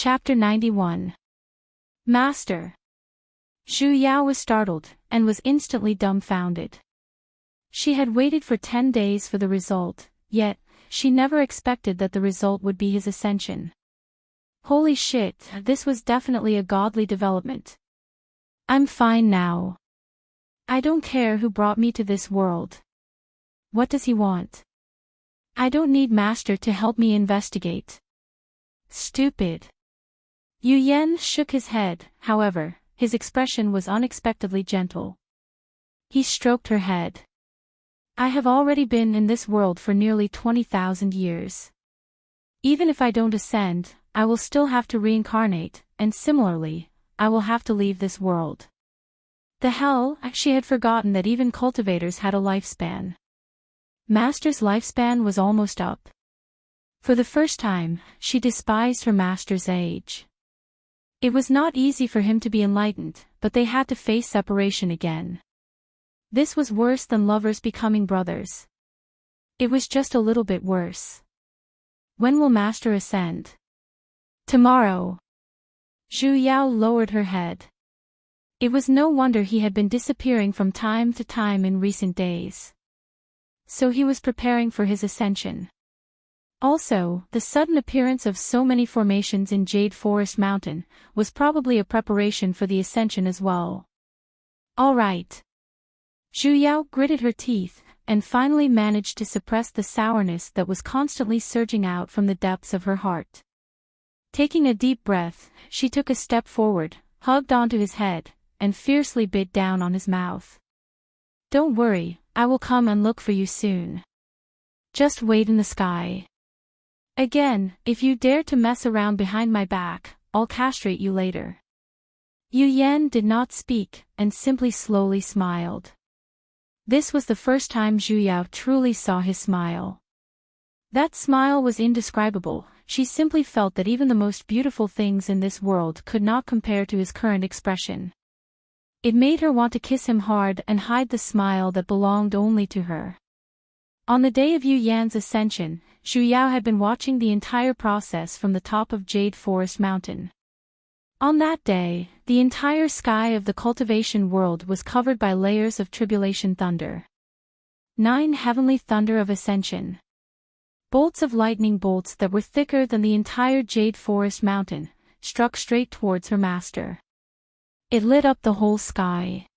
Chapter 91. Master. Zhu Yao was startled, and was instantly dumbfounded. She had waited for 10 days for the result, yet, she never expected that the result would be his ascension. Holy shit, this was definitely a godly development. I'm fine now. I don't care who brought me to this world. What does he want? I don't need Master to help me investigate. Stupid. Yu Yan shook his head, however, his expression was unexpectedly gentle. He stroked her head. I have already been in this world for nearly 20,000 years. Even if I don't ascend, I will still have to reincarnate, and similarly, I will have to leave this world. The hell, she had forgotten that even cultivators had a lifespan. Master's lifespan was almost up. For the first time, she despised her master's age. It was not easy for him to be enlightened, but they had to face separation again. This was worse than lovers becoming brothers. It was just a little bit worse. When will Master ascend? Tomorrow. Zhu Yao lowered her head. It was no wonder he had been disappearing from time to time in recent days. So he was preparing for his ascension. Also, the sudden appearance of so many formations in Jade Forest Mountain was probably a preparation for the ascension as well. All right. Zhu Yao gritted her teeth, and finally managed to suppress the sourness that was constantly surging out from the depths of her heart. Taking a deep breath, she took a step forward, hugged onto his head, and fiercely bit down on his mouth. Don't worry, I will come and look for you soon. Just wait in the sky. Again, if you dare to mess around behind my back, I'll castrate you later. Yu Yan did not speak, and simply slowly smiled. This was the first time Zhu Yao truly saw his smile. That smile was indescribable. She simply felt that even the most beautiful things in this world could not compare to his current expression. It made her want to kiss him hard and hide the smile that belonged only to her. On the day of Yu Yan's ascension, Zhu Yao had been watching the entire process from the top of Jade Forest Mountain. On that day, the entire sky of the cultivation world was covered by layers of tribulation thunder. 9 heavenly thunder of ascension. Bolts of lightning bolts that were thicker than the entire Jade Forest Mountain, struck straight towards her master. It lit up the whole sky.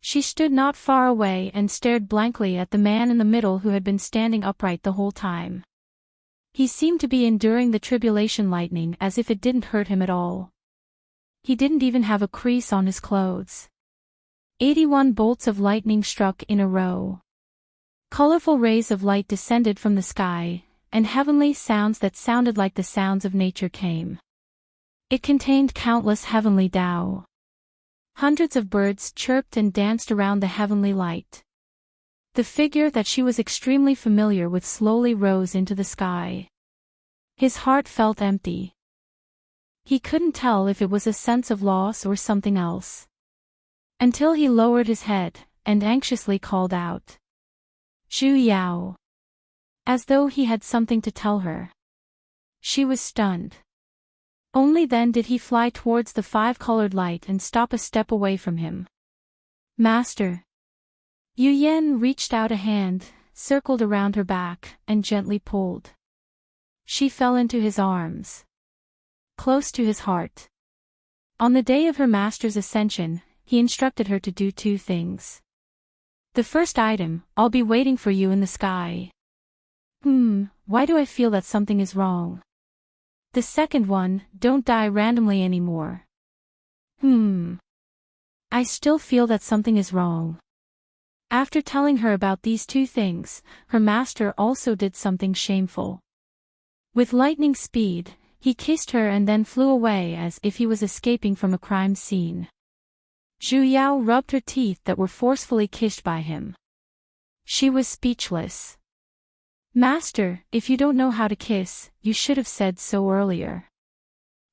She stood not far away and stared blankly at the man in the middle who had been standing upright the whole time. He seemed to be enduring the tribulation lightning as if it didn't hurt him at all. He didn't even have a crease on his clothes. 81 bolts of lightning struck in a row. Colorful rays of light descended from the sky, and heavenly sounds that sounded like the sounds of nature came. It contained countless heavenly Tao. Hundreds of birds chirped and danced around the heavenly light. The figure that she was extremely familiar with slowly rose into the sky. His heart felt empty. He couldn't tell if it was a sense of loss or something else. Until he lowered his head, and anxiously called out. Zhu Yao. As though he had something to tell her. She was stunned. Only then did he fly towards the 5-colored light and stop a step away from him. Master. Yu Yan reached out a hand, circled around her back, and gently pulled. She fell into his arms. Close to his heart. On the day of her master's ascension, he instructed her to do 2 things. The first item, I'll be waiting for you in the sky. Why do I feel that something is wrong? The second one, don't die randomly anymore. I still feel that something is wrong. After telling her about these 2 things, her master also did something shameful. With lightning speed, he kissed her and then flew away as if he was escaping from a crime scene. Zhu Yao rubbed her teeth that were forcefully kissed by him. She was speechless. Master, if you don't know how to kiss, you should have said so earlier.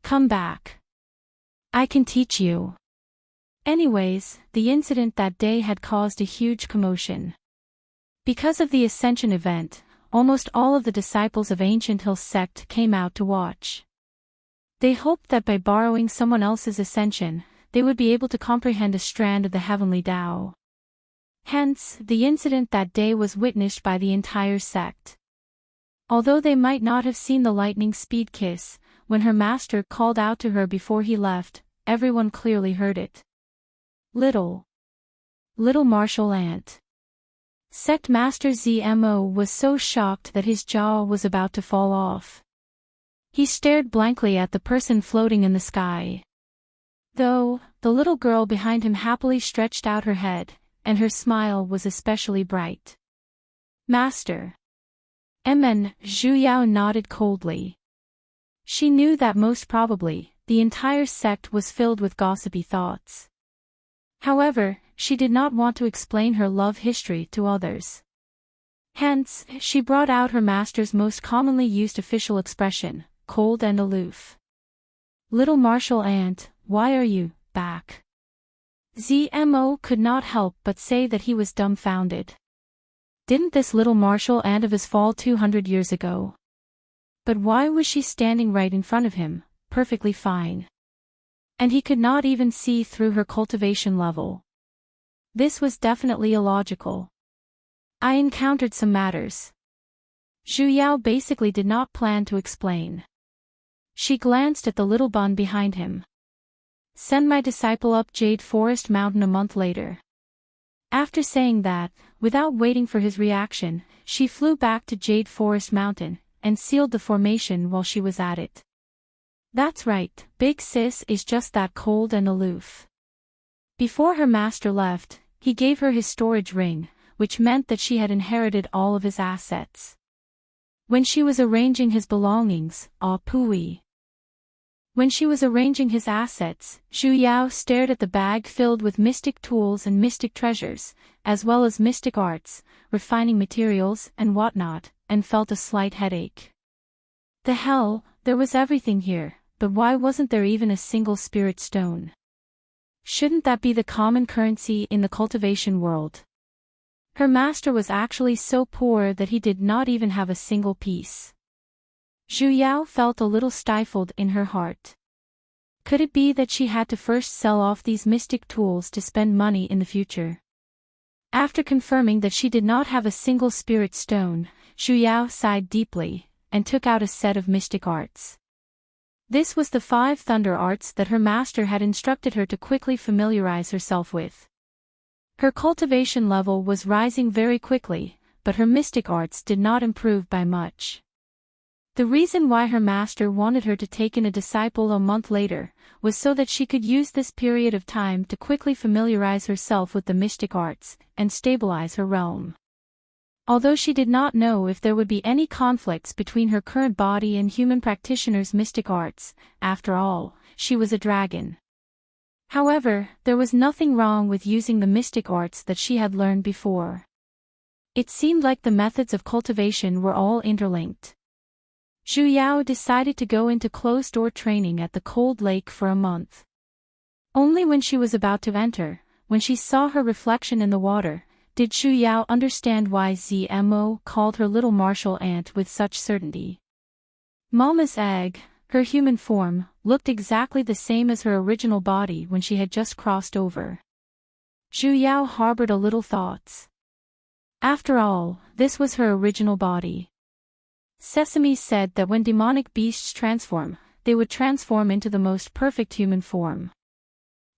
Come back. I can teach you. Anyways, the incident that day had caused a huge commotion. Because of the Ascension event, almost all of the disciples of Ancient Hill's sect came out to watch. They hoped that by borrowing someone else's ascension, they would be able to comprehend a strand of the heavenly Tao. Hence, the incident that day was witnessed by the entire sect. Although they might not have seen the lightning speed kiss, when her master called out to her before he left, everyone clearly heard it. Little martial ant. Sect Master Zmo was so shocked that his jaw was about to fall off. He stared blankly at the person floating in the sky. Though, the little girl behind him happily stretched out her head, and her smile was especially bright. Master. Zhu Yao nodded coldly. She knew that most probably, the entire sect was filled with gossipy thoughts. However, she did not want to explain her love history to others. Hence, she brought out her master's most commonly used official expression, cold and aloof. Little martial ant, why are you back? Zmo could not help but say that he was dumbfounded. Didn't this little martial ant of his fall 200 years ago? But why was she standing right in front of him, perfectly fine? And he could not even see through her cultivation level. This was definitely illogical. I encountered some matters. Zhu Yao basically did not plan to explain. She glanced at the little bun behind him. Send my disciple up Jade Forest Mountain a month later. After saying that, without waiting for his reaction, she flew back to Jade Forest Mountain, and sealed the formation while she was at it. That's right, Big Sis is just that cold and aloof. Before her master left, he gave her his storage ring, which meant that she had inherited all of his assets. When she was arranging his belongings, When she was arranging his assets, Zhu Yao stared at the bag filled with mystic tools and mystic treasures, as well as mystic arts, refining materials and whatnot, and felt a slight headache. The hell, there was everything here, but why wasn't there even a single spirit stone? Shouldn't that be the common currency in the cultivation world? Her master was actually so poor that he did not even have a single piece. Zhu Yao felt a little stifled in her heart. Could it be that she had to first sell off these mystic tools to spend money in the future? After confirming that she did not have a single spirit stone, Zhu Yao sighed deeply, and took out a set of mystic arts. This was the 5 thunder arts that her master had instructed her to quickly familiarize herself with. Her cultivation level was rising very quickly, but her mystic arts did not improve by much. The reason why her master wanted her to take in a disciple a month later, was so that she could use this period of time to quickly familiarize herself with the mystic arts, and stabilize her realm. Although she did not know if there would be any conflicts between her current body and human practitioner's mystic arts, after all, she was a dragon. However, there was nothing wrong with using the mystic arts that she had learned before. It seemed like the methods of cultivation were all interlinked. Zhu Yao decided to go into closed-door training at the cold lake for a month. Only when she was about to enter, when she saw her reflection in the water, did Zhu Yao understand why Zmo called her little martial ant with such certainty. Mama's egg, her human form, looked exactly the same as her original body when she had just crossed over. Zhu Yao harbored a little thoughts. After all, this was her original body. Sesame said that when demonic beasts transform, they would transform into the most perfect human form.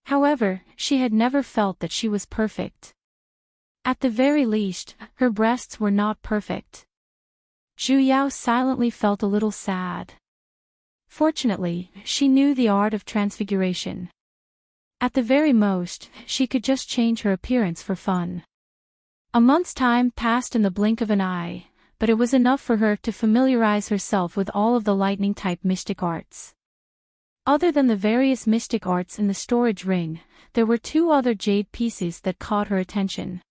However, she had never felt that she was perfect. At the very least, her breasts were not perfect. Zhu Yao silently felt a little sad. Fortunately, she knew the art of transfiguration. At the very most, she could just change her appearance for fun. A month's time passed in the blink of an eye, but it was enough for her to familiarize herself with all of the lightning-type mystic arts. Other than the various mystic arts in the storage ring, there were 2 other jade pieces that caught her attention.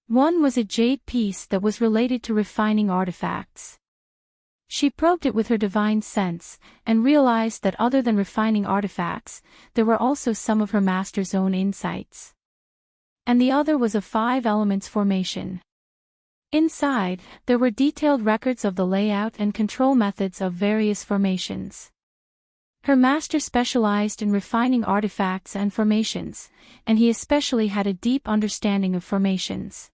One was a jade piece that was related to refining artifacts. She probed it with her divine sense, and realized that other than refining artifacts, there were also some of her master's own insights. And the other was a 5 elements formation. Inside, there were detailed records of the layout and control methods of various formations. Her master specialized in refining artifacts and formations, and he especially had a deep understanding of formations.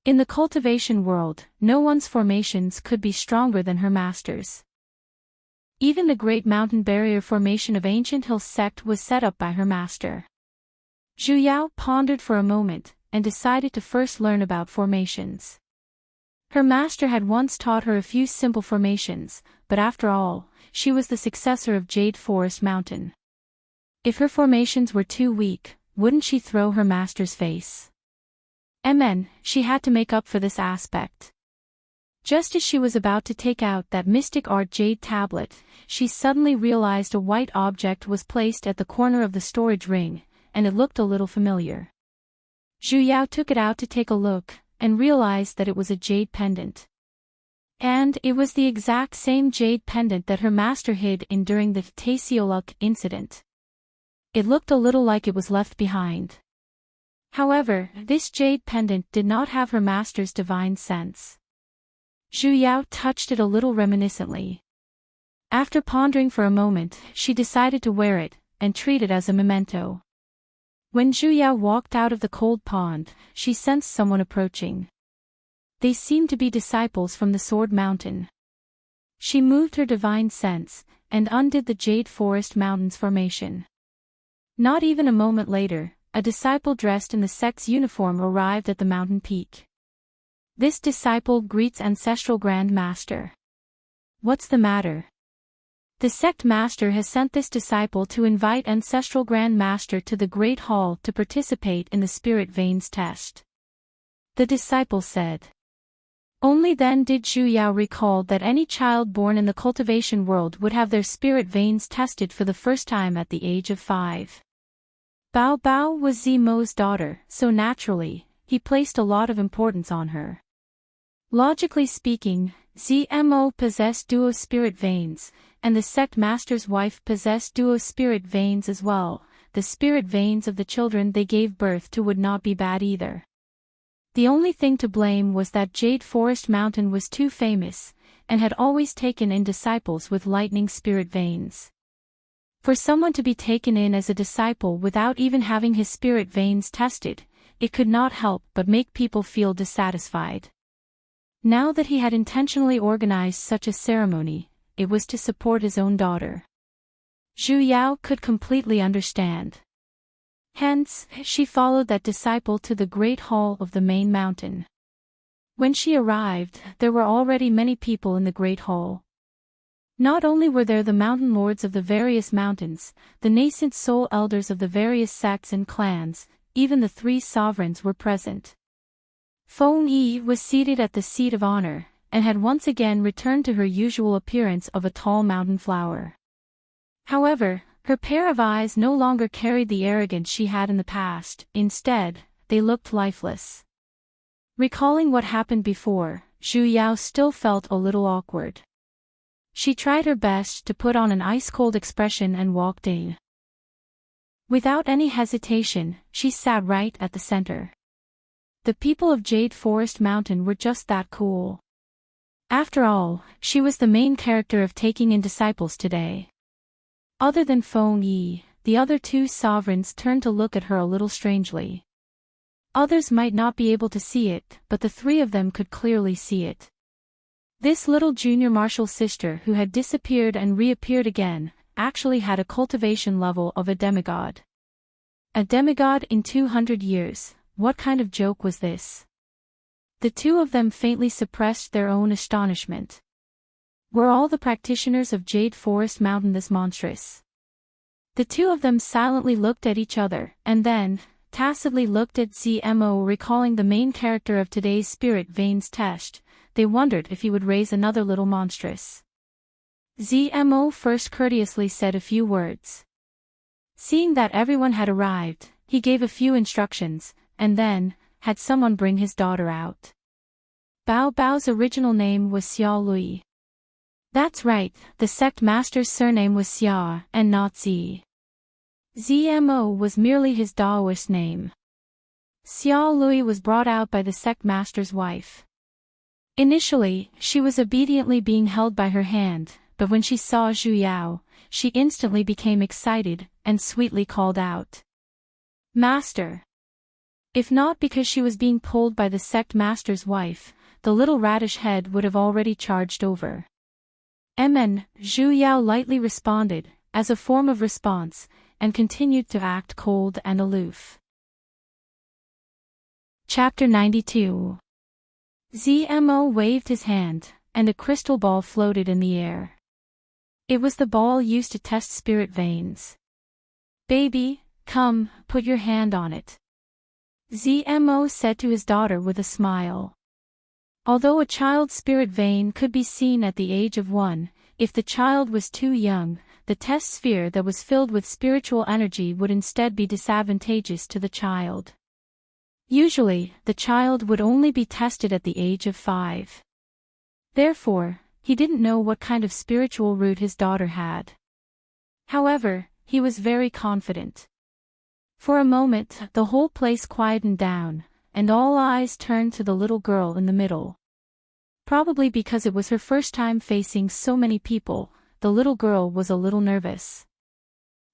In the cultivation world, no one's formations could be stronger than her master's. Even the Great Mountain Barrier formation of Ancient Hill sect was set up by her master. Zhu Yao pondered for a moment, and decided to first learn about formations. Her master had once taught her a few simple formations, but after all, she was the successor of Jade Forest Mountain. If her formations were too weak, wouldn't she throw her master's face? She had to make up for this aspect. Just as she was about to take out that mystic art jade tablet, she suddenly realized a white object was placed at the corner of the storage ring, and it looked a little familiar. Zhu Yao took it out to take a look, and realized that it was a jade pendant. And it was the exact same jade pendant that her master hid in during the Tasioluk incident. It looked a little like it was left behind. However, this jade pendant did not have her master's divine sense. Zhu Yao touched it a little reminiscently. After pondering for a moment, she decided to wear it, and treat it as a memento. When Zhu Yao walked out of the cold pond, she sensed someone approaching. They seemed to be disciples from the Sword Mountain. She moved her divine sense, and undid the Jade Forest Mountain's formation. Not even a moment later, a disciple dressed in the sect's uniform arrived at the mountain peak. This disciple greets Ancestral Grand Master. What's the matter? The sect master has sent this disciple to invite Ancestral Grand Master to the Great Hall to participate in the Spirit Veins test. The disciple said. Only then did Zhu Yao recall that any child born in the cultivation world would have their spirit veins tested for the first time at the age of 5. Bao Bao was Zimo's daughter, so naturally, he placed a lot of importance on her. Logically speaking, Zmo possessed duo spirit veins, and the sect master's wife possessed duo spirit veins as well. The spirit veins of the children they gave birth to would not be bad either. The only thing to blame was that Jade Forest Mountain was too famous, and had always taken in disciples with lightning spirit veins. For someone to be taken in as a disciple without even having his spirit veins tested, it could not help but make people feel dissatisfied. Now that he had intentionally organized such a ceremony, it was to support his own daughter. Zhu Yao could completely understand. Hence, she followed that disciple to the great hall of the main mountain. When she arrived, there were already many people in the great hall. Not only were there the mountain lords of the various mountains, the nascent soul elders of the various sects and clans, even the 3 sovereigns were present. Feng Yi was seated at the seat of honor, and had once again returned to her usual appearance of a tall mountain flower. However, her pair of eyes no longer carried the arrogance she had in the past. Instead, they looked lifeless. Recalling what happened before, Zhu Yao still felt a little awkward. She tried her best to put on an ice-cold expression and walked in. Without any hesitation, she sat right at the center. The people of Jade Forest Mountain were just that cool. After all, she was the main character of taking in disciples today. Other than Feng Yi, the other 2 sovereigns turned to look at her a little strangely. Others might not be able to see it, but the 3 of them could clearly see it. This little junior martial sister who had disappeared and reappeared again, actually had a cultivation level of a demigod. A demigod in 200 years, what kind of joke was this? The 2 of them faintly suppressed their own astonishment. Were all the practitioners of Jade Forest Mountain this monstrous? The 2 of them silently looked at each other, and then, tacitly looked at Zmo. Recalling the main character of today's Spirit Veins test, they wondered if he would raise another little monstrous. Zmo first courteously said a few words. Seeing that everyone had arrived, he gave a few instructions, and then, had someone bring his daughter out. Bao Bao's original name was Xia Lui. That's right, the sect master's surname was Xia, and not Z. Zmo was merely his Daoist name. Xia Lui was brought out by the sect master's wife. Initially, she was obediently being held by her hand, but when she saw Zhu Yao, she instantly became excited, and sweetly called out, "Master!" If not because she was being pulled by the sect master's wife, the little radish head would have already charged over. "Amen," Zhu Yao lightly responded, as a form of response, and continued to act cold and aloof. Chapter 92. Zmo waved his hand, and a crystal ball floated in the air. It was the ball used to test spirit veins. "Baby, come, put your hand on it," Zmo said to his daughter with a smile. Although a child's spirit vein could be seen at the age of 1, if the child was too young, the test sphere that was filled with spiritual energy would instead be disadvantageous to the child. Usually, the child would only be tested at the age of 5. Therefore, he didn't know what kind of spiritual root his daughter had. However, he was very confident. For a moment, the whole place quietened down, and all eyes turned to the little girl in the middle. Probably because it was her first time facing so many people, the little girl was a little nervous.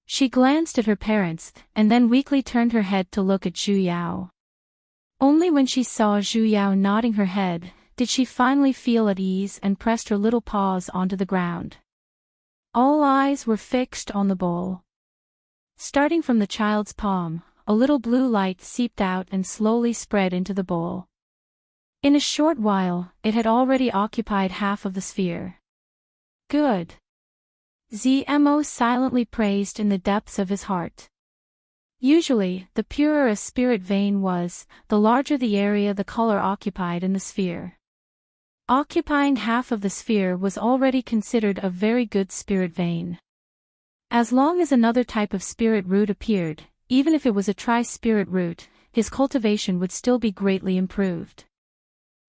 She glanced at her parents, and then weakly turned her head to look at Zhu Yao. Only when she saw Zhu Yao nodding her head, did she finally feel at ease and pressed her little paws onto the ground. All eyes were fixed on the bowl. Starting from the child's palm, a little blue light seeped out and slowly spread into the bowl. In a short while, it had already occupied half of the sphere. "Good," Zmo silently praised in the depths of his heart. Usually, the purer a spirit vein was, the larger the area the color occupied in the sphere. Occupying half of the sphere was already considered a very good spirit vein. As long as another type of spirit root appeared, even if it was a tri-spirit root, his cultivation would still be greatly improved.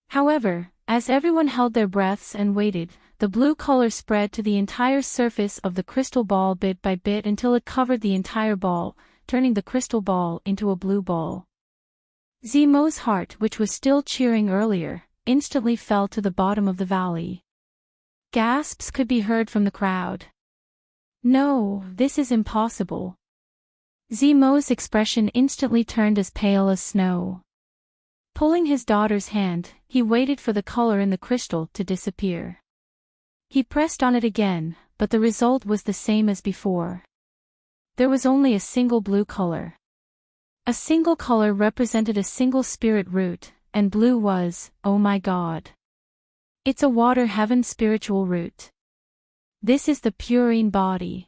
However, as everyone held their breaths and waited, the blue color spread to the entire surface of the crystal ball bit by bit until it covered the entire ball, turning the crystal ball into a blue ball. Zmo's heart, which was still cheering earlier, instantly fell to the bottom of the valley. Gasps could be heard from the crowd. "No, this is impossible." Zmo's expression instantly turned as pale as snow. Pulling his daughter's hand, he waited for the color in the crystal to disappear. He pressed on it again, but the result was the same as before. There was only a single blue color. A single color represented a single spirit root, and blue was, oh my god. It's a water heaven spiritual root. This is the purine body.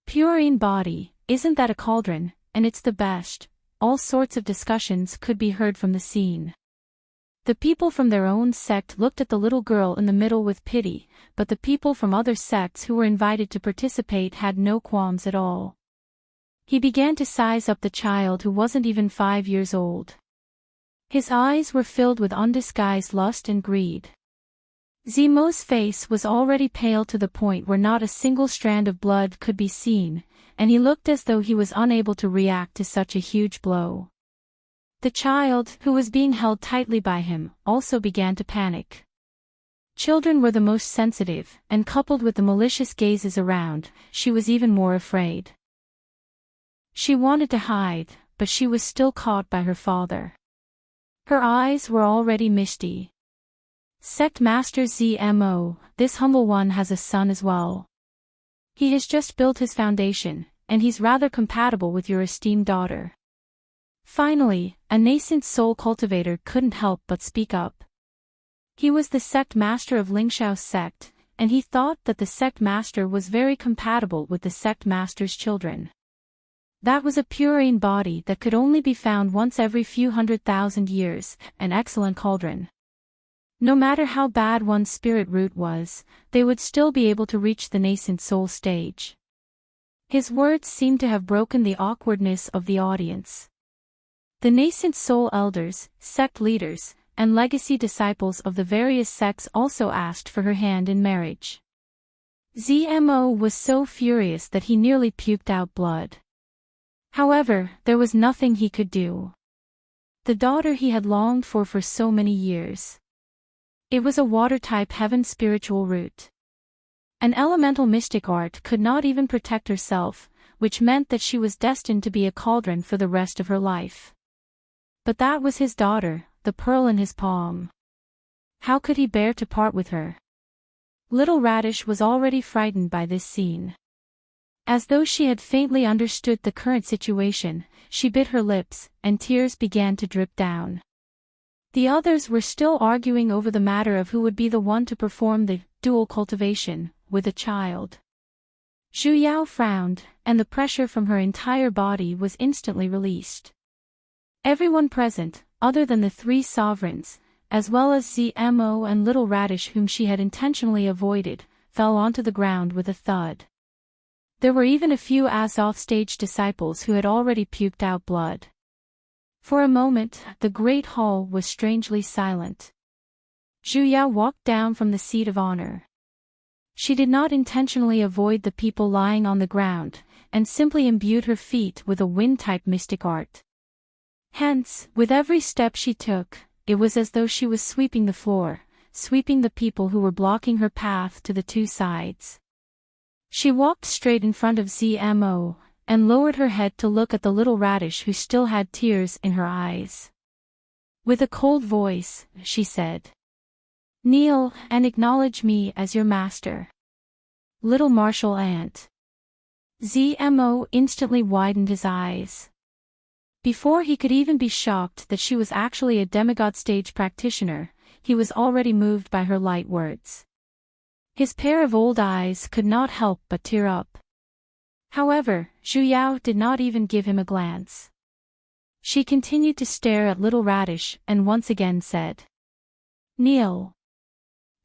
Purine body, isn't that a cauldron, and it's the best. All sorts of discussions could be heard from the scene. The people from their own sect looked at the little girl in the middle with pity, but the people from other sects who were invited to participate had no qualms at all. He began to size up the child who wasn't even 5 years old. His eyes were filled with undisguised lust and greed. Zmo's face was already pale to the point where not a single strand of blood could be seen, and he looked as though he was unable to react to such a huge blow. The child, who was being held tightly by him, also began to panic. Children were the most sensitive, and coupled with the malicious gazes around, she was even more afraid. She wanted to hide, but she was still caught by her father. Her eyes were already misty. "Sect Master Zmo, this humble one has a son as well. He has just built his foundation, and he's rather compatible with your esteemed daughter." Finally, a nascent soul cultivator couldn't help but speak up. He was the sect master of Lingshao's sect, and he thought that the sect master was very compatible with the sect master's children. That was a purine body that could only be found once every few 100,000 years, an excellent cauldron. No matter how bad one's spirit root was, they would still be able to reach the nascent soul stage. His words seemed to have broken the awkwardness of the audience. The nascent soul elders, sect leaders, and legacy disciples of the various sects also asked for her hand in marriage. Zmo was so furious that he nearly puked out blood. However, there was nothing he could do. The daughter he had longed for so many years. It was a water-type heaven spiritual root. An elemental mystic art could not even protect herself, which meant that she was destined to be a cauldron for the rest of her life. But that was his daughter, the pearl in his palm. How could he bear to part with her? Little Radish was already frightened by this scene. As though she had faintly understood the current situation, she bit her lips, and tears began to drip down. The others were still arguing over the matter of who would be the one to perform the dual cultivation with a child. Zhu Yao frowned, and the pressure from her entire body was instantly released. Everyone present, other than the three sovereigns, as well as ZMO and Little Radish whom she had intentionally avoided, fell onto the ground with a thud. There were even a few offstage disciples who had already puked out blood. For a moment, the great hall was strangely silent. Zhu Yao walked down from the seat of honor. She did not intentionally avoid the people lying on the ground, and simply imbued her feet with a wind-type mystic art. Hence, with every step she took, it was as though she was sweeping the floor, sweeping the people who were blocking her path to the two sides. She walked straight in front of ZMO, and lowered her head to look at the Little Radish who still had tears in her eyes. With a cold voice, she said, "Kneel and acknowledge me as your master." Little Martial Ant. ZMO instantly widened his eyes. Before he could even be shocked that she was actually a demigod stage practitioner, he was already moved by her light words. His pair of old eyes could not help but tear up. However, Zhu Yao did not even give him a glance. She continued to stare at Little Radish and once again said, "Kneel."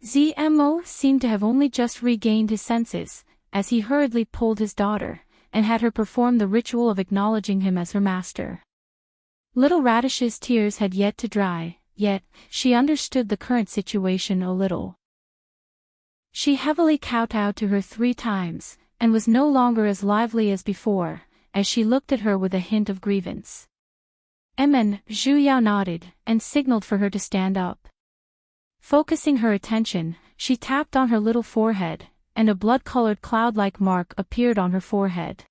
ZMO seemed to have only just regained his senses, as he hurriedly pulled his daughter, and had her perform the ritual of acknowledging him as her master. Little Radish's tears had yet to dry, yet, she understood the current situation a little. She heavily kowtowed to her 3 times, and was no longer as lively as before, as she looked at her with a hint of grievance. Zhu Yao nodded, and signaled for her to stand up. Focusing her attention, she tapped on her little forehead, and a blood-colored cloud-like mark appeared on her forehead.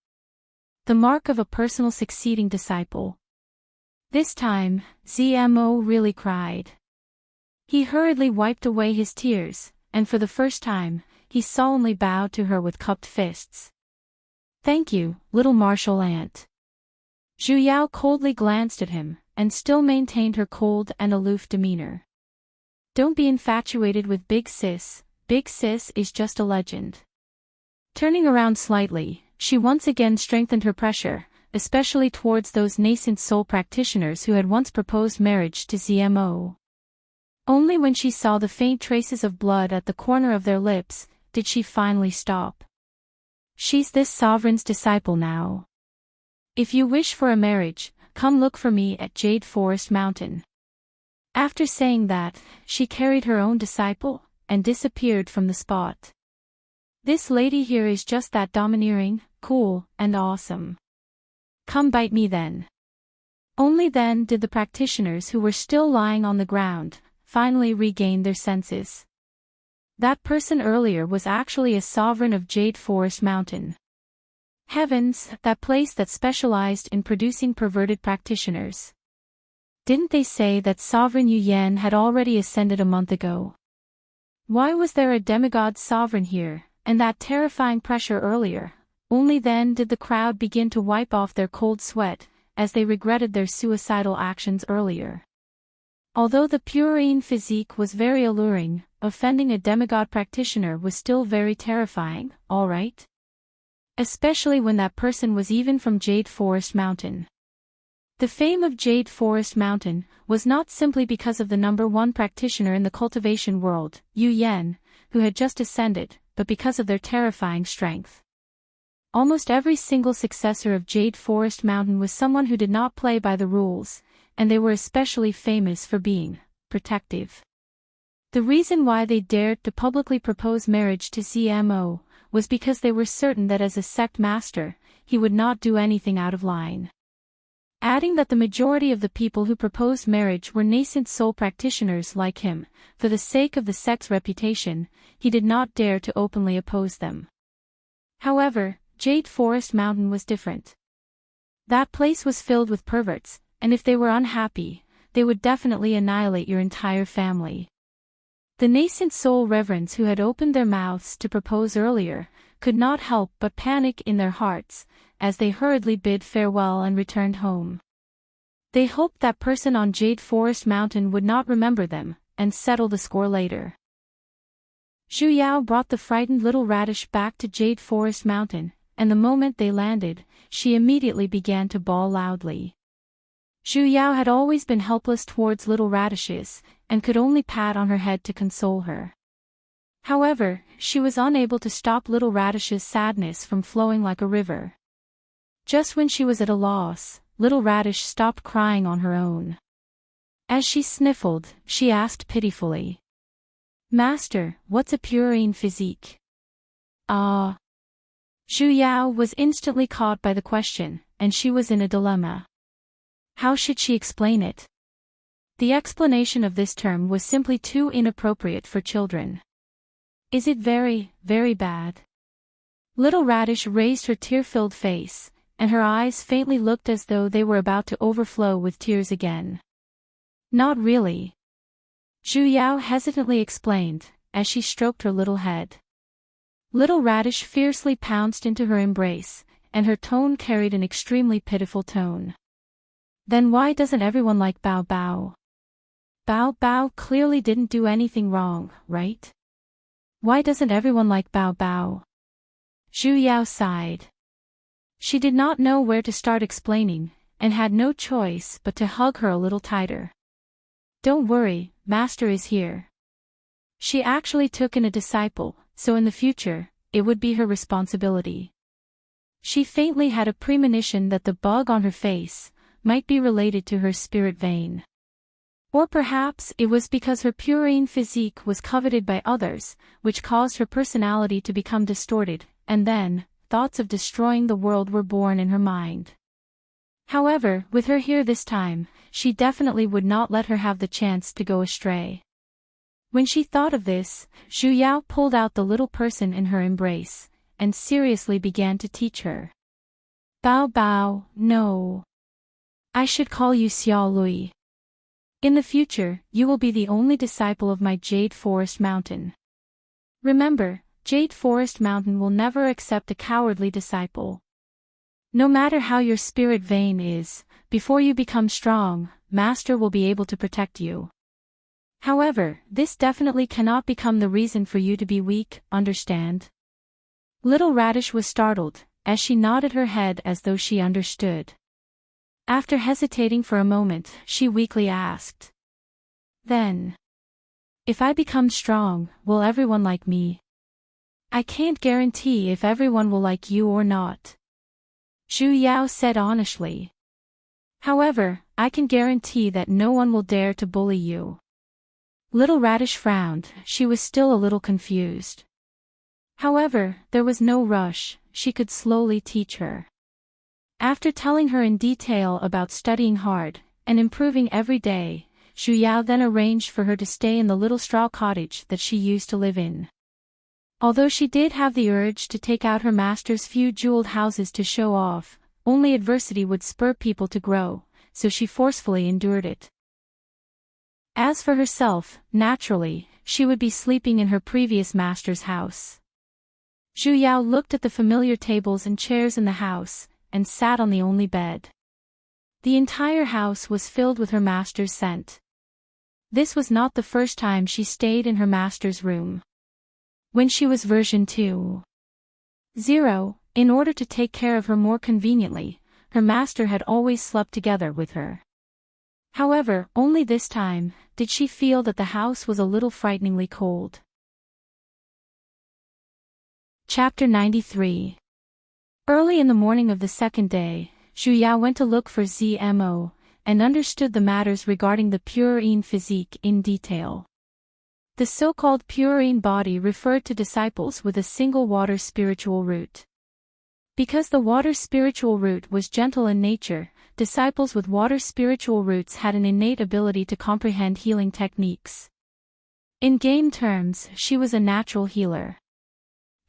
The mark of a personal succeeding disciple. This time, ZMO really cried. He hurriedly wiped away his tears, and for the first time, he solemnly bowed to her with cupped fists. "Thank you, Little Martial Ant." Zhu Yao coldly glanced at him, and still maintained her cold and aloof demeanor. "Don't be infatuated with Big Sis. Big Sis is just a legend." Turning around slightly, she once again strengthened her pressure, especially towards those nascent soul practitioners who had once proposed marriage to ZMO. Only when she saw the faint traces of blood at the corner of their lips, did she finally stop. "She's this sovereign's disciple now. If you wish for a marriage, come look for me at Jade Forest Mountain." After saying that, she carried her own disciple, and disappeared from the spot. "This lady here is just that domineering, cool, and awesome. Come bite me then." Only then did the practitioners who were still lying on the ground, finally regain their senses. That person earlier was actually a sovereign of Jade Forest Mountain. Heavens, that place that specialized in producing perverted practitioners. Didn't they say that Sovereign Yu Yan had already ascended a month ago? Why was there a demigod sovereign here, and that terrifying pressure earlier? Only then did the crowd begin to wipe off their cold sweat, as they regretted their suicidal actions earlier. Although the purine physique was very alluring, offending a demigod practitioner was still very terrifying, all right? Especially when that person was even from Jade Forest Mountain. The fame of Jade Forest Mountain was not simply because of the #1 practitioner in the cultivation world, Yu Yan, who had just ascended, but because of their terrifying strength. Almost every single successor of Jade Forest Mountain was someone who did not play by the rules, and they were especially famous for being protective. The reason why they dared to publicly propose marriage to ZMO was because they were certain that as a sect master, he would not do anything out of line. adding that the majority of the people who proposed marriage were nascent soul practitioners like him. For the sake of the sect's reputation, he did not dare to openly oppose them. However, Jade Forest Mountain was different. That place was filled with perverts, and if they were unhappy, they would definitely annihilate your entire family. The nascent soul reverends who had opened their mouths to propose earlier could not help but panic in their hearts, as they hurriedly bid farewell and returned home. They hoped that person on Jade Forest Mountain would not remember them, and settle the score later. Zhu Yao brought the frightened little radish back to Jade Forest Mountain, and the moment they landed, she immediately began to bawl loudly. Zhu Yao had always been helpless towards little radishes, and could only pat on her head to console her. However, she was unable to stop little radish's sadness from flowing like a river. Just when she was at a loss, little radish stopped crying on her own. As she sniffled, she asked pitifully, "Master, what's a purine physique?" Ah. Zhu Yao was instantly caught by the question, and she was in a dilemma. How should she explain it? The explanation of this term was simply too inappropriate for children. Is it very, very bad? Little Radish raised her tear-filled face, and her eyes faintly looked as though they were about to overflow with tears again. Not really. Zhu Yao hesitantly explained, as she stroked her little head. Little Radish fiercely pounced into her embrace, and her tone carried an extremely pitiful tone. Then why doesn't everyone like Bao Bao? Bao Bao clearly didn't do anything wrong, right? Why doesn't everyone like Bao Bao? Zhu Yao sighed. She did not know where to start explaining, and had no choice but to hug her a little tighter. Don't worry, Master is here. She actually took in a disciple, so in the future, it would be her responsibility. She faintly had a premonition that the bug on her face might be related to her spirit vein. Or perhaps it was because her purine physique was coveted by others, which caused her personality to become distorted, and then, thoughts of destroying the world were born in her mind. However, with her here this time, she definitely would not let her have the chance to go astray. When she thought of this, Zhu Yao pulled out the little person in her embrace, and seriously began to teach her. Bao Bao, no. I should call you Xiao Lui. In the future, you will be the only disciple of my Jade Forest Mountain. Remember, Jade Forest Mountain will never accept a cowardly disciple. No matter how your spirit vein is, before you become strong, Master will be able to protect you. However, this definitely cannot become the reason for you to be weak, understand? Little Radish was startled, as she nodded her head as though she understood. After hesitating for a moment, she weakly asked. Then, if I become strong, will everyone like me? I can't guarantee if everyone will like you or not. Zhu Yao said honestly. However, I can guarantee that no one will dare to bully you. Little Radish frowned, she was still a little confused. However, there was no rush, she could slowly teach her. After telling her in detail about studying hard, and improving every day, Zhu Yao then arranged for her to stay in the little straw cottage that she used to live in. Although she did have the urge to take out her master's few jeweled houses to show off, only adversity would spur people to grow, so she forcefully endured it. As for herself, naturally, she would be sleeping in her previous master's house. Zhu Yao looked at the familiar tables and chairs in the house, and sat on the only bed. The entire house was filled with her master's scent. This was not the first time she stayed in her master's room. When she was version 2.0, in order to take care of her more conveniently, her master had always slept together with her. However, only this time did she feel that the house was a little frighteningly cold. Chapter 93. Early in the morning of the second day, Zhu Yao went to look for ZMO, and understood the matters regarding the purine physique in detail. The so-called purine body referred to disciples with a single water spiritual root. Because the water spiritual root was gentle in nature, disciples with water spiritual roots had an innate ability to comprehend healing techniques. In game terms, she was a natural healer.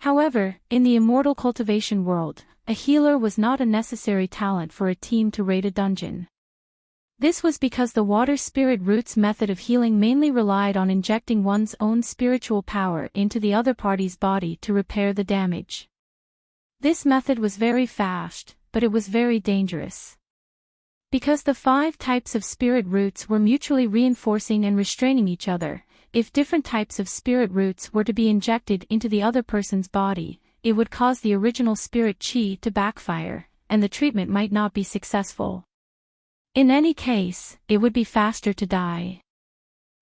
However, in the immortal cultivation world, a healer was not a necessary talent for a team to raid a dungeon. This was because the water spirit roots method of healing mainly relied on injecting one's own spiritual power into the other party's body to repair the damage. This method was very fast, but it was very dangerous. Because the 5 types of spirit roots were mutually reinforcing and restraining each other, if different types of spirit roots were to be injected into the other person's body, it would cause the original spirit chi to backfire, and the treatment might not be successful. In any case, it would be faster to die.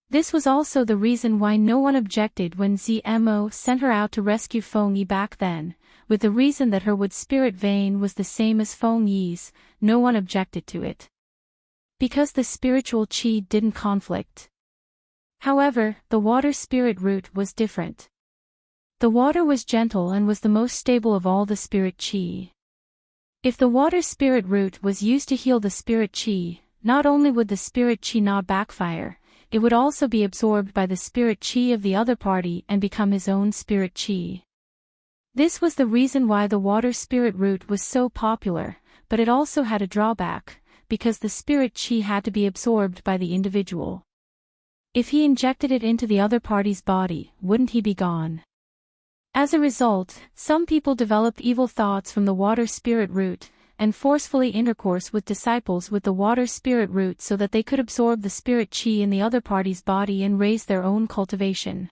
This was also the reason why no one objected when ZMO sent her out to rescue Feng Yi back then, with the reason that her wood spirit vein was the same as Feng Yi's. No one objected to it. Because the spiritual chi didn't conflict. However, the water spirit root was different. The water was gentle and was the most stable of all the spirit chi. If the water spirit root was used to heal the spirit chi, not only would the spirit chi not backfire, it would also be absorbed by the spirit chi of the other party and become his own spirit chi. This was the reason why the water spirit root was so popular, but it also had a drawback, because the spirit chi had to be absorbed by the individual. If he injected it into the other party's body, wouldn't he be gone? As a result, some people developed evil thoughts from the water spirit root, and forcefully intercourse with disciples with the water spirit root so that they could absorb the spirit chi in the other party's body and raise their own cultivation.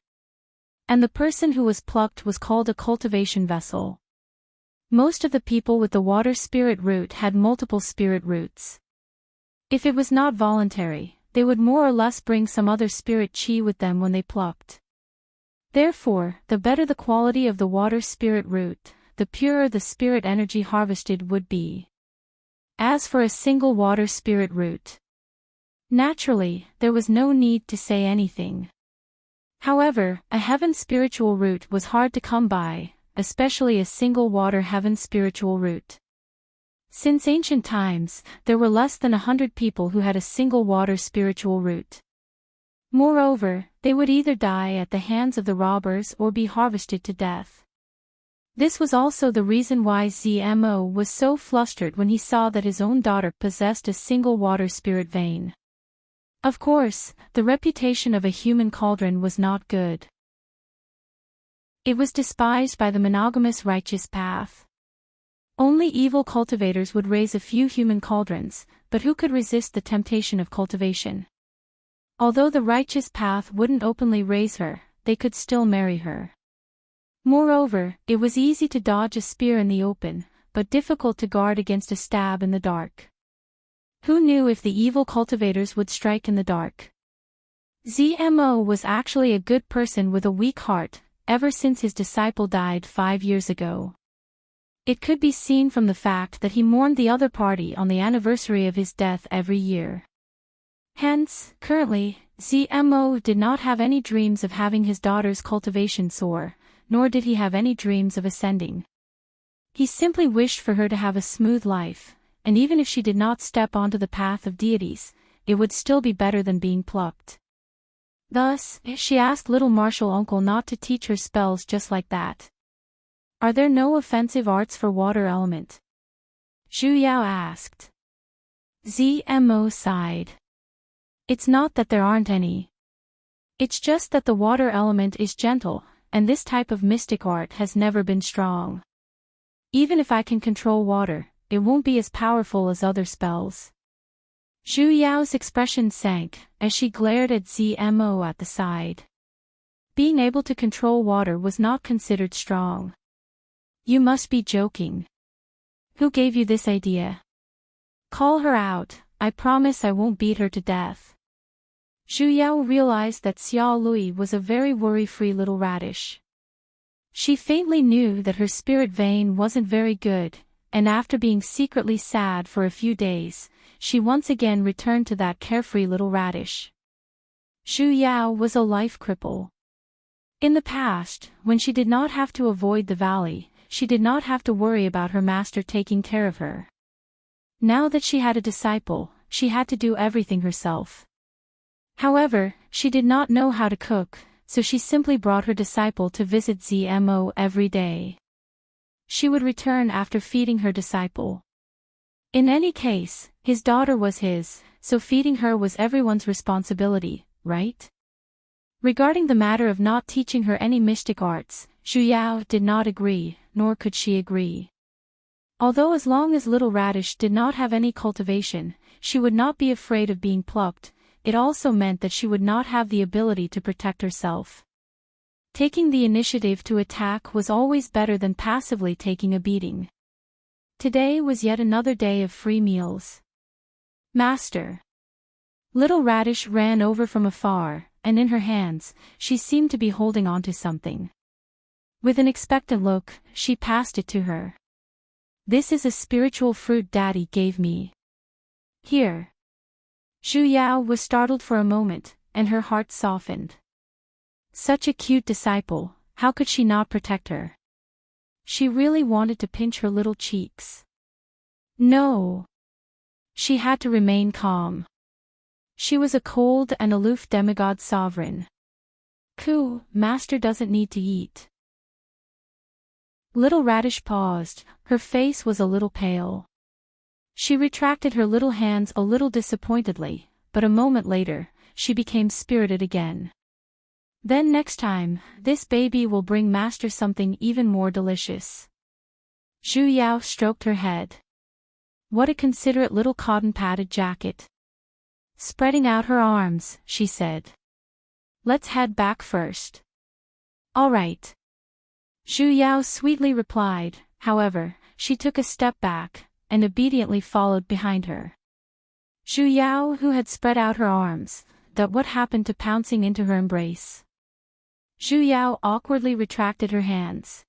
And the person who was plucked was called a cultivation vessel. Most of the people with the water spirit root had multiple spirit roots. If it was not voluntary, they would more or less bring some other spirit chi with them when they plucked. Therefore, the better the quality of the water spirit root, the purer the spirit energy harvested would be. As for a single water spirit root, naturally, there was no need to say anything. However, a heaven spiritual root was hard to come by, especially a single water heaven spiritual root. Since ancient times, there were less than 100 people who had a single water spiritual root. Moreover, they would either die at the hands of the robbers or be harvested to death. This was also the reason why ZMO was so flustered when he saw that his own daughter possessed a single water spirit vein. Of course, the reputation of a human cauldron was not good. It was despised by the monogamous righteous path. Only evil cultivators would raise a few human cauldrons, but who could resist the temptation of cultivation? Although the righteous path wouldn't openly raise her, they could still marry her. Moreover, it was easy to dodge a spear in the open, but difficult to guard against a stab in the dark. Who knew if the evil cultivators would strike in the dark? ZMO was actually a good person with a weak heart, ever since his disciple died 5 years ago. It could be seen from the fact that he mourned the other party on the anniversary of his death every year. Hence, currently, ZMO did not have any dreams of having his daughter's cultivation soar, nor did he have any dreams of ascending. He simply wished for her to have a smooth life, and even if she did not step onto the path of deities, it would still be better than being plucked. Thus, she asked little Marshall uncle not to teach her spells just like that. Are there no offensive arts for water element? Zhu Yao asked. ZMO sighed. It's not that there aren't any. It's just that the water element is gentle, and this type of mystic art has never been strong. Even if I can control water, it won't be as powerful as other spells. Zhu Yao's expression sank, as she glared at ZMO at the side. Being able to control water was not considered strong. You must be joking. Who gave you this idea? Call her out, I promise I won't beat her to death. Zhu Yao realized that Xiao Lui was a very worry-free little radish. She faintly knew that her spirit vein wasn't very good, and after being secretly sad for a few days, she once again returned to that carefree little radish. Zhu Yao was a life cripple. In the past, when she did not have to avoid the valley, she did not have to worry about her master taking care of her. Now that she had a disciple, she had to do everything herself. However, she did not know how to cook, so she simply brought her disciple to visit Zmo every day. She would return after feeding her disciple. In any case, his daughter was his, so feeding her was everyone's responsibility, right? Regarding the matter of not teaching her any mystic arts, Zhu Yao did not agree, nor could she agree. Although as long as Little Radish did not have any cultivation, she would not be afraid of being plucked, it also meant that she would not have the ability to protect herself. Taking the initiative to attack was always better than passively taking a beating. Today was yet another day of free meals. Master. Little Radish ran over from afar, and in her hands, she seemed to be holding on to something. With an expectant look, she passed it to her. This is a spiritual fruit Daddy gave me. Here. Zhu Yao was startled for a moment, and her heart softened. Such a cute disciple, how could she not protect her? She really wanted to pinch her little cheeks. No. She had to remain calm. She was a cold and aloof demigod sovereign. Master doesn't need to eat. Little Radish paused, her face was a little pale. She retracted her little hands a little disappointedly, but a moment later, she became spirited again. Then next time, this baby will bring Master something even more delicious. Zhu Yao stroked her head. What a considerate little cotton-padded jacket. Spreading out her arms, she said. Let's head back first. All right. Zhu Yao sweetly replied, however, she took a step back, and obediently followed behind her. Zhu Yao, who had spread out her arms, thought what happened to pouncing into her embrace. Zhu Yao awkwardly retracted her hands.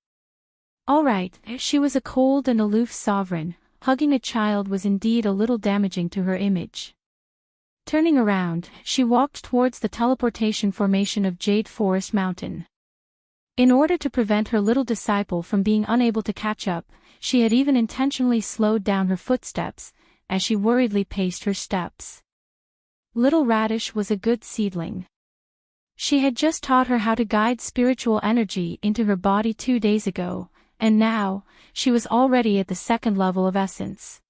All right, she was a cold and aloof sovereign, hugging a child was indeed a little damaging to her image. Turning around, she walked towards the teleportation formation of Jade Forest Mountain. In order to prevent her little disciple from being unable to catch up, she had even intentionally slowed down her footsteps, as she worriedly paced her steps. Little Radish was a good seedling. She had just taught her how to guide spiritual energy into her body 2 days ago, and now, she was already at the 2nd level of essence.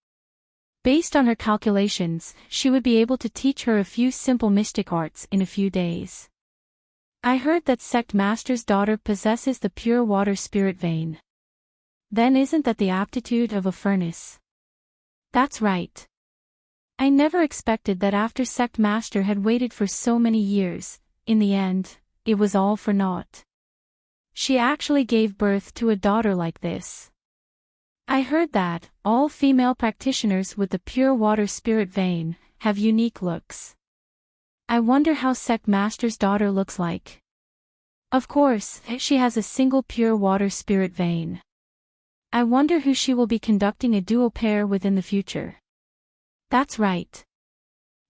Based on her calculations, she would be able to teach her a few simple mystic arts in a few days. I heard that Sect Master's daughter possesses the pure water spirit vein. Then isn't that the aptitude of a furnace? That's right. I never expected that after Sect Master had waited for so many years, in the end, it was all for naught. She actually gave birth to a daughter like this. I heard that all female practitioners with the pure water spirit vein have unique looks. I wonder how Sect Master's daughter looks like. Of course, she has a single pure water spirit vein. I wonder who she will be conducting a dual pair with in the future. That's right.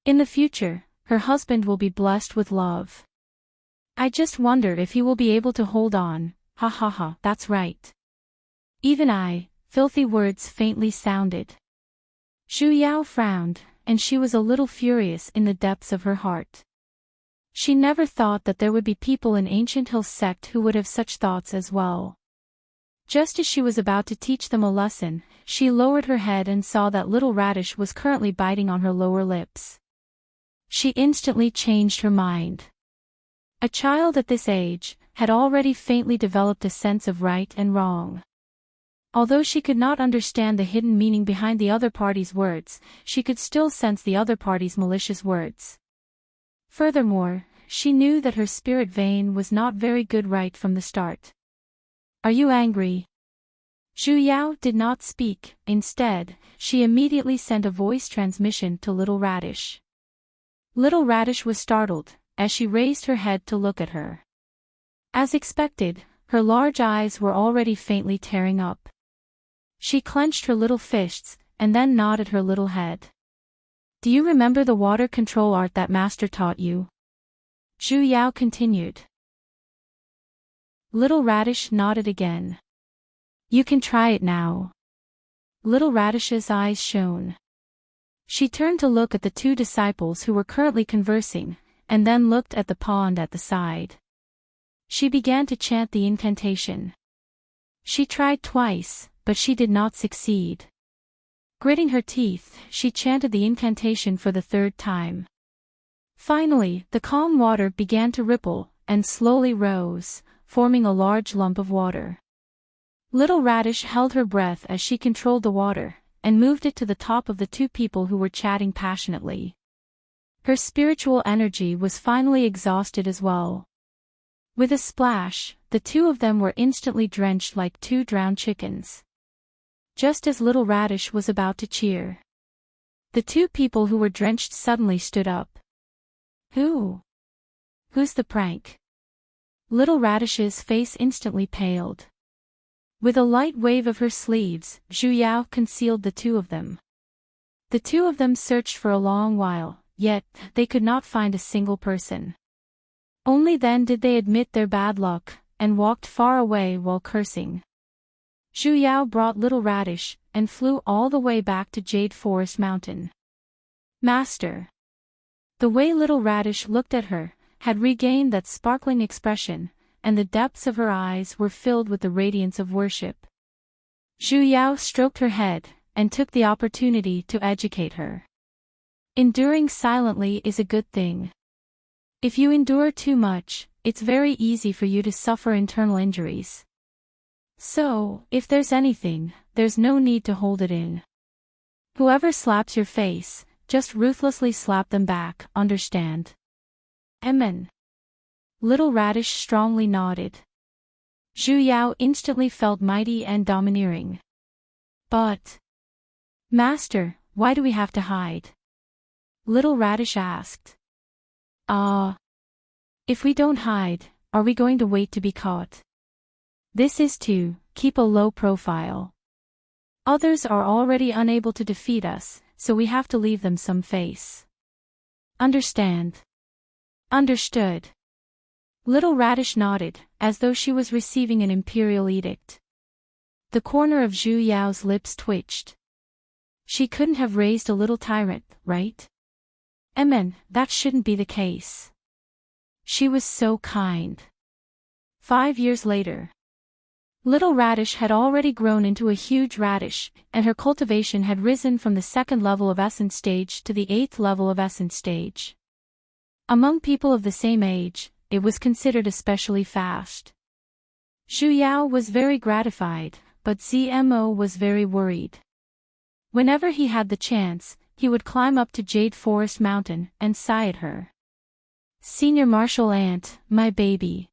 In the future, her husband will be blessed with love. I just wonder if he will be able to hold on, ha ha ha, that's right. Even I, filthy words faintly sounded. Zhu Yao frowned, and she was a little furious in the depths of her heart. She never thought that there would be people in Ancient Hill sect who would have such thoughts as well. Just as she was about to teach them a lesson, she lowered her head and saw that Little Radish was currently biting on her lower lips. She instantly changed her mind. A child at this age had already faintly developed a sense of right and wrong. Although she could not understand the hidden meaning behind the other party's words, she could still sense the other party's malicious words. Furthermore, she knew that her spirit vein was not very good right from the start. Are you angry? Zhu Yao did not speak, instead, she immediately sent a voice transmission to Little Radish. Little Radish was startled, as she raised her head to look at her. As expected, her large eyes were already faintly tearing up. She clenched her little fists, and then nodded her little head. Do you remember the water control art that Master taught you? Zhu Yao continued. Little Radish nodded again. You can try it now. Little Radish's eyes shone. She turned to look at the two disciples who were currently conversing, and then looked at the pond at the side. She began to chant the incantation. She tried twice, but she did not succeed. Gritting her teeth, she chanted the incantation for the third time. Finally, the calm water began to ripple, and slowly rose, forming a large lump of water. Little Radish held her breath as she controlled the water, and moved it to the top of the two people who were chatting passionately. Her spiritual energy was finally exhausted as well. With a splash, the two of them were instantly drenched like two drowned chickens. Just as Little Radish was about to cheer, the two people who were drenched suddenly stood up. Who's the prank? Little Radish's face instantly paled. With a light wave of her sleeves, Zhu Yao concealed the two of them. The two of them searched for a long while, yet they could not find a single person. Only then did they admit their bad luck, and walked far away while cursing. Zhu Yao brought Little Radish, and flew all the way back to Jade Forest Mountain. Master. The way Little Radish looked at her, had regained that sparkling expression, and the depths of her eyes were filled with the radiance of worship. Zhu Yao stroked her head, and took the opportunity to educate her. Enduring silently is a good thing. If you endure too much, it's very easy for you to suffer internal injuries. So, if there's anything, there's no need to hold it in. Whoever slaps your face, just ruthlessly slap them back, understand? Amen. Little Radish strongly nodded. Zhu Yao instantly felt mighty and domineering. But, Master, why do we have to hide? Little Radish asked. If we don't hide, are we going to wait to be caught? This is to keep a low profile. Others are already unable to defeat us, so we have to leave them some face. Understand? Understood. Little Radish nodded, as though she was receiving an imperial edict. The corner of Zhu Yao's lips twitched. She couldn't have raised a little tyrant, right? Amen, that shouldn't be the case. She was so kind. 5 years later. Little Radish had already grown into a huge radish, and her cultivation had risen from the 2nd level of Essence Stage to the 8th level of Essence Stage. Among people of the same age, it was considered especially fast. Zhu Yao was very gratified, but ZMO was very worried. Whenever he had the chance, he would climb up to Jade Forest Mountain and sigh at her. Senior Martial Aunt, my baby.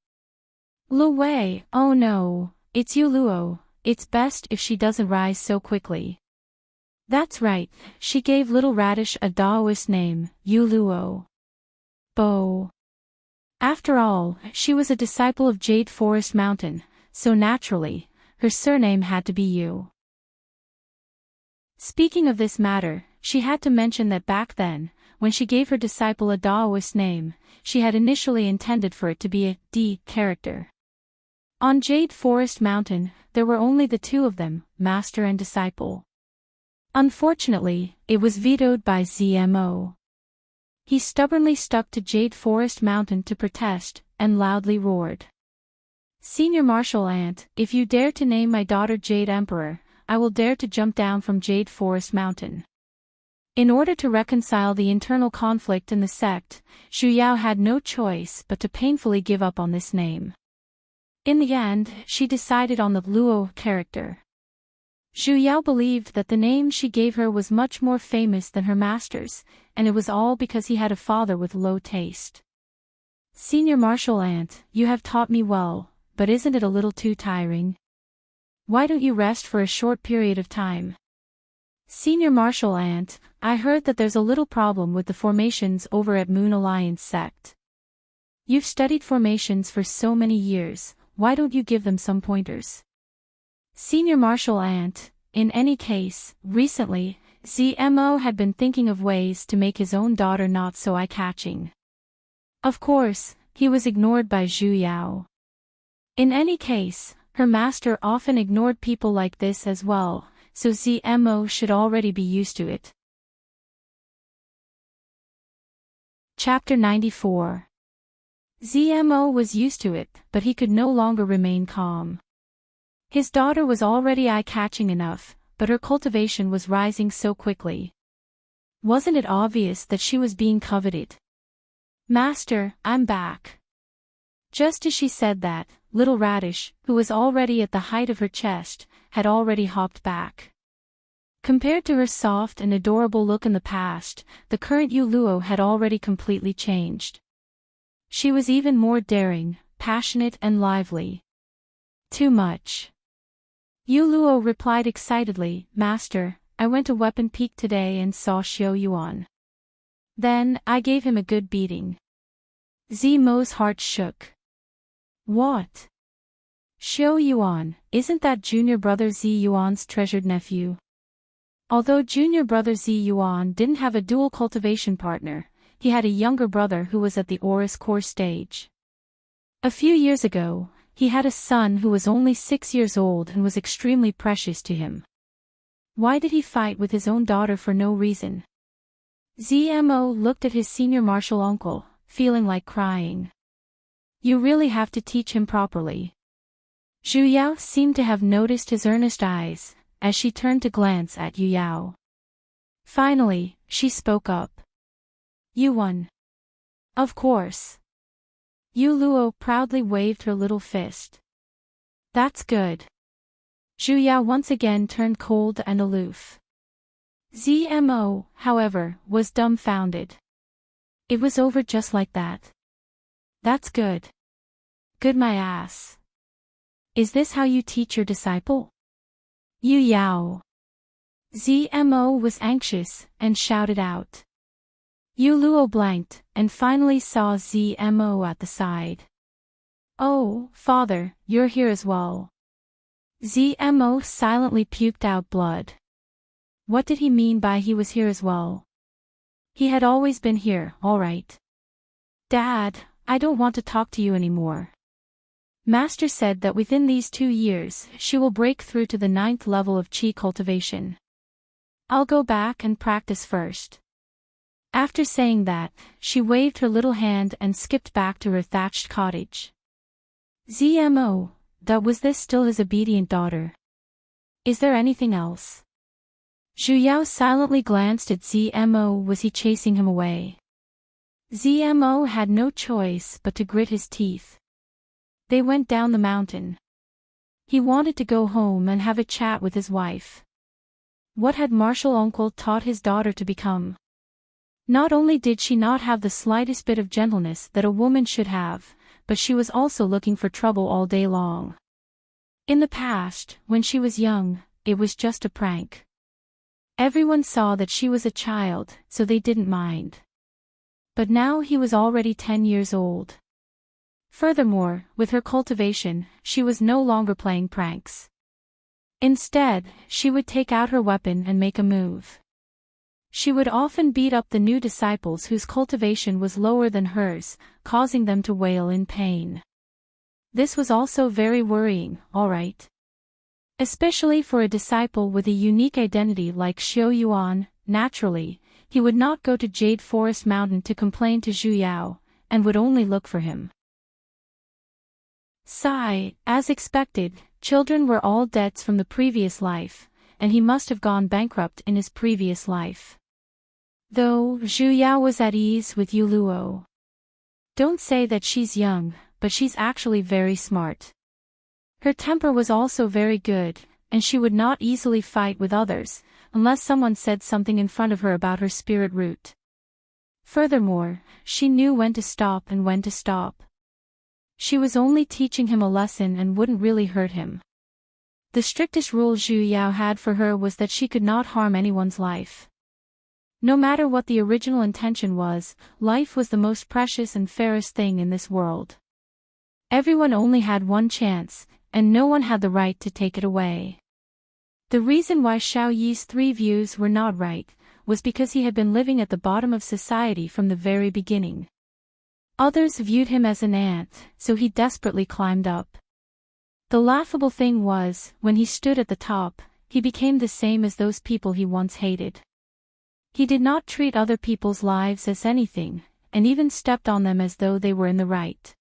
Lu Wei, oh no, it's you Luo, it's best if she doesn't rise so quickly. That's right, she gave Little Radish a Daoist name, Yu Luo. Bo. After all, she was a disciple of Jade Forest Mountain, so naturally, her surname had to be Yu. Speaking of this matter, she had to mention that back then, when she gave her disciple a Daoist name, she had initially intended for it to be a D character. On Jade Forest Mountain, there were only the two of them, master and disciple. Unfortunately, it was vetoed by ZMO. He stubbornly stuck to Jade Forest Mountain to protest, and loudly roared. Senior Martial Aunt, if you dare to name my daughter Jade Emperor, I will dare to jump down from Jade Forest Mountain. In order to reconcile the internal conflict in the sect, Zhu Yao had no choice but to painfully give up on this name. In the end, she decided on the Luo character. Zhu Yao believed that the name she gave her was much more famous than her master's, and it was all because he had a father with low taste. Senior Martial Aunt, you have taught me well, but isn't it a little too tiring? Why don't you rest for a short period of time? Senior Martial Aunt, I heard that there's a little problem with the formations over at Moon Alliance sect. You've studied formations for so many years, why don't you give them some pointers? Senior Martial Aunt, in any case, recently, ZMO had been thinking of ways to make his own daughter not so eye-catching. Of course, he was ignored by Zhu Yao. In any case, her master often ignored people like this as well, so ZMO should already be used to it. Chapter 94. Zmo was used to it, but he could no longer remain calm. His daughter was already eye-catching enough, but her cultivation was rising so quickly. Wasn't it obvious that she was being coveted? "Master, I'm back." Just as she said that, little Radish, who was already at the height of her chest, had already hopped back. Compared to her soft and adorable look in the past, the current Yuluo had already completely changed. She was even more daring, passionate and lively. "Too much." Yuluo replied excitedly, "Master, I went to Weapon Peak today and saw Xiao Yuan. Then, I gave him a good beating." Zmo's heart shook. "What? Xiao Yuan, isn't that junior brother Zi Yuan's treasured nephew?" Although junior brother Zi Yuan didn't have a dual cultivation partner, he had a younger brother who was at the Aurus core stage. A few years ago, he had a son who was only 6 years old and was extremely precious to him. Why did he fight with his own daughter for no reason? Zmo looked at his senior martial uncle, feeling like crying. "You really have to teach him properly." Zhu Yao seemed to have noticed his earnest eyes, as she turned to glance at Yu Yao. Finally, she spoke up. "Yuan." "Of course." Yuluo proudly waved her little fist. "That's good." Zhu Yao once again turned cold and aloof. Zmo, however, was dumbfounded. It was over just like that. "That's good." "Good my ass. Is this how you teach your disciple?" "Yu Yao." Zmo was anxious, and shouted out. Yuluo blanked, and finally saw Zmo at the side. "Oh, father, you're here as well." Zmo silently puked out blood. What did he mean by he was here as well? He had always been here, all right. "Dad, I don't want to talk to you anymore. Master said that within these 2 years she will break through to the 9th level of Qi cultivation. I'll go back and practice first." After saying that, she waved her little hand and skipped back to her thatched cottage. Zmo, that was this still his obedient daughter? Is there anything else? Zhu Yao silently glanced at Zmo. Was he chasing him away? Zmo had no choice but to grit his teeth. They went down the mountain. He wanted to go home and have a chat with his wife. What had martial uncle taught his daughter to become? Not only did she not have the slightest bit of gentleness that a woman should have, but she was also looking for trouble all day long. In the past, when she was young, it was just a prank. Everyone saw that she was a child, so they didn't mind. But now he was already 10 years old. Furthermore, with her cultivation, she was no longer playing pranks. Instead, she would take out her weapon and make a move. She would often beat up the new disciples whose cultivation was lower than hers, causing them to wail in pain. This was also very worrying, all right. Especially for a disciple with a unique identity like Xiao Yuan. Naturally, he would not go to Jade Forest Mountain to complain to Zhu Yao, and would only look for him. Sigh, as expected, children were all debts from the previous life, and he must have gone bankrupt in his previous life. Though Zhu Yao was at ease with Yuluo. Don't say that she's young, but she's actually very smart. Her temper was also very good, and she would not easily fight with others, unless someone said something in front of her about her spirit root. Furthermore, she knew when to stop and when to stop. She was only teaching him a lesson and wouldn't really hurt him. The strictest rule Zhu Yao had for her was that she could not harm anyone's life. No matter what the original intention was, life was the most precious and fairest thing in this world. Everyone only had one chance, and no one had the right to take it away. The reason why Xiao Yi's 3 views were not right, was because he had been living at the bottom of society from the very beginning. Others viewed him as an ant, so he desperately climbed up. The laughable thing was, when he stood at the top, he became the same as those people he once hated. He did not treat other people's lives as anything, and even stepped on them as though they were in the right.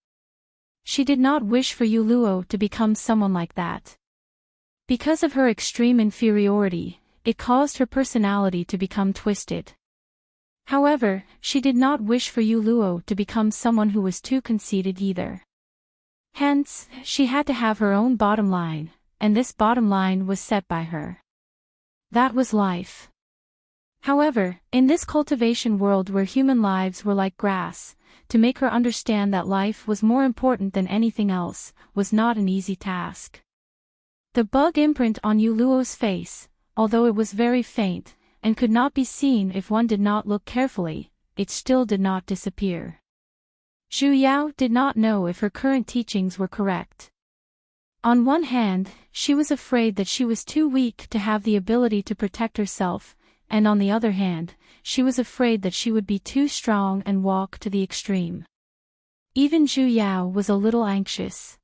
She did not wish for Yu Luo to become someone like that. Because of her extreme inferiority, it caused her personality to become twisted. However, she did not wish for Yu Luo to become someone who was too conceited either. Hence, she had to have her own bottom line, and this bottom line was set by her. That was life. However, in this cultivation world where human lives were like grass, to make her understand that life was more important than anything else, was not an easy task. The bug imprint on Yu Luo's face, although it was very faint, and could not be seen if one did not look carefully, it still did not disappear. Zhu Yao did not know if her current teachings were correct. On one hand, she was afraid that she was too weak to have the ability to protect herself, and on the other hand, she was afraid that she would be too strong and walk to the extreme. Even Zhu Yao was a little anxious.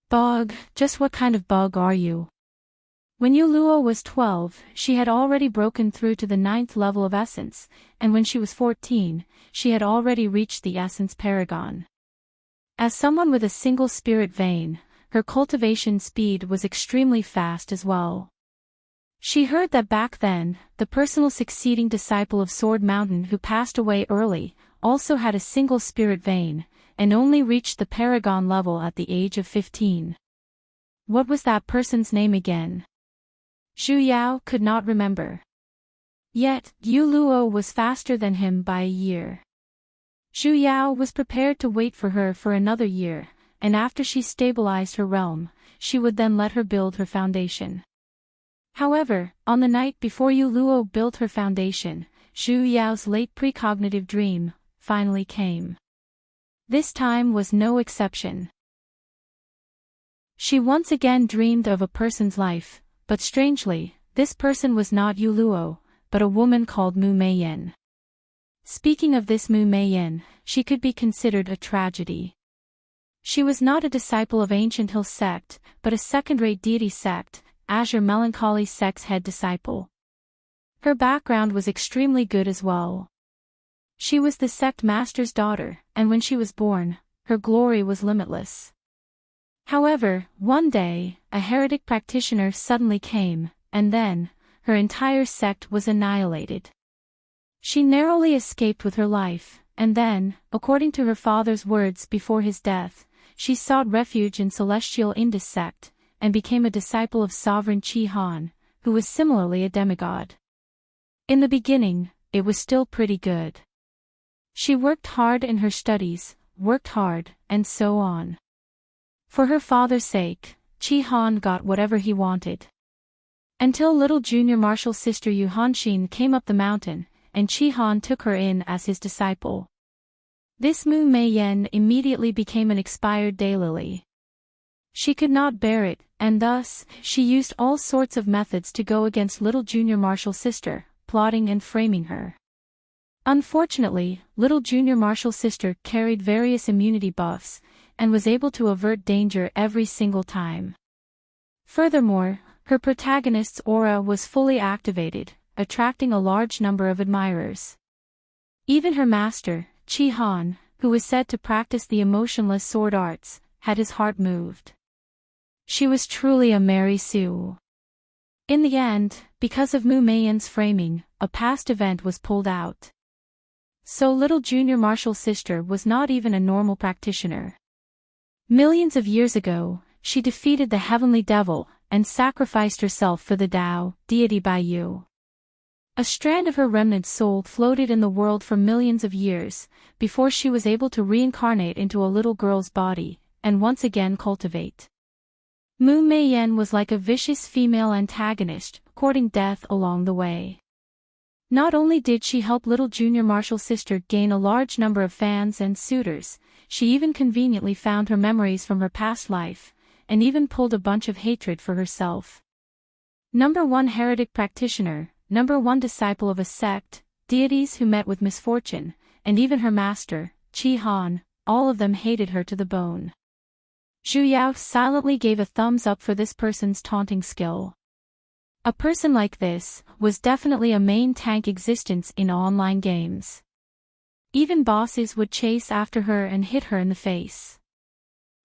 Bug, just what kind of bug are you? When Yu Luo was 12, she had already broken through to the 9th level of essence, and when she was 14, she had already reached the essence paragon. As someone with a single spirit vein, her cultivation speed was extremely fast as well. She heard that back then, the personal succeeding disciple of Sword Mountain who passed away early, also had a single spirit vein, and only reached the paragon level at the age of 15. What was that person's name again? Zhu Yao could not remember. Yet, Yu Luo was faster than him by a year. Zhu Yao was prepared to wait for her for another year, and after she stabilized her realm, she would then let her build her foundation. However, on the night before Yu Luo built her foundation, Zhu Yao's late precognitive dream finally came. This time was no exception. She once again dreamed of a person's life, but strangely, this person was not Yu Luo, but a woman called Mu Meiyan. Speaking of this Mu Meiyan, she could be considered a tragedy. She was not a disciple of Ancient Hill sect, but a second-rate deity sect, Azure Melancholy sect's head disciple. Her background was extremely good as well. She was the sect master's daughter, and when she was born, her glory was limitless. However, one day, a heretic practitioner suddenly came, and then, her entire sect was annihilated. She narrowly escaped with her life, and then, according to her father's words before his death, she sought refuge in Celestial Indus sect, and became a disciple of Sovereign Qi Han, who was similarly a demigod. In the beginning, it was still pretty good. She worked hard in her studies, worked hard, and so on. For her father's sake, Qi Han got whatever he wanted. Until little junior martial sister Yu Hanxin came up the mountain, and Qi Han took her in as his disciple. This Mu Meiyan immediately became an expired daylily. She could not bear it, and thus, she used all sorts of methods to go against little junior martial sister, plotting and framing her. Unfortunately, little junior martial sister carried various immunity buffs, and was able to avert danger every single time. Furthermore, her protagonist's aura was fully activated, attracting a large number of admirers. Even her master, Qi Han, who was said to practice the emotionless sword arts, had his heart moved. She was truly a Mary Sue. In the end, because of Mu Meiyan's framing, a past event was pulled out. So little junior martial sister was not even a normal practitioner. Millions of years ago, she defeated the heavenly devil, and sacrificed herself for the Tao, deity Baiyu. A strand of her remnant soul floated in the world for millions of years, before she was able to reincarnate into a little girl's body, and once again cultivate. Mu Meiyan was like a vicious female antagonist, courting death along the way. Not only did she help little junior martial sister gain a large number of fans and suitors, she even conveniently found her memories from her past life, and even pulled a bunch of hatred for herself. Number 1 heretic practitioner, number 1 disciple of a sect, deities who met with misfortune, and even her master, Qi Han, all of them hated her to the bone. Zhu Yao silently gave a thumbs up for this person's taunting skill. A person like this was definitely a main tank existence in online games. Even bosses would chase after her and hit her in the face.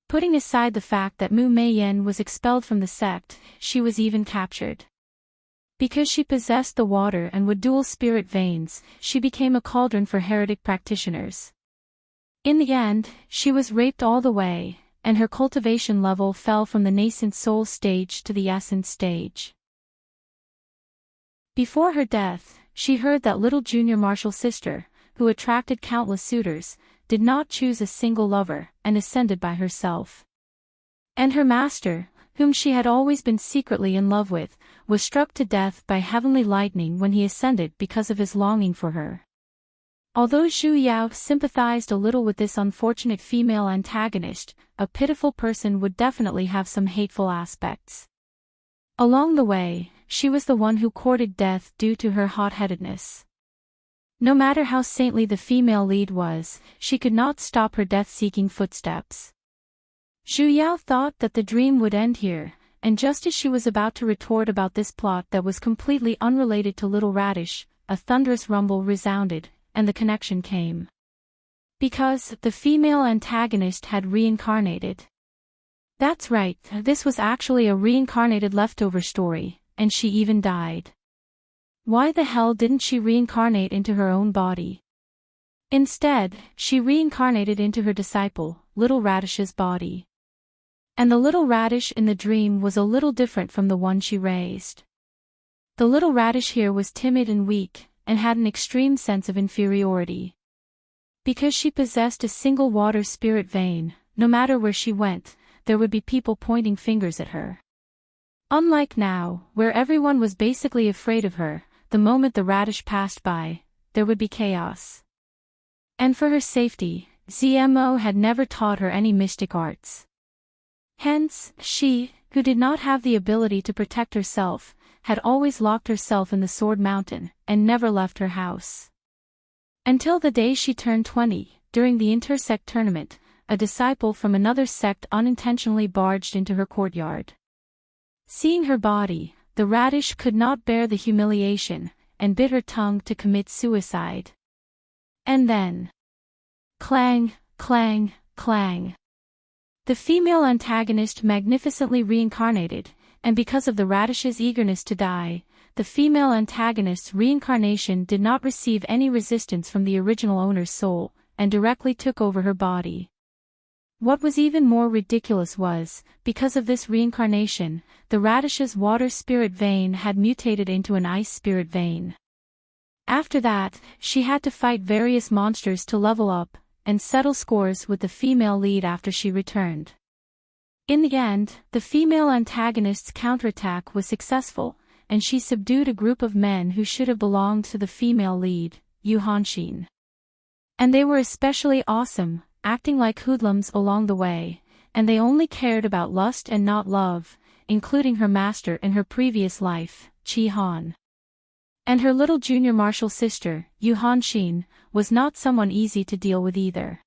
Putting aside the fact that Mu Meiyan was expelled from the sect, she was even captured. Because she possessed the water and would dual spirit veins, she became a cauldron for heretic practitioners. In the end, she was raped all the way, and her cultivation level fell from the nascent soul stage to the essence stage. Before her death, she heard that little junior martial sister, who attracted countless suitors, did not choose a single lover, and ascended by herself. And her master, whom she had always been secretly in love with, was struck to death by heavenly lightning when he ascended because of his longing for her. Although Zhu Yao sympathized a little with this unfortunate female antagonist, a pitiful person would definitely have some hateful aspects. Along the way, she was the one who courted death due to her hot-headedness. No matter how saintly the female lead was, she could not stop her death-seeking footsteps. Zhu Yao thought that the dream would end here, and just as she was about to retort about this plot that was completely unrelated to Little Radish, a thunderous rumble resounded, and the connection came. Because the female antagonist had reincarnated. That's right, this was actually a reincarnated leftover story, and she even died. Why the hell didn't she reincarnate into her own body? Instead, she reincarnated into her disciple, Little Radish's body. And the Little Radish in the dream was a little different from the one she raised. The Little Radish here was timid and weak, and had an extreme sense of inferiority. Because she possessed a single water spirit vein, no matter where she went, there would be people pointing fingers at her. Unlike now, where everyone was basically afraid of her, the moment the radish passed by, there would be chaos. And for her safety, ZMO had never taught her any mystic arts. Hence, she, who did not have the ability to protect herself, had always locked herself in the Sword Mountain, and never left her house. Until the day she turned 20, during the intersect tournament, a disciple from another sect unintentionally barged into her courtyard. Seeing her body, the radish could not bear the humiliation, and bit her tongue to commit suicide. And then... clang, clang, clang. The female antagonist magnificently reincarnated, and because of the radish's eagerness to die, the female antagonist's reincarnation did not receive any resistance from the original owner's soul, and directly took over her body. What was even more ridiculous was, because of this reincarnation, the radish's water spirit vein had mutated into an ice spirit vein. After that, she had to fight various monsters to level up, and settle scores with the female lead after she returned. In the end, the female antagonist's counterattack was successful, and she subdued a group of men who should have belonged to the female lead, Yu Hanxin. And they were especially awesome, acting like hoodlums along the way, and they only cared about lust and not love, including her master in her previous life, Qi Han. And her little junior martial sister, Yu Hanxin, was not someone easy to deal with either.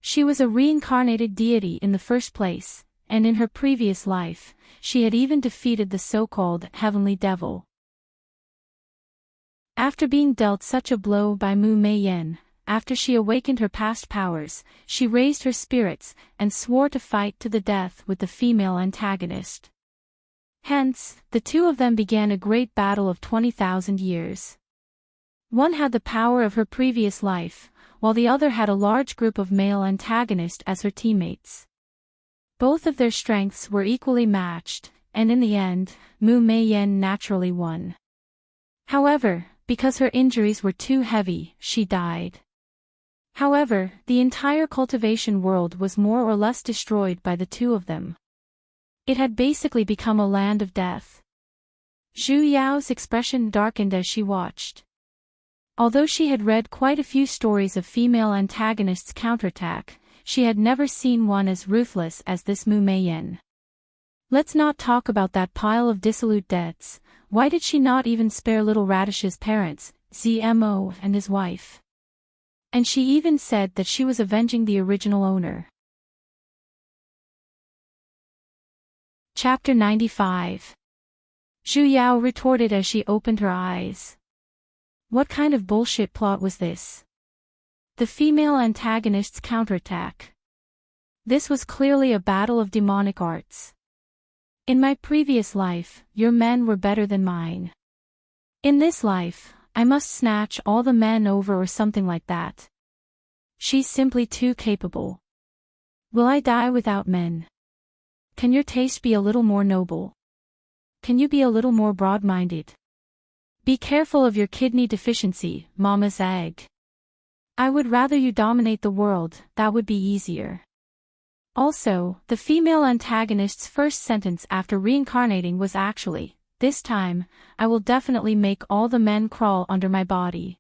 She was a reincarnated deity in the first place, and in her previous life, she had even defeated the so-called Heavenly Devil. After being dealt such a blow by Mu Meiyan, after she awakened her past powers, she raised her spirits, and swore to fight to the death with the female antagonist. Hence, the two of them began a great battle of 20,000 years. One had the power of her previous life, while the other had a large group of male antagonists as her teammates. Both of their strengths were equally matched, and in the end, Mu Meiyan naturally won. However, because her injuries were too heavy, she died. However, the entire cultivation world was more or less destroyed by the two of them. It had basically become a land of death. Zhu Yao's expression darkened as she watched. Although she had read quite a few stories of female antagonists' counterattack, she had never seen one as ruthless as this Mu Meiyan. Let's not talk about that pile of dissolute debts. Why did she not even spare Little Radish's parents, ZMO and his wife? And she even said that she was avenging the original owner. Chapter 95. Zhu Yao retorted as she opened her eyes. What kind of bullshit plot was this? The female antagonists counterattack. This was clearly a battle of demonic arts. In my previous life, your men were better than mine. In this life, I must snatch all the men over or something like that. She's simply too capable. Will I die without men? Can your taste be a little more noble? Can you be a little more broad-minded? Be careful of your kidney deficiency, mama's egg. I would rather you dominate the world, that would be easier. Also, the female antagonist's first sentence after reincarnating was actually, this time, I will definitely make all the men crawl under my body.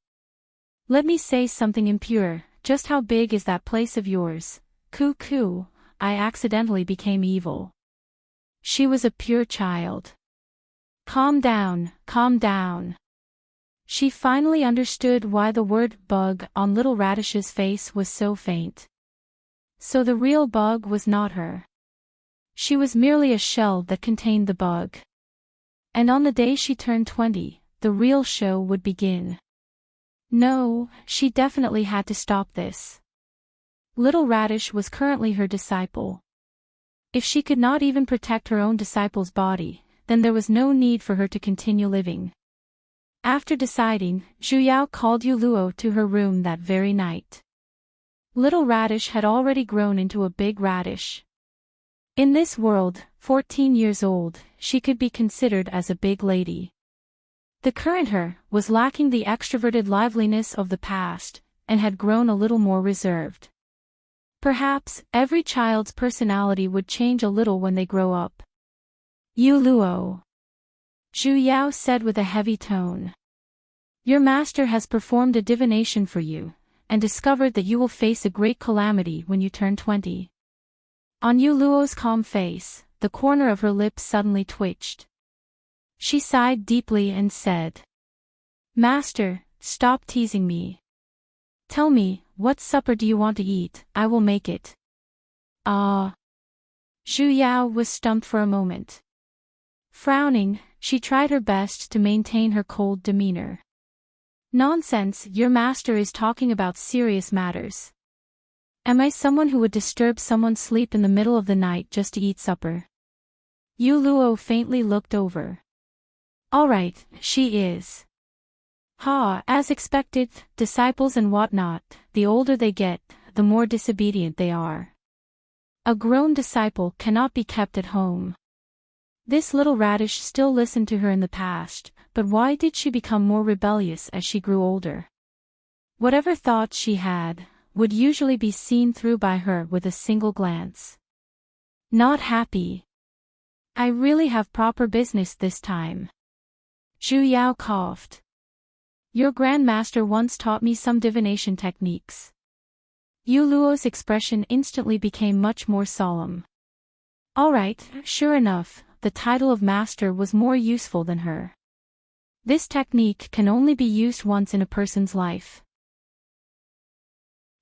Let me say something impure, just how big is that place of yours? Cuckoo, I accidentally became evil. She was a pure child. Calm down, calm down. She finally understood why the word bug on Little Radish's face was so faint. So the real bug was not her. She was merely a shell that contained the bug. And on the day she turned 20, the real show would begin. No, she definitely had to stop this. Little Radish was currently her disciple. If she could not even protect her own disciple's body, then there was no need for her to continue living. After deciding, Zhu Yao called Yu Luo to her room that very night. Little Radish had already grown into a big radish. In this world, 14 years old, she could be considered as a big lady. The current her was lacking the extroverted liveliness of the past, and had grown a little more reserved. Perhaps, every child's personality would change a little when they grow up. Yu Luo. Zhu Yao said with a heavy tone. Your master has performed a divination for you, and discovered that you will face a great calamity when you turn 20. On Yu Luo's calm face, the corner of her lips suddenly twitched. She sighed deeply and said, Master, stop teasing me. Tell me, what supper do you want to eat? I will make it. Ah. Zhu Yao was stumped for a moment. Frowning, she tried her best to maintain her cold demeanor. Nonsense, your master is talking about serious matters. Am I someone who would disturb someone's sleep in the middle of the night just to eat supper? Yu Luo faintly looked over. All right, she is. Ha, as expected, disciples and whatnot, the older they get, the more disobedient they are. A grown disciple cannot be kept at home. This little radish still listened to her in the past, but why did she become more rebellious as she grew older? Whatever thoughts she had, would usually be seen through by her with a single glance. Not happy. I really have proper business this time. Zhu Yao coughed. Your grandmaster once taught me some divination techniques. Yu Luo's expression instantly became much more solemn. All right, sure enough, the title of master was more useful than her. This technique can only be used once in a person's life.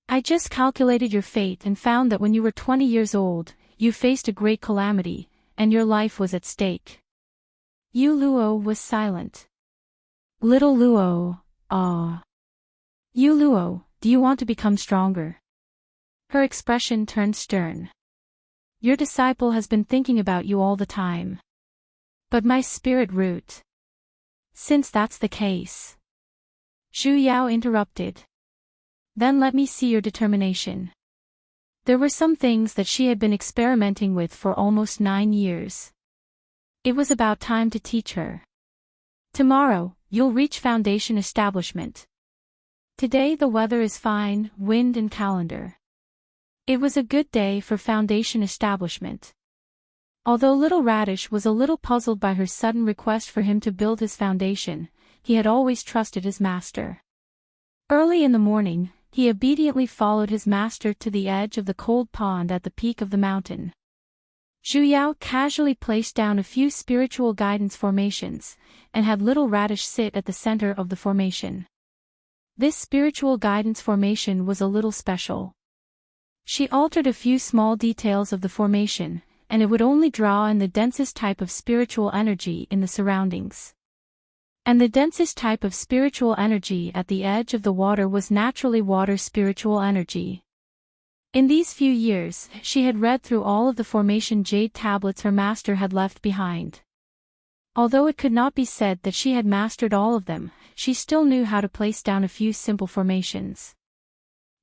I just calculated your fate and found that when you were 20 years old, you faced a great calamity, and your life was at stake. Yu Luo was silent. Little Luo, ah. Yu Luo, do you want to become stronger? Her expression turned stern. Your disciple has been thinking about you all the time. But my spirit root. Since that's the case. Zhu Yao interrupted. Then let me see your determination. There were some things that she had been experimenting with for almost 9 years. It was about time to teach her. Tomorrow, you'll reach foundation establishment. Today the weather is fine, wind and calendar. It was a good day for foundation establishment. Although Little Radish was a little puzzled by her sudden request for him to build his foundation, he had always trusted his master. Early in the morning, he obediently followed his master to the edge of the cold pond at the peak of the mountain. Zhu Yao casually placed down a few spiritual guidance formations, and had Little Radish sit at the center of the formation. This spiritual guidance formation was a little special. She altered a few small details of the formation, and it would only draw in the densest type of spiritual energy in the surroundings. And the densest type of spiritual energy at the edge of the water was naturally water spiritual energy. In these few years, she had read through all of the formation jade tablets her master had left behind. Although it could not be said that she had mastered all of them, she still knew how to place down a few simple formations.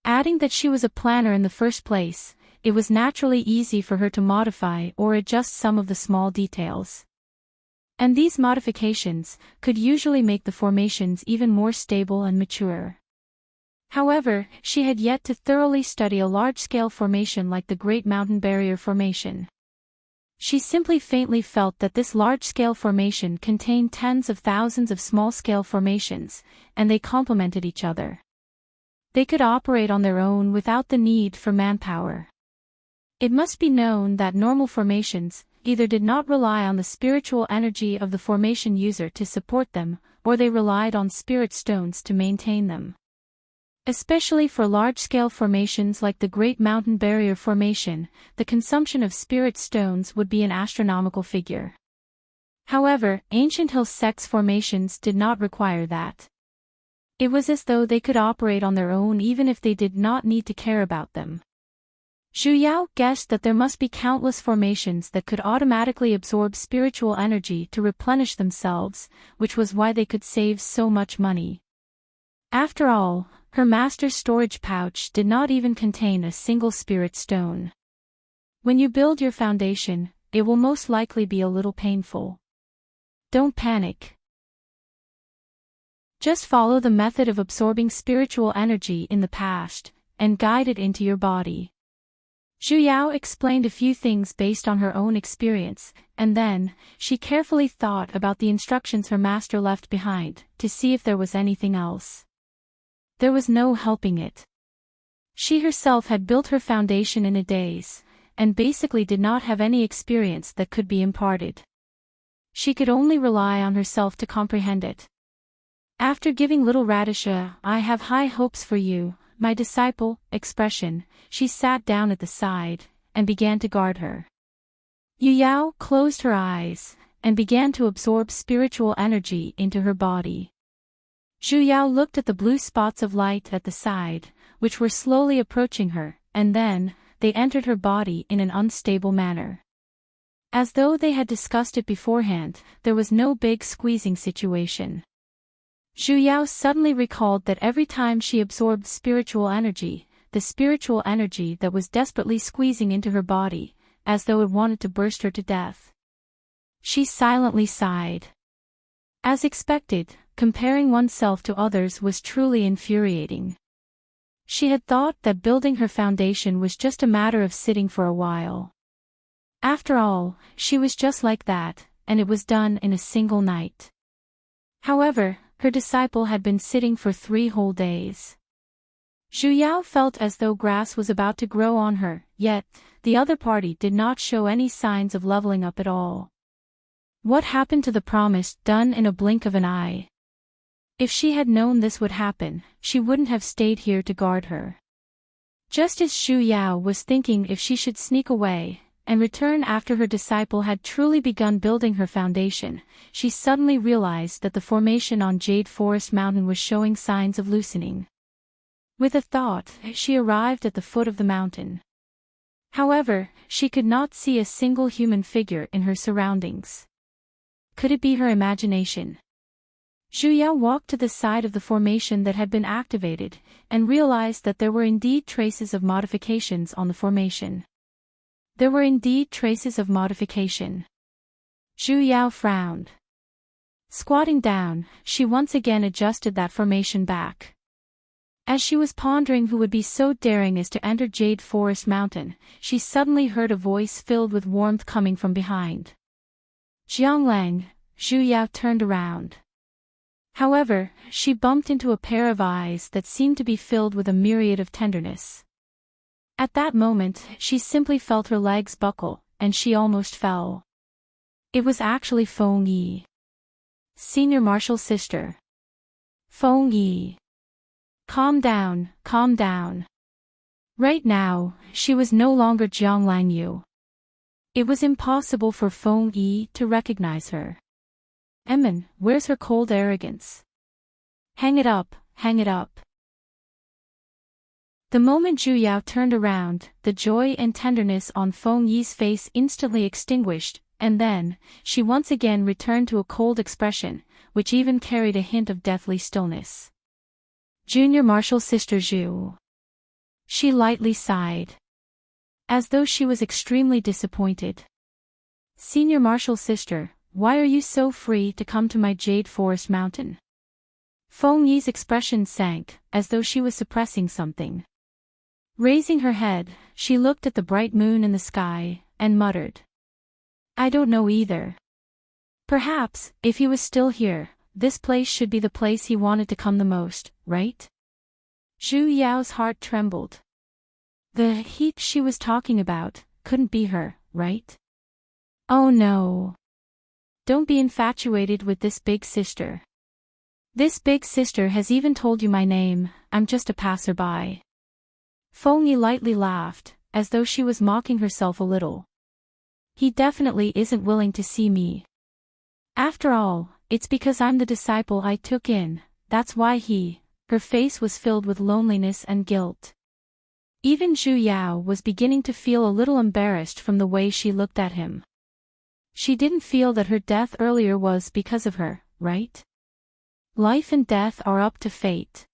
Adding that she was a planner in the first place, it was naturally easy for her to modify or adjust some of the small details. And these modifications could usually make the formations even more stable and mature. However, she had yet to thoroughly study a large-scale formation like the Great Mountain Barrier Formation. She simply faintly felt that this large-scale formation contained tens of thousands of small-scale formations, and they complemented each other. They could operate on their own without the need for manpower. It must be known that normal formations either did not rely on the spiritual energy of the formation user to support them, or they relied on spirit stones to maintain them. Especially for large-scale formations like the Great Mountain Barrier Formation, the consumption of spirit stones would be an astronomical figure. However, ancient hill sex formations did not require that. It was as though they could operate on their own even if they did not need to care about them. Zhu Yao guessed that there must be countless formations that could automatically absorb spiritual energy to replenish themselves, which was why they could save so much money. After all, her master's storage pouch did not even contain a single spirit stone. When you build your foundation, it will most likely be a little painful. Don't panic. Just follow the method of absorbing spiritual energy in the past, and guide it into your body. Zhu Yao explained a few things based on her own experience, and then, she carefully thought about the instructions her master left behind, to see if there was anything else. There was no helping it. She herself had built her foundation in a daze, and basically did not have any experience that could be imparted. She could only rely on herself to comprehend it. After giving little Radisha, "I have high hopes for you, my disciple," expression, she sat down at the side, and began to guard her. Yu Yao closed her eyes, and began to absorb spiritual energy into her body. Zhu Yao looked at the blue spots of light at the side, which were slowly approaching her, and then, they entered her body in an unstable manner. As though they had discussed it beforehand, there was no big squeezing situation. Zhu Yao suddenly recalled that every time she absorbed spiritual energy, the spiritual energy that was desperately squeezing into her body, as though it wanted to burst her to death. She silently sighed. As expected, comparing oneself to others was truly infuriating. She had thought that building her foundation was just a matter of sitting for a while. After all, she was just like that, and it was done in a single night. However, her disciple had been sitting for 3 whole days. Zhu Yao felt as though grass was about to grow on her, yet, the other party did not show any signs of leveling up at all. What happened to the promise done in a blink of an eye? If she had known this would happen, she wouldn't have stayed here to guard her. Just as Zhu Yao was thinking if she should sneak away, and return after her disciple had truly begun building her foundation, she suddenly realized that the formation on Jade Forest Mountain was showing signs of loosening. With a thought, she arrived at the foot of the mountain. However, she could not see a single human figure in her surroundings. Could it be her imagination? Zhu Yao walked to the side of the formation that had been activated, and realized that there were indeed traces of modifications on the formation. There were indeed traces of modification. Zhu Yao frowned. Squatting down, she once again adjusted that formation back. As she was pondering who would be so daring as to enter Jade Forest Mountain, she suddenly heard a voice filled with warmth coming from behind. Jianglang, Zhu Yao turned around. However, she bumped into a pair of eyes that seemed to be filled with a myriad of tenderness. At that moment, she simply felt her legs buckle, and she almost fell. It was actually Feng Yi. Senior Marshal Sister. Feng Yi. Calm down, calm down. Right now, she was no longer Jianglang Yu. It was impossible for Feng Yi to recognize her. Emin, where's her cold arrogance? Hang it up, hang it up. The moment Zhu Yao turned around, the joy and tenderness on Feng Yi's face instantly extinguished, and then, she once again returned to a cold expression, which even carried a hint of deathly stillness. Junior Marshal Sister Zhu. She lightly sighed, as though she was extremely disappointed. Senior Marshal Sister, why are you so free to come to my Jade Forest Mountain? Feng Yi's expression sank, as though she was suppressing something. Raising her head, she looked at the bright moon in the sky, and muttered. I don't know either. Perhaps, if he was still here, this place should be the place he wanted to come the most, right? Zhu Yao's heart trembled. The heat she was talking about couldn't be her, right? Oh no. Don't be infatuated with this big sister. This big sister has even told you my name, I'm just a passerby. Feng Yi lightly laughed, as though she was mocking herself a little. He definitely isn't willing to see me. After all, it's because I'm the disciple I took in, that's why her face was filled with loneliness and guilt. Even Zhu Yao was beginning to feel a little embarrassed from the way she looked at him. She didn't feel that her death earlier was because of her, right? Life and death are up to fate.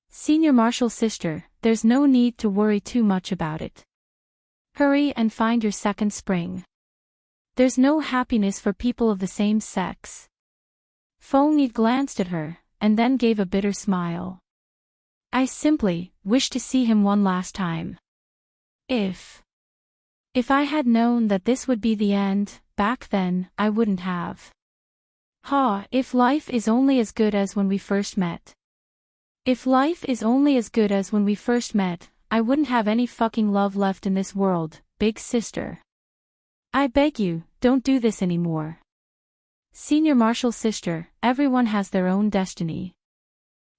Senior Marshal Sister, there's no need to worry too much about it. Hurry and find your second spring. There's no happiness for people of the same sex. Feng Yi glanced at her, and then gave a bitter smile. I simply wish to see him one last time. If I had known that this would be the end, back then, I wouldn't have. If life is only as good as when we first met. If life is only as good as when we first met, I wouldn't have any fucking love left in this world, big sister. I beg you, don't do this anymore. Senior Marshal Sister, everyone has their own destiny.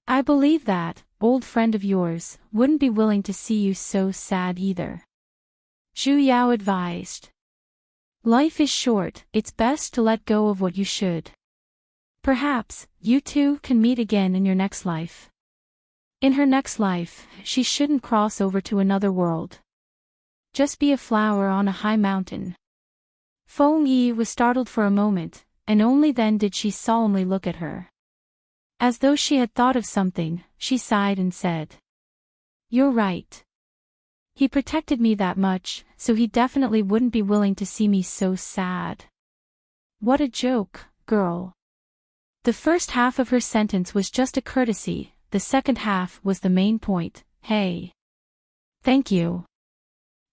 I believe that old friend of yours wouldn't be willing to see you so sad either. Zhu Yao advised. Life is short, it's best to let go of what you should. Perhaps, you two can meet again in your next life. In her next life, she shouldn't cross over to another world. Just be a flower on a high mountain. Feng Yi was startled for a moment, and only then did she solemnly look at her. As though she had thought of something, she sighed and said. You're right. He protected me that much, so he definitely wouldn't be willing to see me so sad. What a joke, girl. The first half of her sentence was just a courtesy, the second half was the main point, hey. Thank you.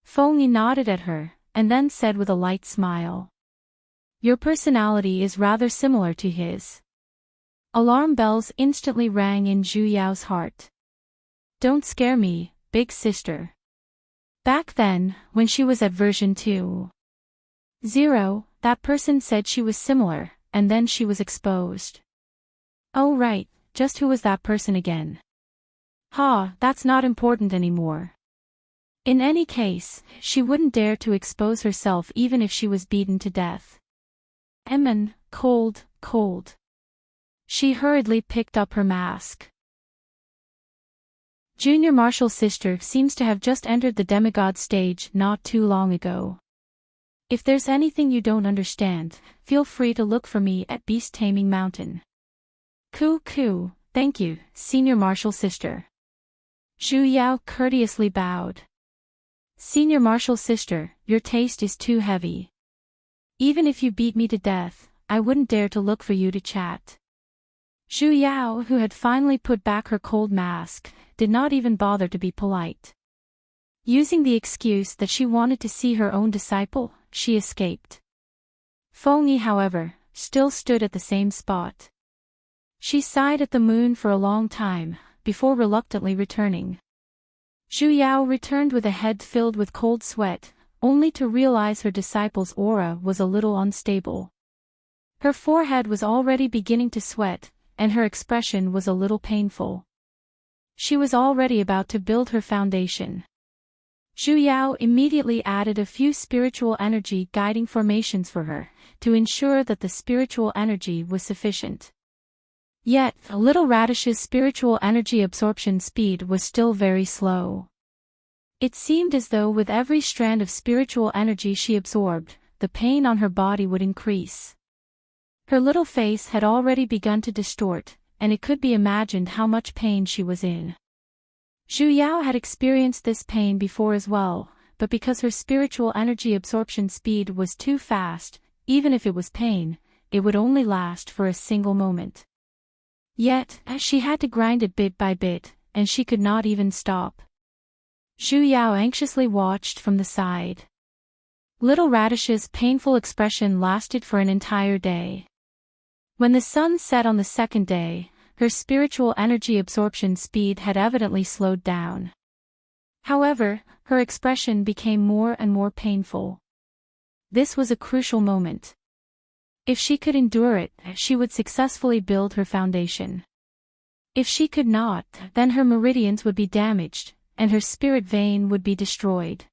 Feng Yi nodded at her, and then said with a light smile. Your personality is rather similar to his. Alarm bells instantly rang in Zhu Yao's heart. Don't scare me, big sister. Back then, when she was at version 2.0, that person said she was similar, and then she was exposed. Oh right, just who was that person again? That's not important anymore. In any case, she wouldn't dare to expose herself even if she was beaten to death. Emin, cold. She hurriedly picked up her mask. Junior Marshal Sister seems to have just entered the demigod stage not too long ago. If there's anything you don't understand, feel free to look for me at Beast Taming Mountain. Coo, thank you, Senior Marshal Sister. Zhu Yao courteously bowed. Senior Marshal Sister, your taste is too heavy. Even if you beat me to death, I wouldn't dare to look for you to chat. Zhu Yao, who had finally put back her cold mask, did not even bother to be polite. Using the excuse that she wanted to see her own disciple, she escaped. Feng Yi, however, still stood at the same spot. She sighed at the moon for a long time, before reluctantly returning. Zhu Yao returned with a head filled with cold sweat, only to realize her disciple's aura was a little unstable. Her forehead was already beginning to sweat, and her expression was a little painful. She was already about to build her foundation. Zhu Yao immediately added a few spiritual energy guiding formations for her, to ensure that the spiritual energy was sufficient. Yet, Little Radish's spiritual energy absorption speed was still very slow. It seemed as though with every strand of spiritual energy she absorbed, the pain on her body would increase. Her little face had already begun to distort, and it could be imagined how much pain she was in. Zhu Yao had experienced this pain before as well, but because her spiritual energy absorption speed was too fast, even if it was pain, it would only last for a single moment. Yet, she had to grind it bit by bit, and she could not even stop. Zhu Yao anxiously watched from the side. Little Radish's painful expression lasted for an entire day. When the sun set on the second day, her spiritual energy absorption speed had evidently slowed down. However, her expression became more and more painful. This was a crucial moment. If she could endure it, she would successfully build her foundation. If she could not, then her meridians would be damaged, and her spirit vein would be destroyed.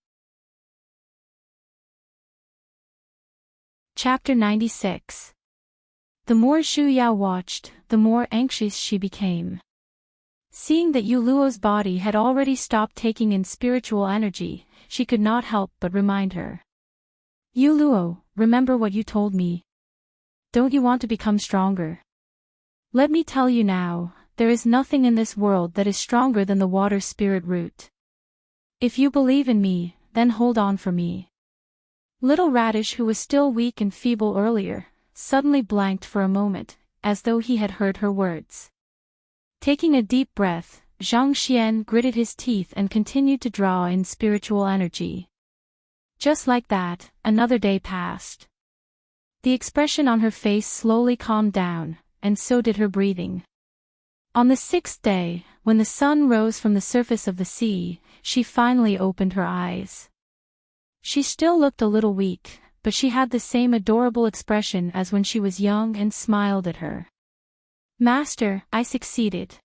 Chapter 96. The more Zhu Yao watched, the more anxious she became. Seeing that Yu Luo's body had already stopped taking in spiritual energy, she could not help but remind her. Yu Luo, remember what you told me. Don't you want to become stronger? Let me tell you now, there is nothing in this world that is stronger than the water spirit root. If you believe in me, then hold on for me. Little Radish, who was still weak and feeble earlier, suddenly blanked for a moment, as though he had heard her words. Taking a deep breath, Zhang Xian gritted his teeth and continued to draw in spiritual energy. Just like that, another day passed. The expression on her face slowly calmed down, and so did her breathing. On the sixth day, when the sun rose from the surface of the sea, she finally opened her eyes. She still looked a little weak, but she had the same adorable expression as when she was young and smiled at her. Master, I succeeded.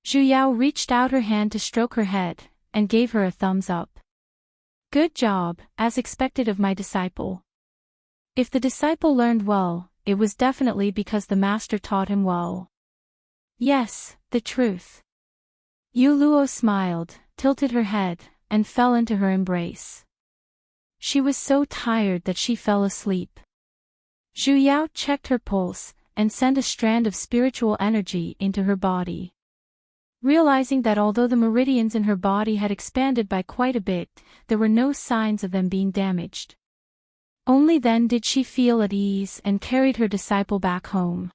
Zhu Yao reached out her hand to stroke her head, and gave her a thumbs up. Good job, as expected of my disciple. If the disciple learned well, it was definitely because the master taught him well. Yes, the truth. Yu Luo smiled, tilted her head, and fell into her embrace. She was so tired that she fell asleep. Zhu Yao checked her pulse, and sent a strand of spiritual energy into her body. Realizing that although the meridians in her body had expanded by quite a bit, there were no signs of them being damaged. Only then did she feel at ease and carried her disciple back home.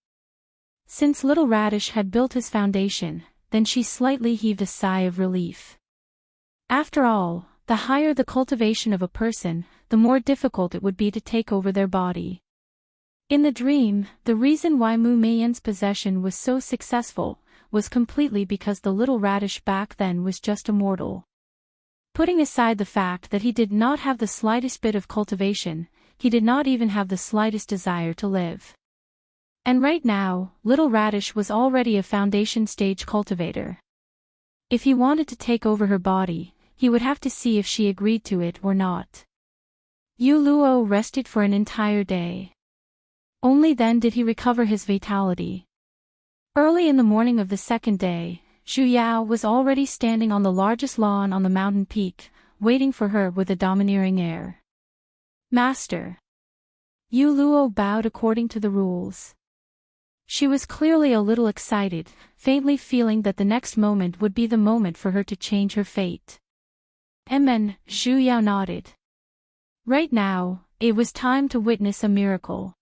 Since Little Radish had built his foundation, then she slightly heaved a sigh of relief. After all, the higher the cultivation of a person, the more difficult it would be to take over their body. In the dream, the reason why Mu Meiyan's possession was so successful was completely because the Little Radish back then was just a mortal. Putting aside the fact that he did not have the slightest bit of cultivation, he did not even have the slightest desire to live. And right now, Little Radish was already a foundation stage cultivator. If he wanted to take over her body, he would have to see if she agreed to it or not. Yu Luo rested for an entire day. Only then did he recover his vitality. Early in the morning of the second day, Zhu Yao was already standing on the largest lawn on the mountain peak, waiting for her with a domineering air. Master. Yu Luo bowed according to the rules. She was clearly a little excited, faintly feeling that the next moment would be the moment for her to change her fate. Amen, Zhu Yao nodded. Right now, it was time to witness a miracle.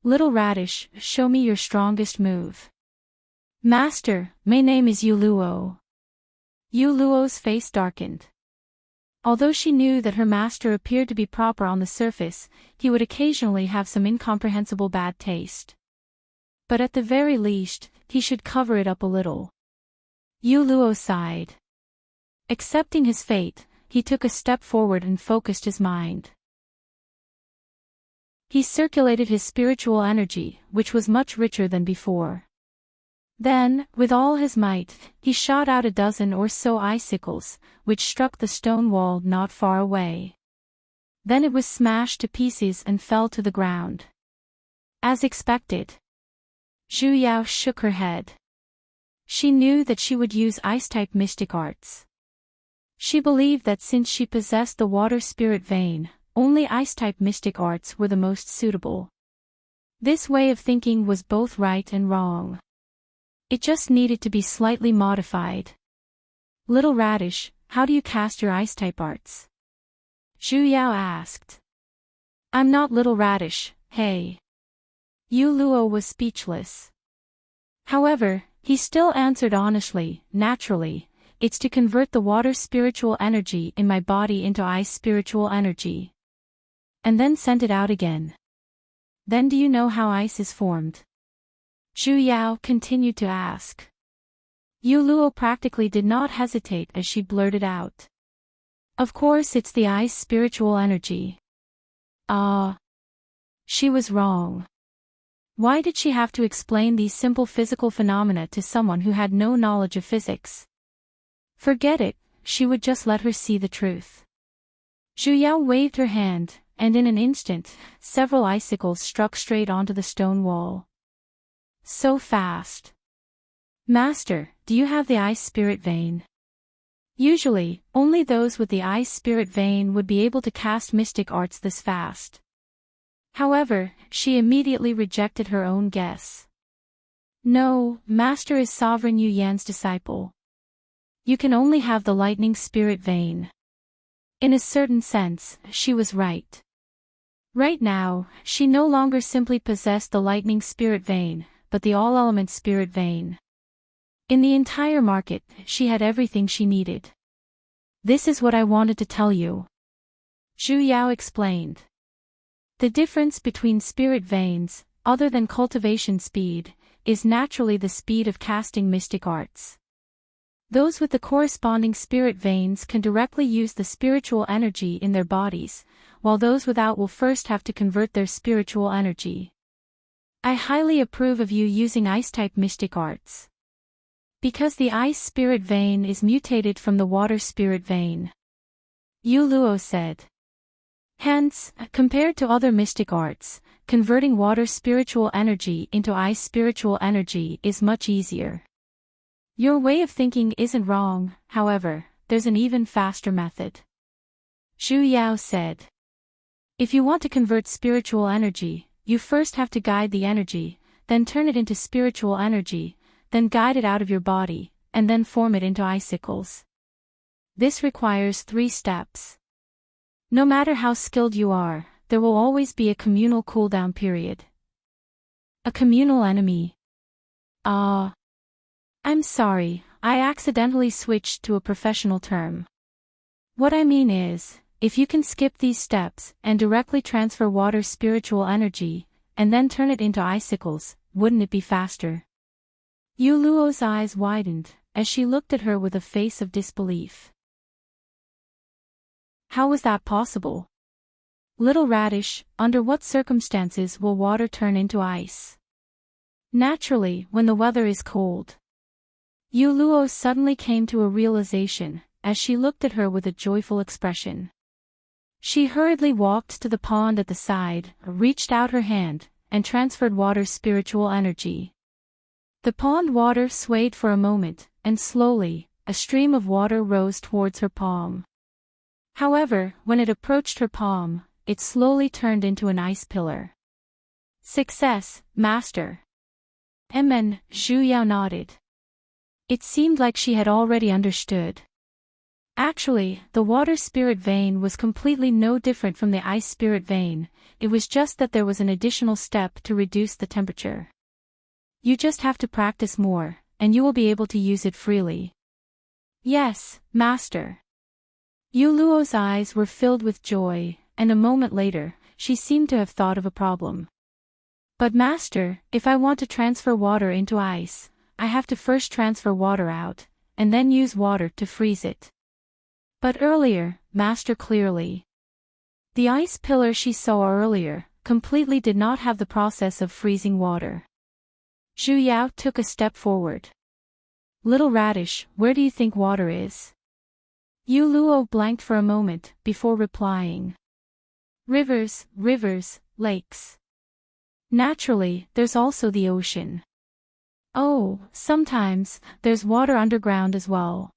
Little Radish, show me your strongest move. Master, my name is Yu Luo. Yu Luo's face darkened. Although she knew that her master appeared to be proper on the surface, he would occasionally have some incomprehensible bad taste. But at the very least, he should cover it up a little. Yu Luo sighed. Accepting his fate, he took a step forward and focused his mind. He circulated his spiritual energy, which was much richer than before. Then, with all his might, he shot out a dozen or so icicles, which struck the stone wall not far away. Then it was smashed to pieces and fell to the ground. As expected. Zhu Yao shook her head. She knew that she would use ice-type mystic arts. She believed that since she possessed the water spirit vein, only ice-type mystic arts were the most suitable. This way of thinking was both right and wrong. It just needed to be slightly modified. Little Radish, how do you cast your ice-type arts? Zhu Yao asked. I'm not Little Radish, hey. Yu Luo was speechless. However, he still answered honestly, naturally, it's to convert the water spiritual energy in my body into ice spiritual energy. And then send it out again. Then do you know how ice is formed? Zhu Yao continued to ask. Yu Luo practically did not hesitate as she blurted out. Of course it's the ice spiritual energy. She was wrong. Why did she have to explain these simple physical phenomena to someone who had no knowledge of physics? Forget it, she would just let her see the truth. Zhu Yao waved her hand, and in an instant, several icicles struck straight onto the stone wall. So fast. Master, do you have the ice spirit vein? Usually, only those with the ice spirit vein would be able to cast mystic arts this fast. However, she immediately rejected her own guess. No, Master is Sovereign Yu Yan's disciple. You can only have the lightning spirit vein. In a certain sense, she was right. Right now, she no longer simply possessed the lightning spirit vein, but the all-element spirit vein. In the entire market, she had everything she needed. This is what I wanted to tell you. Zhu Yao explained. The difference between spirit veins, other than cultivation speed, is naturally the speed of casting mystic arts. Those with the corresponding spirit veins can directly use the spiritual energy in their bodies, while those without will first have to convert their spiritual energy. I highly approve of you using ice-type mystic arts. Because the ice spirit vein is mutated from the water spirit vein. Yu Luo said. Hence, compared to other mystic arts, converting water spiritual energy into ice spiritual energy is much easier. Your way of thinking isn't wrong, however, there's an even faster method. Zhu Yao said. If you want to convert spiritual energy, you first have to guide the energy, then turn it into spiritual energy, then guide it out of your body, and then form it into icicles. This requires 3 steps. No matter how skilled you are, there will always be a communal cooldown period. A communal enemy. I'm sorry, I accidentally switched to a professional term. What I mean is, if you can skip these steps and directly transfer water spiritual energy, and then turn it into icicles, wouldn't it be faster? Yu Luo's eyes widened, as she looked at her with a face of disbelief. How was that possible? Little Radish, under what circumstances will water turn into ice? Naturally, when the weather is cold. Yu Luo suddenly came to a realization, as she looked at her with a joyful expression. She hurriedly walked to the pond at the side, reached out her hand, and transferred water's spiritual energy. The pond water swayed for a moment, and slowly, a stream of water rose towards her palm. However, when it approached her palm, it slowly turned into an ice pillar. Success, Master. Zhu Yao nodded. It seemed like she had already understood. Actually, the water spirit vein was completely no different from the ice spirit vein, it was just that there was an additional step to reduce the temperature. You just have to practice more, and you will be able to use it freely. Yes, Master. Yu Luo's eyes were filled with joy, and a moment later, she seemed to have thought of a problem. But Master, if I want to transfer water into ice, I have to first transfer water out, and then use water to freeze it. But earlier, Master clearly. The ice pillar she saw earlier, completely did not have the process of freezing water. Zhu Yao took a step forward. Little radish, where do you think water is? Yu Luo blanked for a moment, before replying. Rivers, rivers, lakes. Naturally, there's also the ocean. Oh, sometimes, there's water underground as well.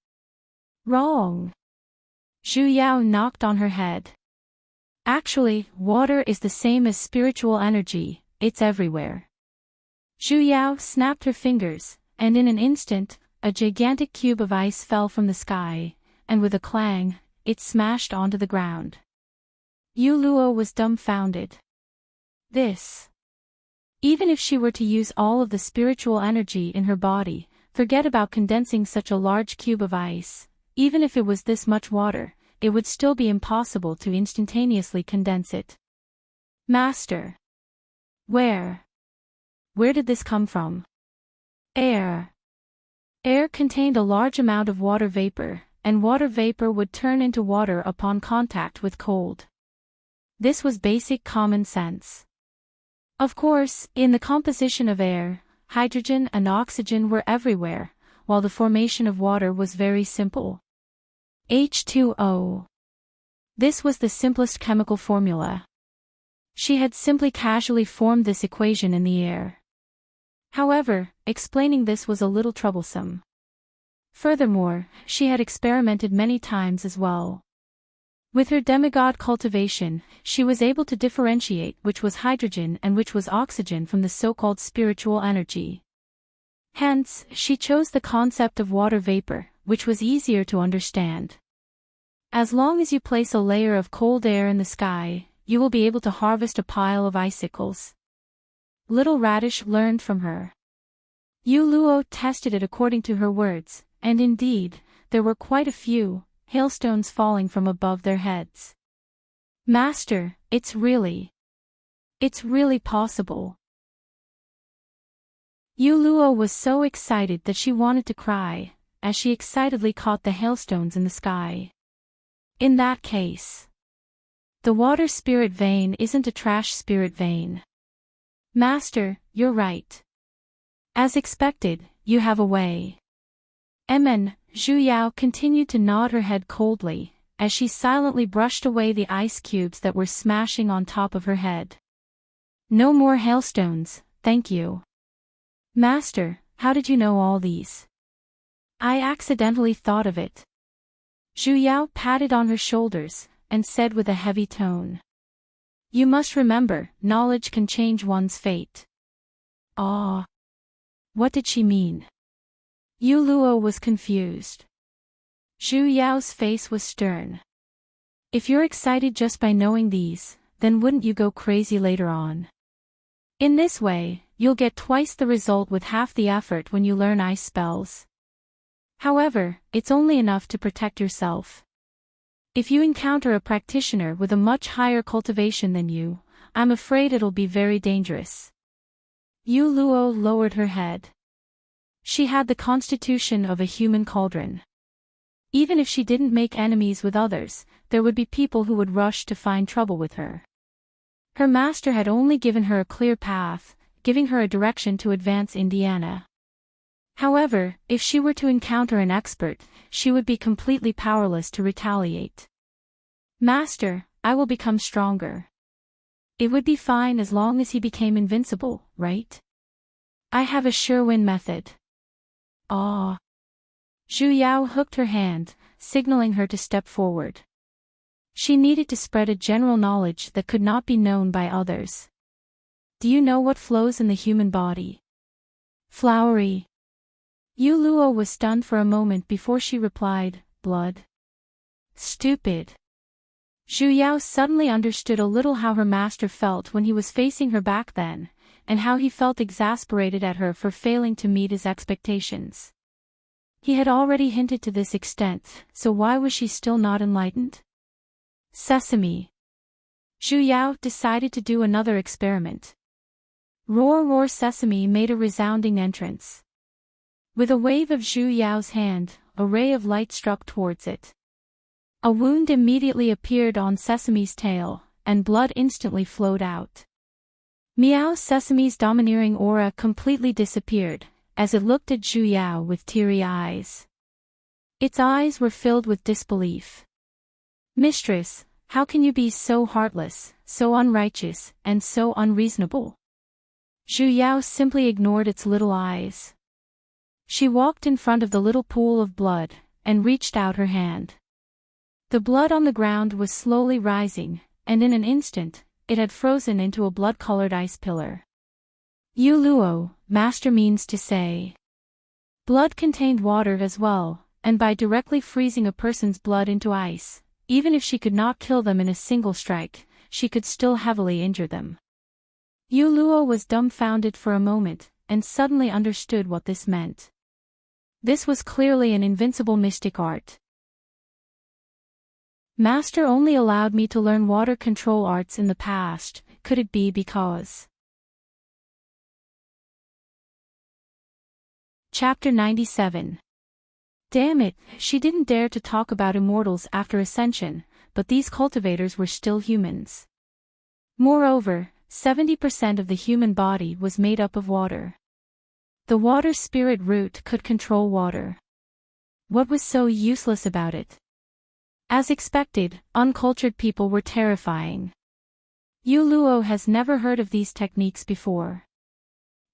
Wrong. Zhu Yao knocked on her head. Actually, water is the same as spiritual energy, it's everywhere. Zhu Yao snapped her fingers, and in an instant, a gigantic cube of ice fell from the sky, and with a clang, it smashed onto the ground. Yu Luo was dumbfounded. This. Even if she were to use all of the spiritual energy in her body, forget about condensing such a large cube of ice, even if it was this much water, it would still be impossible to instantaneously condense it. Master. Where did this come from? Air. Air contained a large amount of water vapor, and water vapor would turn into water upon contact with cold. This was basic common sense. Of course, in the composition of air, hydrogen and oxygen were everywhere, while the formation of water was very simple. H2O. This was the simplest chemical formula. She had simply casually formed this equation in the air. However, explaining this was a little troublesome. Furthermore, she had experimented many times as well. With her demigod cultivation, she was able to differentiate which was hydrogen and which was oxygen from the so-called spiritual energy. Hence, she chose the concept of water vapor, which was easier to understand. As long as you place a layer of cold air in the sky, you will be able to harvest a pile of icicles. Little Radish learned from her. Yu Luo tested it according to her words, and indeed, there were quite a few hailstones falling from above their heads. Master, it's really possible. Yu Luo was so excited that she wanted to cry, as she excitedly caught the hailstones in the sky. In that case, the water spirit vein isn't a trash spirit vein. Master, you're right. As expected, you have a way. Zhu Yao continued to nod her head coldly, as she silently brushed away the ice cubes that were smashing on top of her head. No more hailstones, thank you. Master, how did you know all these? I accidentally thought of it. Zhu Yao patted on her shoulders, and said with a heavy tone. You must remember, knowledge can change one's fate. Ah. What did she mean? Yu Luo was confused. Zhu Yao's face was stern. If you're excited just by knowing these, then wouldn't you go crazy later on? In this way, you'll get twice the result with half the effort when you learn ice spells. However, it's only enough to protect yourself. If you encounter a practitioner with a much higher cultivation than you, I'm afraid it'll be very dangerous. Yu Luo lowered her head. She had the constitution of a human cauldron. Even if she didn't make enemies with others, there would be people who would rush to find trouble with her. Her master had only given her a clear path, giving her a direction to advance Indiana. However, if she were to encounter an expert, she would be completely powerless to retaliate. Master, I will become stronger. It would be fine as long as he became invincible, right? I have a sure win method. Ah. Zhu Yao hooked her hand, signaling her to step forward. She needed to spread a general knowledge that could not be known by others. Do you know what flows in the human body? Flowery. Yu Luo was stunned for a moment before she replied, blood. Stupid. Zhu Yao suddenly understood a little how her master felt when he was facing her back then, and how he felt exasperated at her for failing to meet his expectations. He had already hinted to this extent, so why was she still not enlightened? Sesame. Zhu Yao decided to do another experiment. Roar Roar Sesame made a resounding entrance. With a wave of Zhu Yao's hand, a ray of light struck towards it. A wound immediately appeared on Sesame's tail, and blood instantly flowed out. Meow Sesame's domineering aura completely disappeared, as it looked at Zhu Yao with teary eyes. Its eyes were filled with disbelief. Mistress, how can you be so heartless, so unrighteous, and so unreasonable? Zhu Yao simply ignored its little eyes. She walked in front of the little pool of blood, and reached out her hand. The blood on the ground was slowly rising, and in an instant, it had frozen into a blood-colored ice pillar. Yu Luo, master means to say. Blood contained water as well, and by directly freezing a person's blood into ice, even if she could not kill them in a single strike, she could still heavily injure them. Yu Luo was dumbfounded for a moment, and suddenly understood what this meant. This was clearly an invincible mystic art. Master only allowed me to learn water control arts in the past, could it be because... Chapter 97. Damn it, she didn't dare to talk about immortals after ascension, but these cultivators were still humans. Moreover, 70% of the human body was made up of water. The water spirit root could control water. What was so useless about it? As expected, uncultured people were terrifying. Yu Luo has never heard of these techniques before.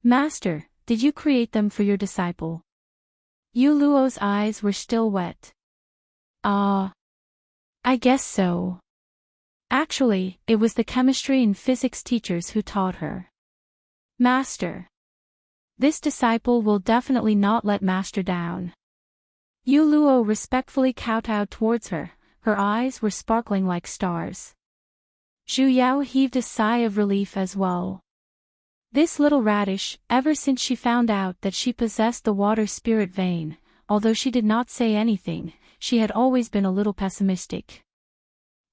Master, did you create them for your disciple? Yu Luo's eyes were still wet. I guess so. Actually, it was the chemistry and physics teachers who taught her. Master. This disciple will definitely not let Master down. Yu Luo respectfully kowtowed towards her. Her eyes were sparkling like stars. Zhu Yao heaved a sigh of relief as well. This little radish, ever since she found out that she possessed the water spirit vein, although she did not say anything, she had always been a little pessimistic.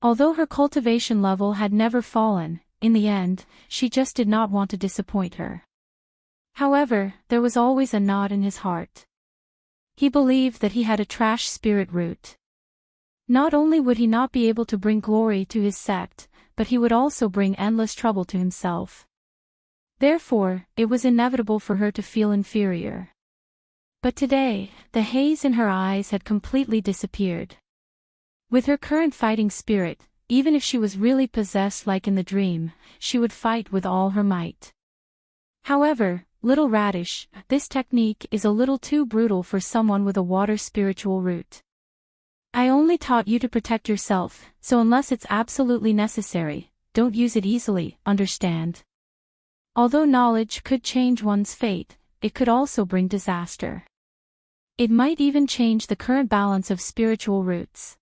Although her cultivation level had never fallen, in the end, she just did not want to disappoint her. However, there was always a knot in his heart. He believed that he had a trash spirit root. Not only would he not be able to bring glory to his sect, but he would also bring endless trouble to himself. Therefore, it was inevitable for her to feel inferior. But today, the haze in her eyes had completely disappeared. With her current fighting spirit, even if she was really possessed like in the dream, she would fight with all her might. However, little radish, this technique is a little too brutal for someone with a water spiritual root. I only taught you to protect yourself, so unless it's absolutely necessary, don't use it easily, understand? Although knowledge could change one's fate, it could also bring disaster. It might even change the current balance of spiritual roots.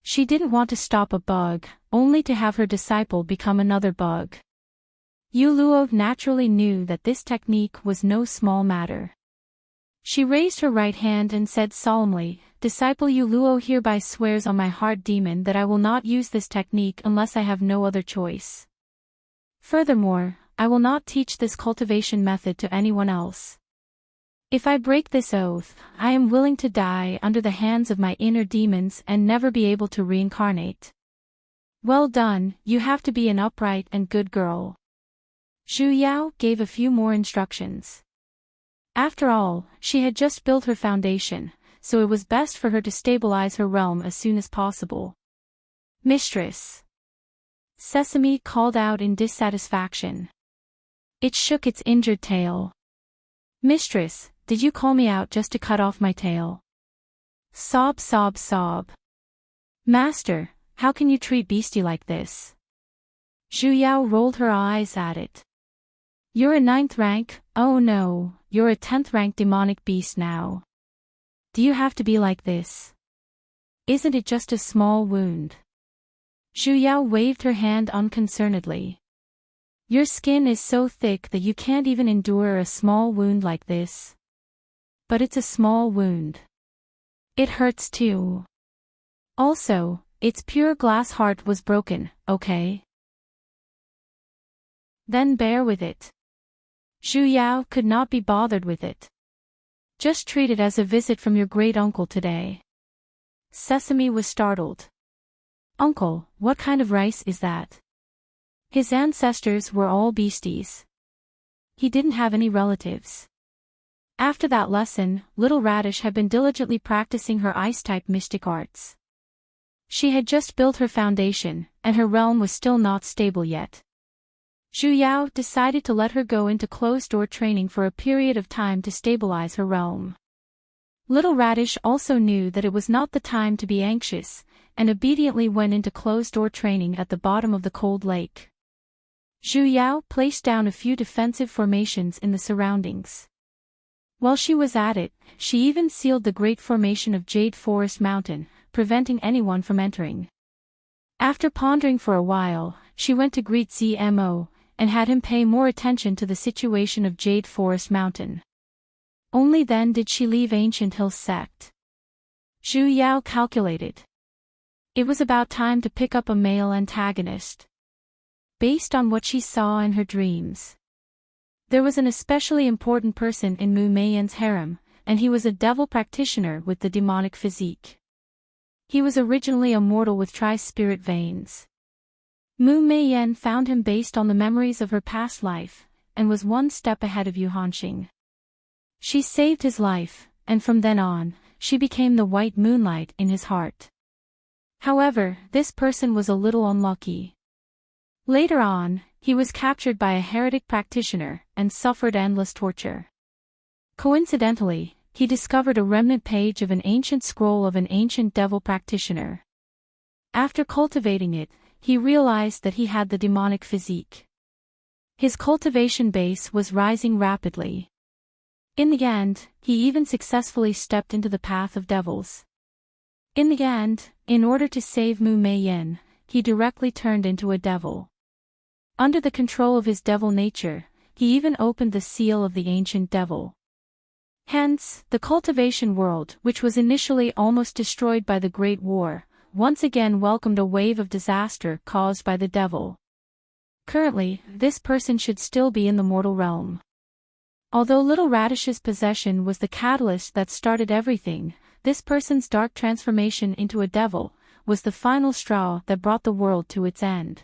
She didn't want to stop a bug, only to have her disciple become another bug. Yu Luo naturally knew that this technique was no small matter. She raised her right hand and said solemnly, Disciple Yu Luo hereby swears on my heart demon that I will not use this technique unless I have no other choice. Furthermore, I will not teach this cultivation method to anyone else. If I break this oath, I am willing to die under the hands of my inner demons and never be able to reincarnate. Well done, you have to be an upright and good girl. Zhu Yao gave a few more instructions. After all, she had just built her foundation, so it was best for her to stabilize her realm as soon as possible. Mistress. Sesame called out in dissatisfaction. It shook its injured tail. Mistress, did you call me out just to cut off my tail? Sob, sob, sob. Master, how can you treat beastie like this? Zhu Yao rolled her eyes at it. You're a 9th rank, oh no, you're a 10th rank demonic beast now. Do you have to be like this? Isn't it just a small wound? Zhu Yao waved her hand unconcernedly. Your skin is so thick that you can't even endure a small wound like this. But it's a small wound. It hurts too. Also, its pure glass heart was broken, okay? Then bear with it. Zhu Yao could not be bothered with it. Just treat it as a visit from your great uncle today. Sesame was startled. Uncle, what kind of rice is that? His ancestors were all beasties. He didn't have any relatives. After that lesson, Little Radish had been diligently practicing her ice-type mystic arts. She had just built her foundation, and her realm was still not stable yet. Zhu Yao decided to let her go into closed-door training for a period of time to stabilize her realm. Little Radish also knew that it was not the time to be anxious, and obediently went into closed-door training at the bottom of the cold lake. Zhu Yao placed down a few defensive formations in the surroundings. While she was at it, she even sealed the great formation of Jade Forest Mountain, preventing anyone from entering. After pondering for a while, she went to greet ZMO, and had him pay more attention to the situation of Jade Forest Mountain. Only then did she leave Ancient Hill Sect. Zhu Yao calculated. It was about time to pick up a male antagonist. Based on what she saw in her dreams. There was an especially important person in Mu Meiyan's harem, and he was a devil practitioner with the demonic physique. He was originally a mortal with tri-spirit veins. Mu Meiyan found him based on the memories of her past life, and was one step ahead of Yu Hanxing. She saved his life, and from then on, she became the white moonlight in his heart. However, this person was a little unlucky. Later on, he was captured by a heretic practitioner, and suffered endless torture. Coincidentally, he discovered a remnant page of an ancient scroll of an ancient devil practitioner. After cultivating it, he realized that he had the demonic physique. His cultivation base was rising rapidly. In the end, he even successfully stepped into the path of devils. In the end, in order to save Mu Meiyan, he directly turned into a devil. Under the control of his devil nature, he even opened the seal of the ancient devil. Hence, the cultivation world, which was initially almost destroyed by the Great War, once again welcomed a wave of disaster caused by the devil. Currently, this person should still be in the mortal realm. Although Little Radish's possession was the catalyst that started everything, this person's dark transformation into a devil was the final straw that brought the world to its end.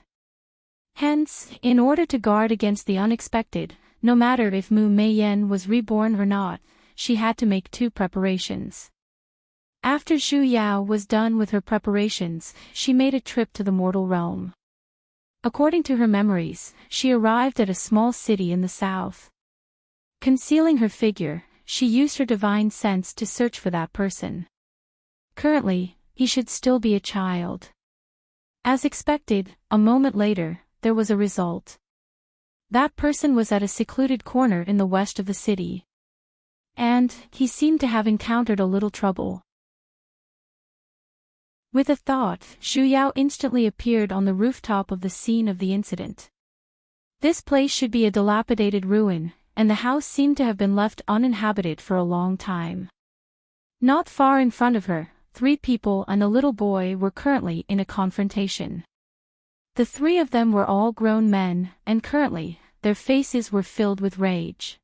Hence, in order to guard against the unexpected, no matter if Mu Meiyan was reborn or not, she had to make two preparations. After Zhu Yao was done with her preparations, she made a trip to the mortal realm. According to her memories, she arrived at a small city in the south. Concealing her figure, she used her divine sense to search for that person. Currently, he should still be a child. As expected, a moment later, there was a result. That person was at a secluded corner in the west of the city. And, he seemed to have encountered a little trouble. With a thought, Zhu Yao instantly appeared on the rooftop of the scene of the incident. This place should be a dilapidated ruin, and the house seemed to have been left uninhabited for a long time. Not far in front of her, 3 people and a little boy were currently in a confrontation. The 3 of them were all grown men, and currently, their faces were filled with rage.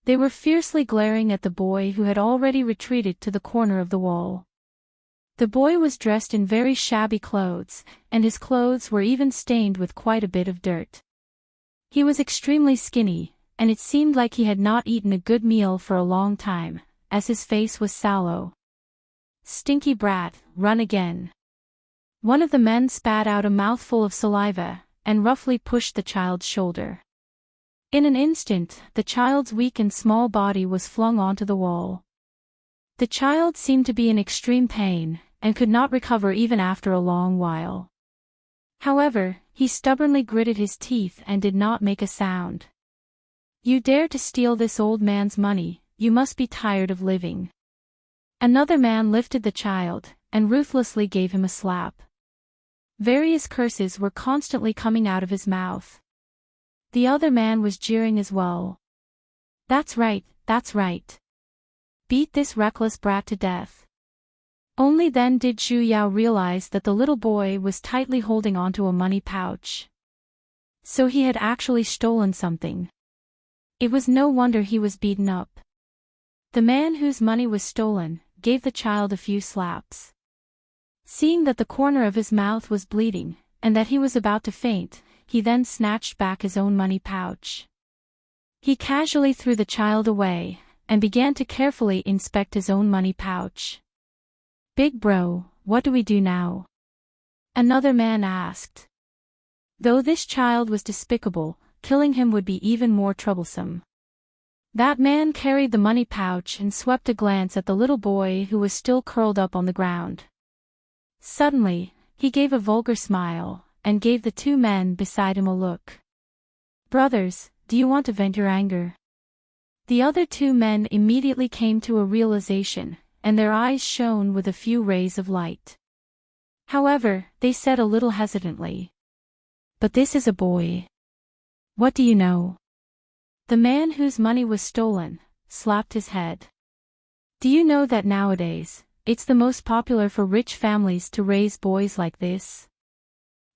They were fiercely glaring at the boy who had already retreated to the corner of the wall. The boy was dressed in very shabby clothes, and his clothes were even stained with quite a bit of dirt. He was extremely skinny, and it seemed like he had not eaten a good meal for a long time, as his face was sallow. "Stinky brat, run again." One of the men spat out a mouthful of saliva, and roughly pushed the child's shoulder. In an instant, the child's weak and small body was flung onto the wall. The child seemed to be in extreme pain, and could not recover even after a long while. However, he stubbornly gritted his teeth and did not make a sound. "You dare to steal this old man's money, you must be tired of living." Another man lifted the child, and ruthlessly gave him a slap. Various curses were constantly coming out of his mouth. The other man was jeering as well. That's right, that's right. Beat this reckless brat to death." Only then did Zhu Yao realize that the little boy was tightly holding onto a money pouch. So he had actually stolen something. It was no wonder he was beaten up. The man whose money was stolen gave the child a few slaps. Seeing that the corner of his mouth was bleeding, and that he was about to faint, he then snatched back his own money pouch. He casually threw the child away, and began to carefully inspect his own money pouch. "Big bro, what do we do now?" another man asked. Though this child was despicable, killing him would be even more troublesome. That man carried the money pouch and swept a glance at the little boy who was still curled up on the ground. Suddenly, he gave a vulgar smile, and gave the two men beside him a look. "Brothers, do you want to vent your anger?" The other two men immediately came to a realization, and their eyes shone with a few rays of light. However, they said a little hesitantly, "But this is a boy. What do you know?" The man whose money was stolen slapped his head. "Do you know that nowadays, it's the most popular for rich families to raise boys like this?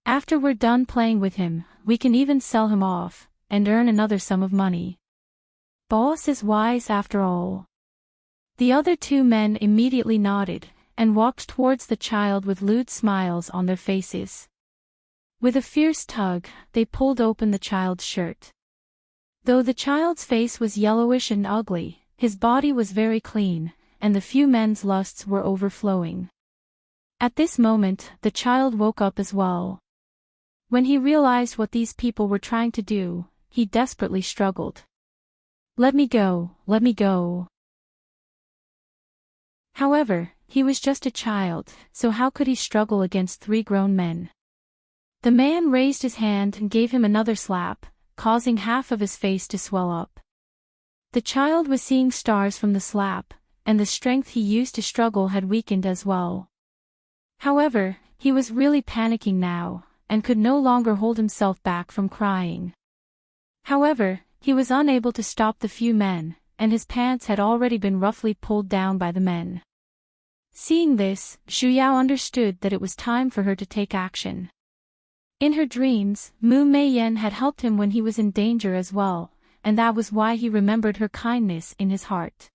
After we're done playing with him, we can even sell him off, and earn another sum of money. Boss is wise after all." The other two men immediately nodded, and walked towards the child with lewd smiles on their faces. With a fierce tug, they pulled open the child's shirt. Though the child's face was yellowish and ugly, his body was very clean, and the few men's lusts were overflowing. At this moment, the child woke up as well. When he realized what these people were trying to do, he desperately struggled. "Let me go, let me go." However, he was just a child, so how could he struggle against three grown men? The man raised his hand and gave him another slap, causing half of his face to swell up. The child was seeing stars from the slap, and the strength he used to struggle had weakened as well. However, he was really panicking now, and could no longer hold himself back from crying. However, he was unable to stop the few men, and his pants had already been roughly pulled down by the men. Seeing this, Xu Yao understood that it was time for her to take action. In her dreams, Mu Meiyan had helped him when he was in danger as well, and that was why he remembered her kindness in his heart.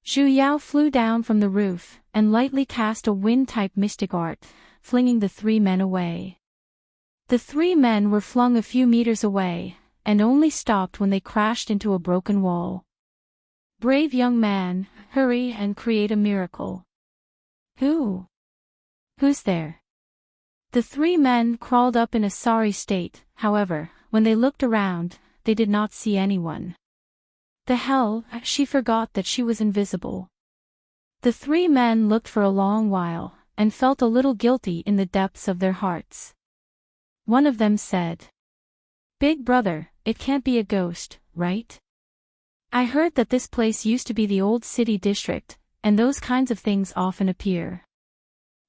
Xu Yao flew down from the roof, and lightly cast a wind-type mystic art, flinging the three men away. The three men were flung a few meters away, and only stopped when they crashed into a broken wall. "Brave young man, hurry and create a miracle." Who's there?" The three men crawled up in a sorry state. However, when they looked around, they did not see anyone. The hell, she forgot that she was invisible. The three men looked for a long while, and felt a little guilty in the depths of their hearts. One of them said, "Big brother, it can't be a ghost, right? I heard that this place used to be the old city district, and those kinds of things often appear."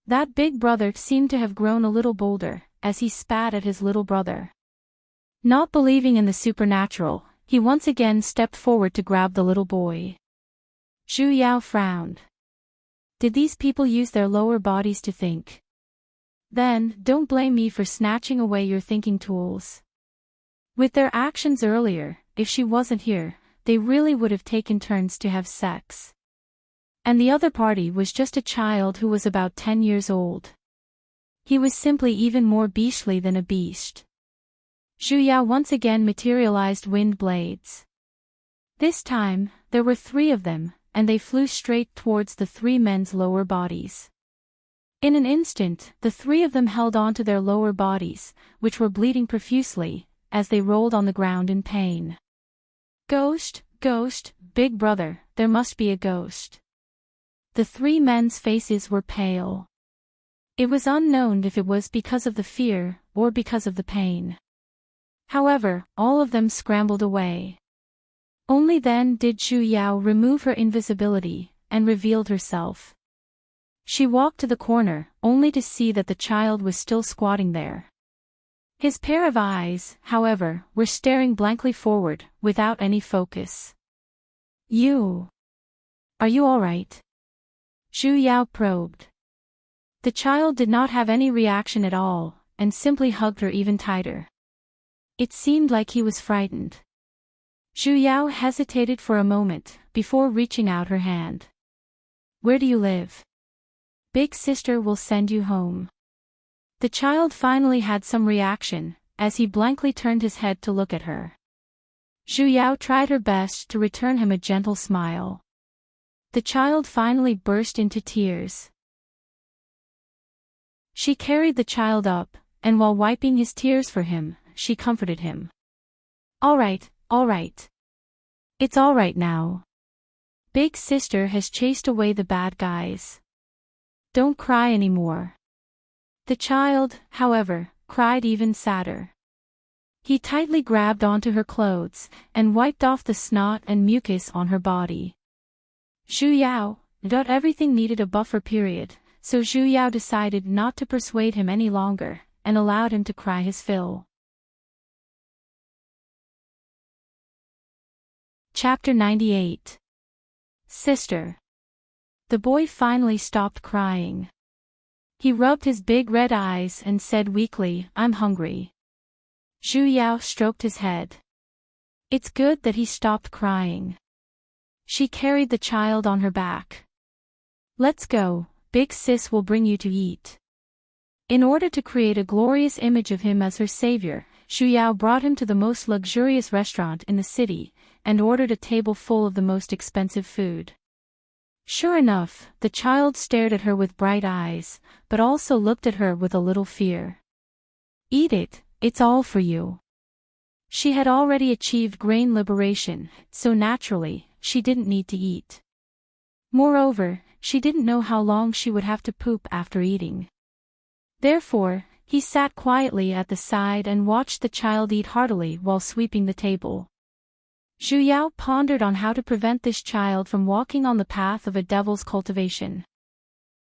That big brother seemed to have grown a little bolder, as he spat at his little brother. Not believing in the supernatural, he once again stepped forward to grab the little boy. Xu Yao frowned. Did these people use their lower bodies to think? Then, don't blame me for snatching away your thinking tools. With their actions earlier, if she wasn't here, they really would have taken turns to have sex. And the other party was just a child who was about 10 years old. He was simply even more beastly than a beast. Xu Yao once again materialized wind blades. This time, there were 3 of them, and they flew straight towards the 3 men's lower bodies. In an instant, the 3 of them held onto their lower bodies, which were bleeding profusely, as they rolled on the ground in pain. Ghost, ghost, big brother, there must be a ghost. The 3 men's faces were pale. It was unknown if it was because of the fear, or because of the pain. However, all of them scrambled away. Only then did Xu Yao remove her invisibility, and revealed herself. She walked to the corner, only to see that the child was still squatting there. His pair of eyes, however, were staring blankly forward, without any focus. Are you all right?" Xu Yao probed. The child did not have any reaction at all, and simply hugged her even tighter. It seemed like he was frightened. Xu Yao hesitated for a moment, before reaching out her hand. "Where do you live? Big sister will send you home." The child finally had some reaction, as he blankly turned his head to look at her. Zhu Yao tried her best to return him a gentle smile. The child finally burst into tears. She carried the child up, and while wiping his tears for him, she comforted him. All right. It's all right now. Big sister has chased away the bad guys. Don't cry anymore. The child, however, cried even sadder. He tightly grabbed onto her clothes, and wiped off the snot and mucus on her body. Zhu Yao, everything needed a buffer period, so Zhu Yao decided not to persuade him any longer, and allowed him to cry his fill. Chapter 98. Sister. The boy finally stopped crying. He rubbed his big red eyes and said weakly, I'm hungry. Zhu Yao stroked his head. It's good that he stopped crying. She carried the child on her back. Let's go, big sis will bring you to eat. In order to create a glorious image of him as her savior, Zhu Yao brought him to the most luxurious restaurant in the city, and ordered a table full of the most expensive food. Sure enough, the child stared at her with bright eyes, but also looked at her with a little fear. Eat it, it's all for you. She had already achieved grain liberation, so naturally, she didn't need to eat. Moreover, she didn't know how long she would have to poop after eating. Therefore, he sat quietly at the side and watched the child eat heartily while sweeping the table. Zhu Yao pondered on how to prevent this child from walking on the path of a devil's cultivation.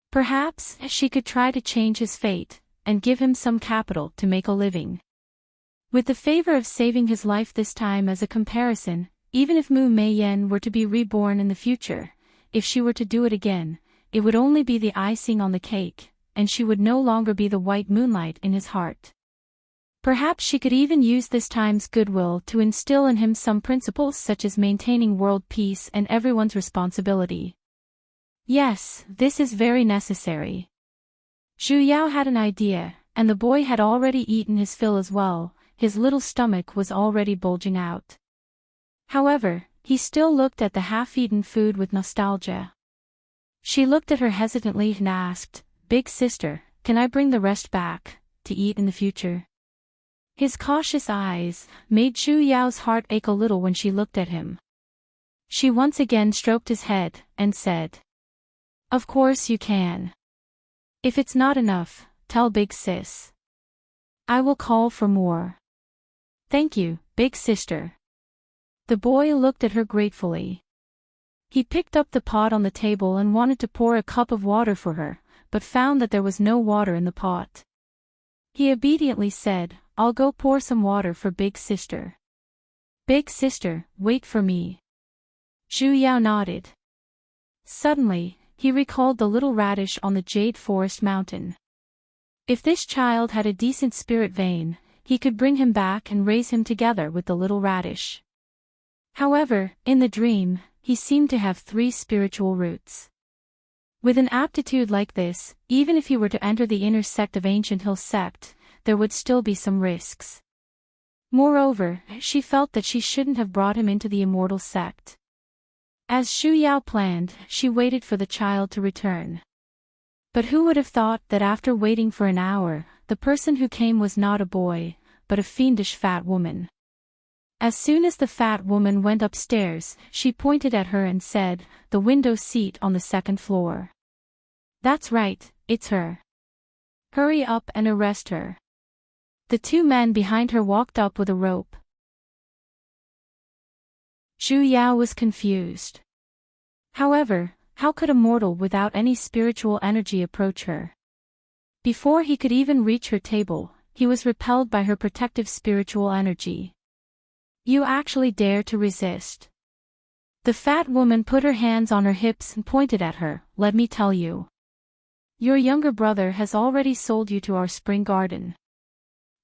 Perhaps she could try to change his fate, and give him some capital to make a living. With the favor of saving his life this time as a comparison, even if Mu Mei Yan were to be reborn in the future, if she were to do it again, it would only be the icing on the cake, and she would no longer be the white moonlight in his heart. Perhaps she could even use this time's goodwill to instill in him some principles such as maintaining world peace and everyone's responsibility. Yes, this is very necessary. Zhu Yao had an idea, and the boy had already eaten his fill as well, his little stomach was already bulging out. However, he still looked at the half-eaten food with nostalgia. She looked at her hesitantly and asked, Big sister, can I bring the rest back, to eat in the future? His cautious eyes made Zhu Yao's heart ache a little when she looked at him. She once again stroked his head, and said, Of course you can. If it's not enough, tell big sis. I will call for more. Thank you, big sister. The boy looked at her gratefully. He picked up the pot on the table and wanted to pour a cup of water for her, but found that there was no water in the pot. He obediently said, I'll go pour some water for big sister. Big sister, wait for me. Zhu Yao nodded. Suddenly, he recalled the little radish on the Jade Forest Mountain. If this child had a decent spirit vein, he could bring him back and raise him together with the little radish. However, in the dream, he seemed to have 3 spiritual roots. With an aptitude like this, even if he were to enter the inner sect of Ancient Hill Sect, there would still be some risks. Moreover, she felt that she shouldn't have brought him into the immortal sect. As Zhu Yao planned, she waited for the child to return. But who would have thought that after waiting for an hour, the person who came was not a boy, but a fiendish fat woman. As soon as the fat woman went upstairs, she pointed at her and said, The window seat on the 2nd floor. That's right, it's her. Hurry up and arrest her. The 2 men behind her walked up with a rope. Zhu Yao was confused. However, how could a mortal without any spiritual energy approach her? Before he could even reach her table, he was repelled by her protective spiritual energy. You actually dare to resist. The fat woman put her hands on her hips and pointed at her, Let me tell you. Your younger brother has already sold you to our spring garden.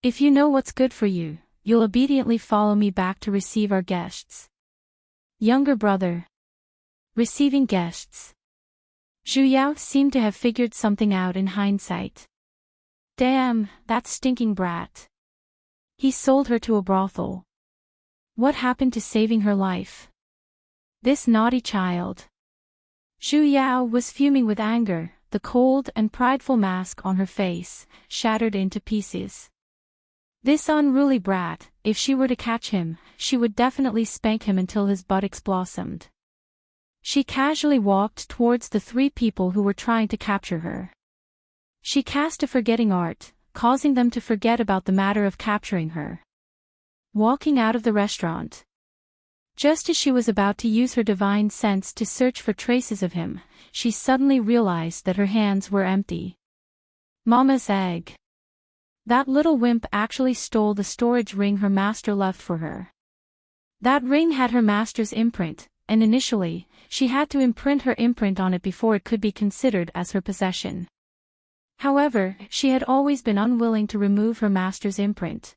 If you know what's good for you, you'll obediently follow me back to receive our guests. Younger brother. Receiving guests. Zhu Yao seemed to have figured something out in hindsight. Damn, that stinking brat. He sold her to a brothel. What happened to saving her life? This naughty child. Zhu Yao was fuming with anger, the cold and prideful mask on her face, shattered into pieces. This unruly brat, if she were to catch him, she would definitely spank him until his buttocks blossomed. She casually walked towards the three people who were trying to capture her. She cast a forgetting art, causing them to forget about the matter of capturing her. Walking out of the restaurant. Just as she was about to use her divine sense to search for traces of him, she suddenly realized that her hands were empty. Mama's egg. That little wimp actually stole the storage ring her master left for her. That ring had her master's imprint, and initially, she had to imprint her imprint on it before it could be considered as her possession. However, she had always been unwilling to remove her master's imprint.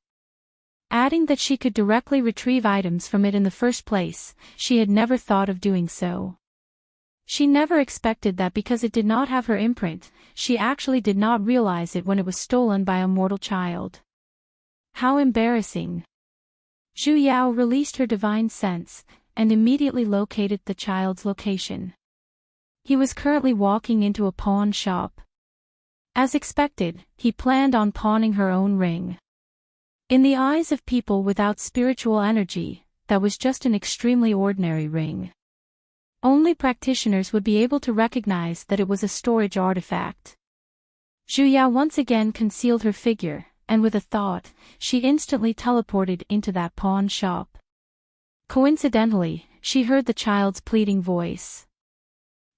Adding that she could directly retrieve items from it in the first place, she had never thought of doing so. She never expected that because it did not have her imprint, she actually did not realize it when it was stolen by a mortal child. How embarrassing. Zhu Yao released her divine sense, and immediately located the child's location. He was currently walking into a pawn shop. As expected, he planned on pawning her own ring. In the eyes of people without spiritual energy, that was just an extremely ordinary ring. Only practitioners would be able to recognize that it was a storage artifact. Zhu Yao once again concealed her figure, and with a thought, she instantly teleported into that pawn shop. Coincidentally, she heard the child's pleading voice.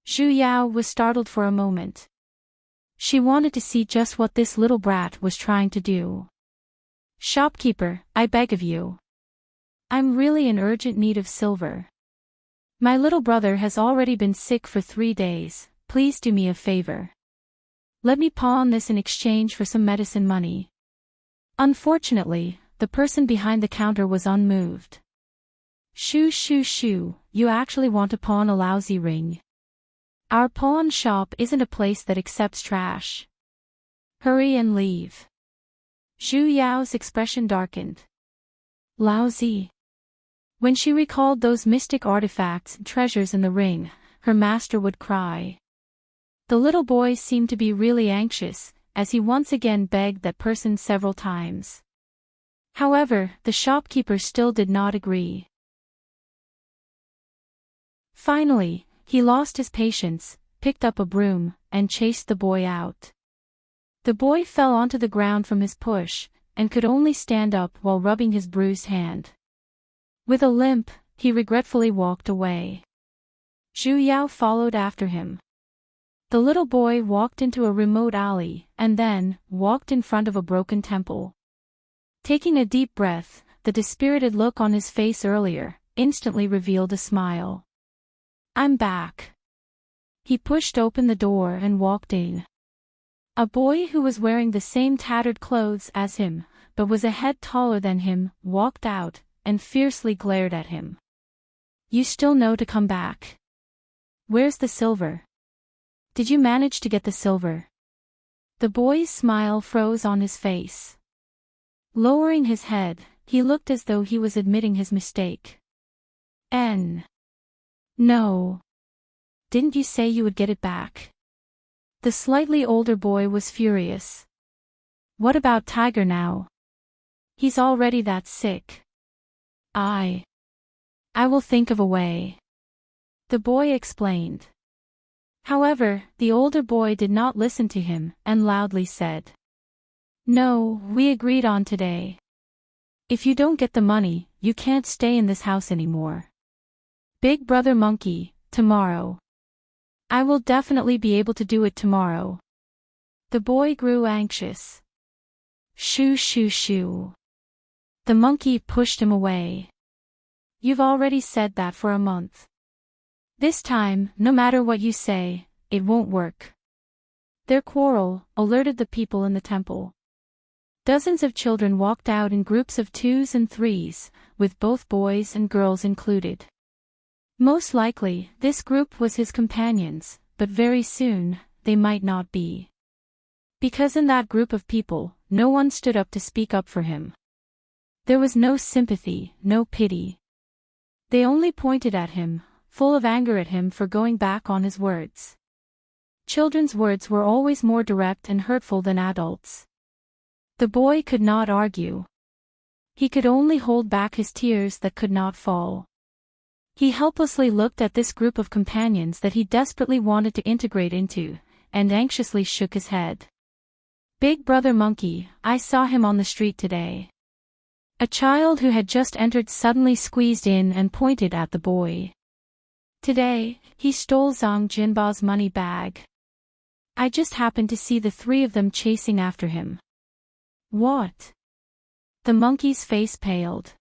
Zhu Yao was startled for a moment. She wanted to see just what this little brat was trying to do. "Shopkeeper, I beg of you. I'm really in urgent need of silver. My little brother has already been sick for 3 days, please do me a favor. Let me pawn this in exchange for some medicine money." Unfortunately, the person behind the counter was unmoved. "Shoo shoo shoo, you actually want to pawn a lousy ring? Our pawn shop isn't a place that accepts trash. Hurry and leave." Zhu Yao's expression darkened. Lousy. When she recalled those mystic artifacts and treasures in the ring, her master would cry. The little boy seemed to be really anxious, as he once again begged that person several times. However, the shopkeeper still did not agree. Finally, he lost his patience, picked up a broom, and chased the boy out. The boy fell onto the ground from his push, and could only stand up while rubbing his bruised hand. With a limp, he regretfully walked away. Zhu Yao followed after him. The little boy walked into a remote alley, and then, walked in front of a broken temple. Taking a deep breath, the dispirited look on his face earlier, instantly revealed a smile. "I'm back." He pushed open the door and walked in. A boy who was wearing the same tattered clothes as him, but was a head taller than him, walked out, and fiercely glared at him. "You still know to come back. Where's the silver? Did you manage to get the silver?" The boy's smile froze on his face. Lowering his head, he looked as though he was admitting his mistake. No. Didn't you say you would get it back?" The slightly older boy was furious. "What about Tiger now? He's already that sick." I will think of a way," the boy explained. However, the older boy did not listen to him, and loudly said, "No, we agreed on today. If you don't get the money, you can't stay in this house anymore. Big Brother Monkey, tomorrow. I will definitely be able to do it tomorrow." The boy grew anxious. "Shoo shoo shoo." The monkey pushed him away. "You've already said that for a month. This time, no matter what you say, it won't work." Their quarrel alerted the people in the temple. Dozens of children walked out in groups of 2s and 3s, with both boys and girls included. Most likely, this group was his companions, but very soon, they might not be. Because in that group of people, no one stood up to speak up for him. There was no sympathy, no pity. They only pointed at him, full of anger at him for going back on his words. Children's words were always more direct and hurtful than adults. The boy could not argue. He could only hold back his tears that could not fall. He helplessly looked at this group of companions that he desperately wanted to integrate into, and anxiously shook his head. "Big brother monkey, I saw him on the street today." A child who had just entered suddenly squeezed in and pointed at the boy. "Today, he stole Zhang Jinba's money bag. I just happened to see the three of them chasing after him." "What?" The monkey's face paled.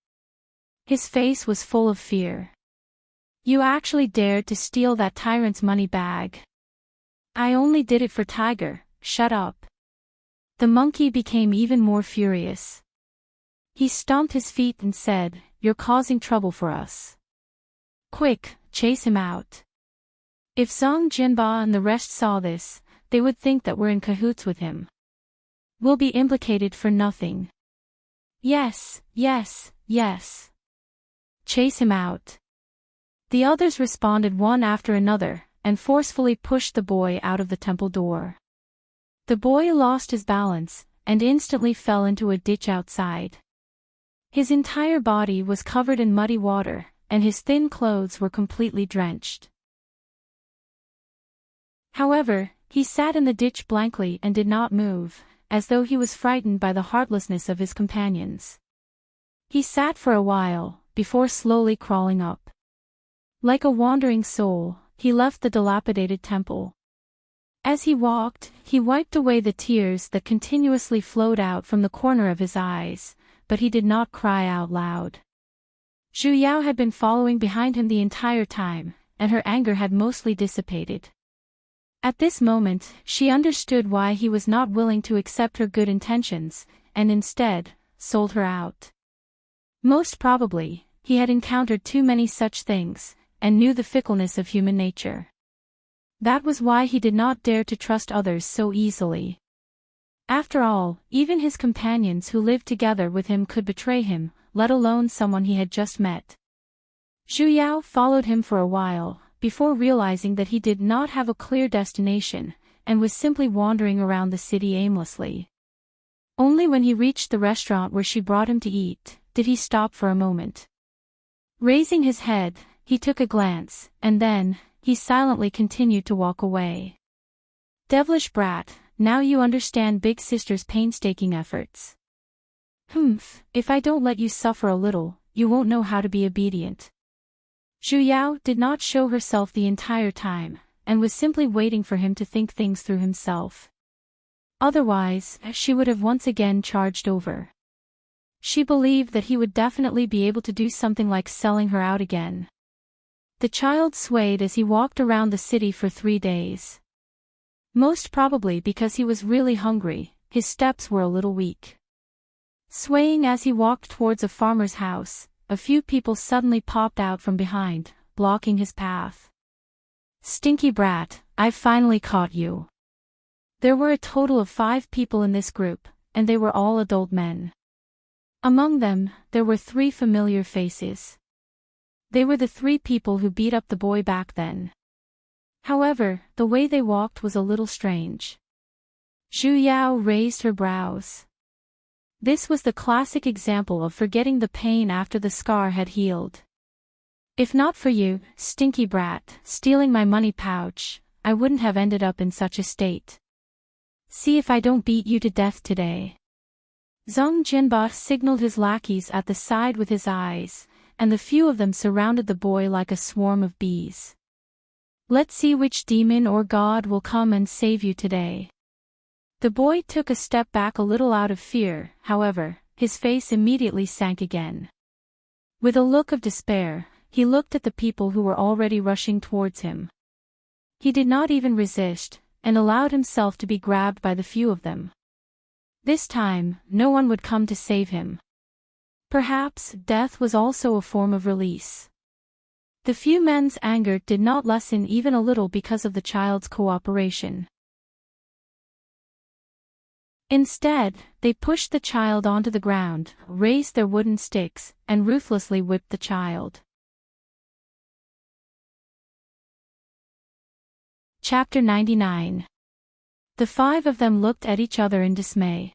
His face was full of fear. "You actually dared to steal that tyrant's money bag." "I only did it for Tiger, shut up." The monkey became even more furious. He stomped his feet and said, "You're causing trouble for us. Quick, chase him out." If Zhang Jinba and the rest saw this, they would think that we're in cahoots with him. We'll be implicated for nothing. "Yes, yes, yes. Chase him out." The others responded one after another, and forcefully pushed the boy out of the temple door. The boy lost his balance, and instantly fell into a ditch outside. His entire body was covered in muddy water, and his thin clothes were completely drenched. However, he sat in the ditch blankly and did not move, as though he was frightened by the heartlessness of his companions. He sat for a while, before slowly crawling up. Like a wandering soul, he left the dilapidated temple. As he walked, he wiped away the tears that continuously flowed out from the corner of his eyes, but he did not cry out loud. Zhu Yao had been following behind him the entire time, and her anger had mostly dissipated. At this moment, she understood why he was not willing to accept her good intentions, and instead, sold her out. Most probably, he had encountered too many such things, and knew the fickleness of human nature. That was why he did not dare to trust others so easily. After all, even his companions who lived together with him could betray him, let alone someone he had just met. Zhu Yao followed him for a while, before realizing that he did not have a clear destination, and was simply wandering around the city aimlessly. Only when he reached the restaurant where she brought him to eat, did he stop for a moment. Raising his head, he took a glance, and then, he silently continued to walk away. "Devilish brat, now you understand big sister's painstaking efforts. If I don't let you suffer a little, you won't know how to be obedient." Zhu Yao did not show herself the entire time, and was simply waiting for him to think things through himself. Otherwise, she would have once again charged over. She believed that he would definitely be able to do something like selling her out again. The child swayed as he walked around the city for 3 days. Most probably because he was really hungry, his steps were a little weak. Swaying as he walked towards a farmer's house, a few people suddenly popped out from behind, blocking his path. "Stinky brat, I've finally caught you." There were a total of 5 people in this group, and they were all adult men. Among them, there were 3 familiar faces. They were the 3 people who beat up the boy back then. However, the way they walked was a little strange. Zhu Yao raised her brows. This was the classic example of forgetting the pain after the scar had healed. "If not for you, stinky brat, stealing my money pouch, I wouldn't have ended up in such a state. See if I don't beat you to death today." Zhang Jinba signaled his lackeys at the side with his eyes, and the few of them surrounded the boy like a swarm of bees. "Let's see which demon or god will come and save you today." The boy took a step back a little out of fear, however, his face immediately sank again. With a look of despair, he looked at the people who were already rushing towards him. He did not even resist, and allowed himself to be grabbed by the few of them. This time, no one would come to save him. Perhaps death was also a form of release. The few men's anger did not lessen even a little because of the child's cooperation. Instead, they pushed the child onto the ground, raised their wooden sticks, and ruthlessly whipped the child. Chapter 99. The five of them looked at each other in dismay.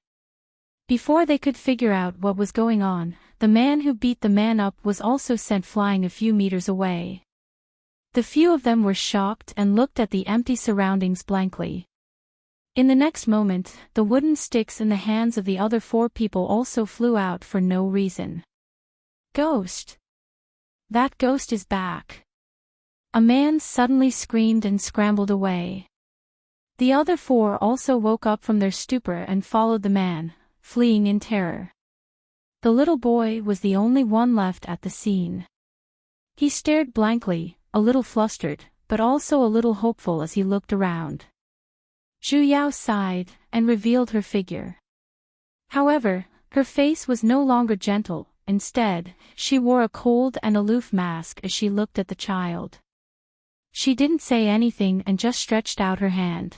Before they could figure out what was going on, the man who beat the man up was also sent flying a few meters away. The few of them were shocked and looked at the empty surroundings blankly. In the next moment, the wooden sticks in the hands of the other four people also flew out for no reason. Ghost! That ghost is back! A man suddenly screamed and scrambled away. The other four also woke up from their stupor and followed the man, fleeing in terror. The little boy was the only one left at the scene. He stared blankly, a little flustered, but also a little hopeful as he looked around. Zhu Yao sighed and revealed her figure. However, her face was no longer gentle. Instead, she wore a cold and aloof mask as she looked at the child. She didn't say anything and just stretched out her hand.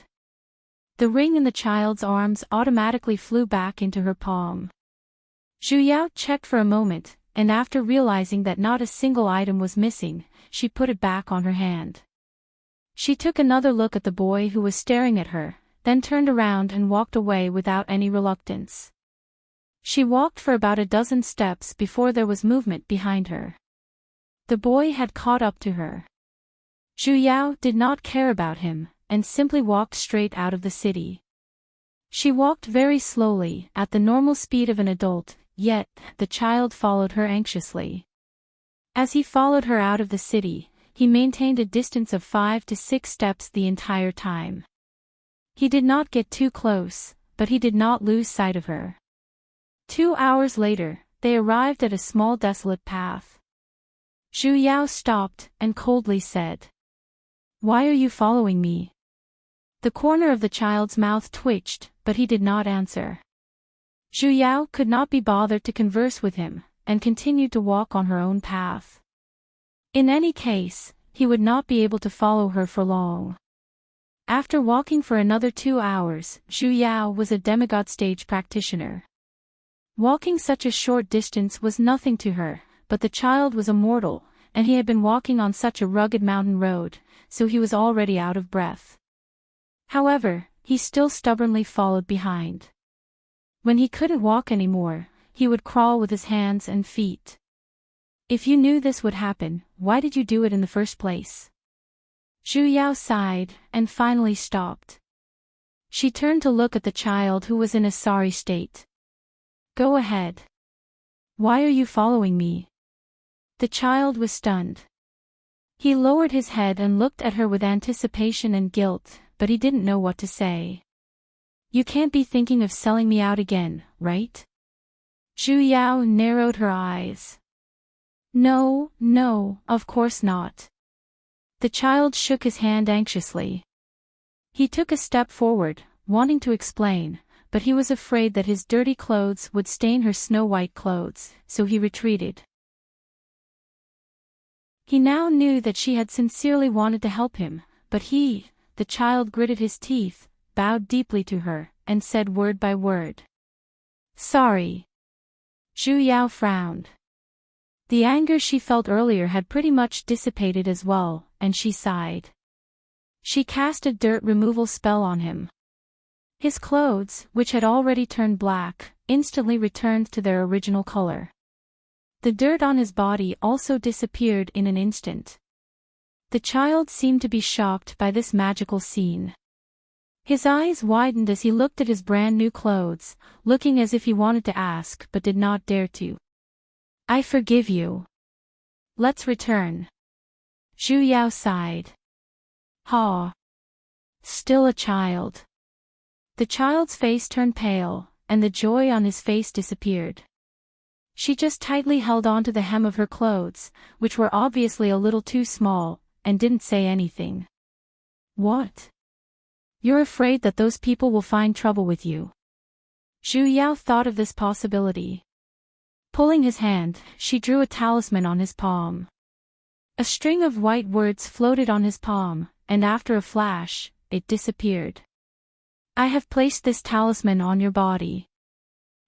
The ring in the child's arms automatically flew back into her palm. Zhu Yao checked for a moment, and after realizing that not a single item was missing, she put it back on her hand. She took another look at the boy who was staring at her, then turned around and walked away without any reluctance. She walked for about a dozen steps before there was movement behind her. The boy had caught up to her. Zhu Yao did not care about him, and simply walked straight out of the city. She walked very slowly, at the normal speed of an adult, yet, the child followed her anxiously. As he followed her out of the city, he maintained a distance of 5 to 6 steps the entire time. He did not get too close, but he did not lose sight of her. 2 hours later, they arrived at a small desolate path. Zhu Yao stopped and coldly said, "Why are you following me?" The corner of the child's mouth twitched, but he did not answer. Zhu Yao could not be bothered to converse with him, and continued to walk on her own path. In any case, he would not be able to follow her for long. After walking for another 2 hours, Zhu Yao was a demigod stage practitioner. Walking such a short distance was nothing to her, but the child was a mortal, and he had been walking on such a rugged mountain road, so he was already out of breath. However, he still stubbornly followed behind. When he couldn't walk anymore, he would crawl with his hands and feet. If you knew this would happen, why did you do it in the first place? Zhu Yao sighed, and finally stopped. She turned to look at the child who was in a sorry state. Go ahead. Why are you following me? The child was stunned. He lowered his head and looked at her with anticipation and guilt, but he didn't know what to say. You can't be thinking of selling me out again, right? Zhu Yao narrowed her eyes. No, of course not. The child shook his hand anxiously. He took a step forward, wanting to explain, but he was afraid that his dirty clothes would stain her snow-white clothes, so he retreated. He now knew that she had sincerely wanted to help him, but the child gritted his teeth, bowed deeply to her, and said word by word. Sorry. Zhu Yao frowned. The anger she felt earlier had pretty much dissipated as well, and she sighed. She cast a dirt removal spell on him. His clothes, which had already turned black, instantly returned to their original color. The dirt on his body also disappeared in an instant. The child seemed to be shocked by this magical scene. His eyes widened as he looked at his brand new clothes, looking as if he wanted to ask but did not dare to. I forgive you. Let's return. Zhu Yao sighed. Ha. Still a child. The child's face turned pale, and the joy on his face disappeared. She just tightly held on to the hem of her clothes, which were obviously a little too small, and didn't say anything. What? You're afraid that those people will find trouble with you? Zhu Yao thought of this possibility. Pulling his hand, she drew a talisman on his palm. A string of white words floated on his palm, and after a flash, it disappeared. I have placed this talisman on your body.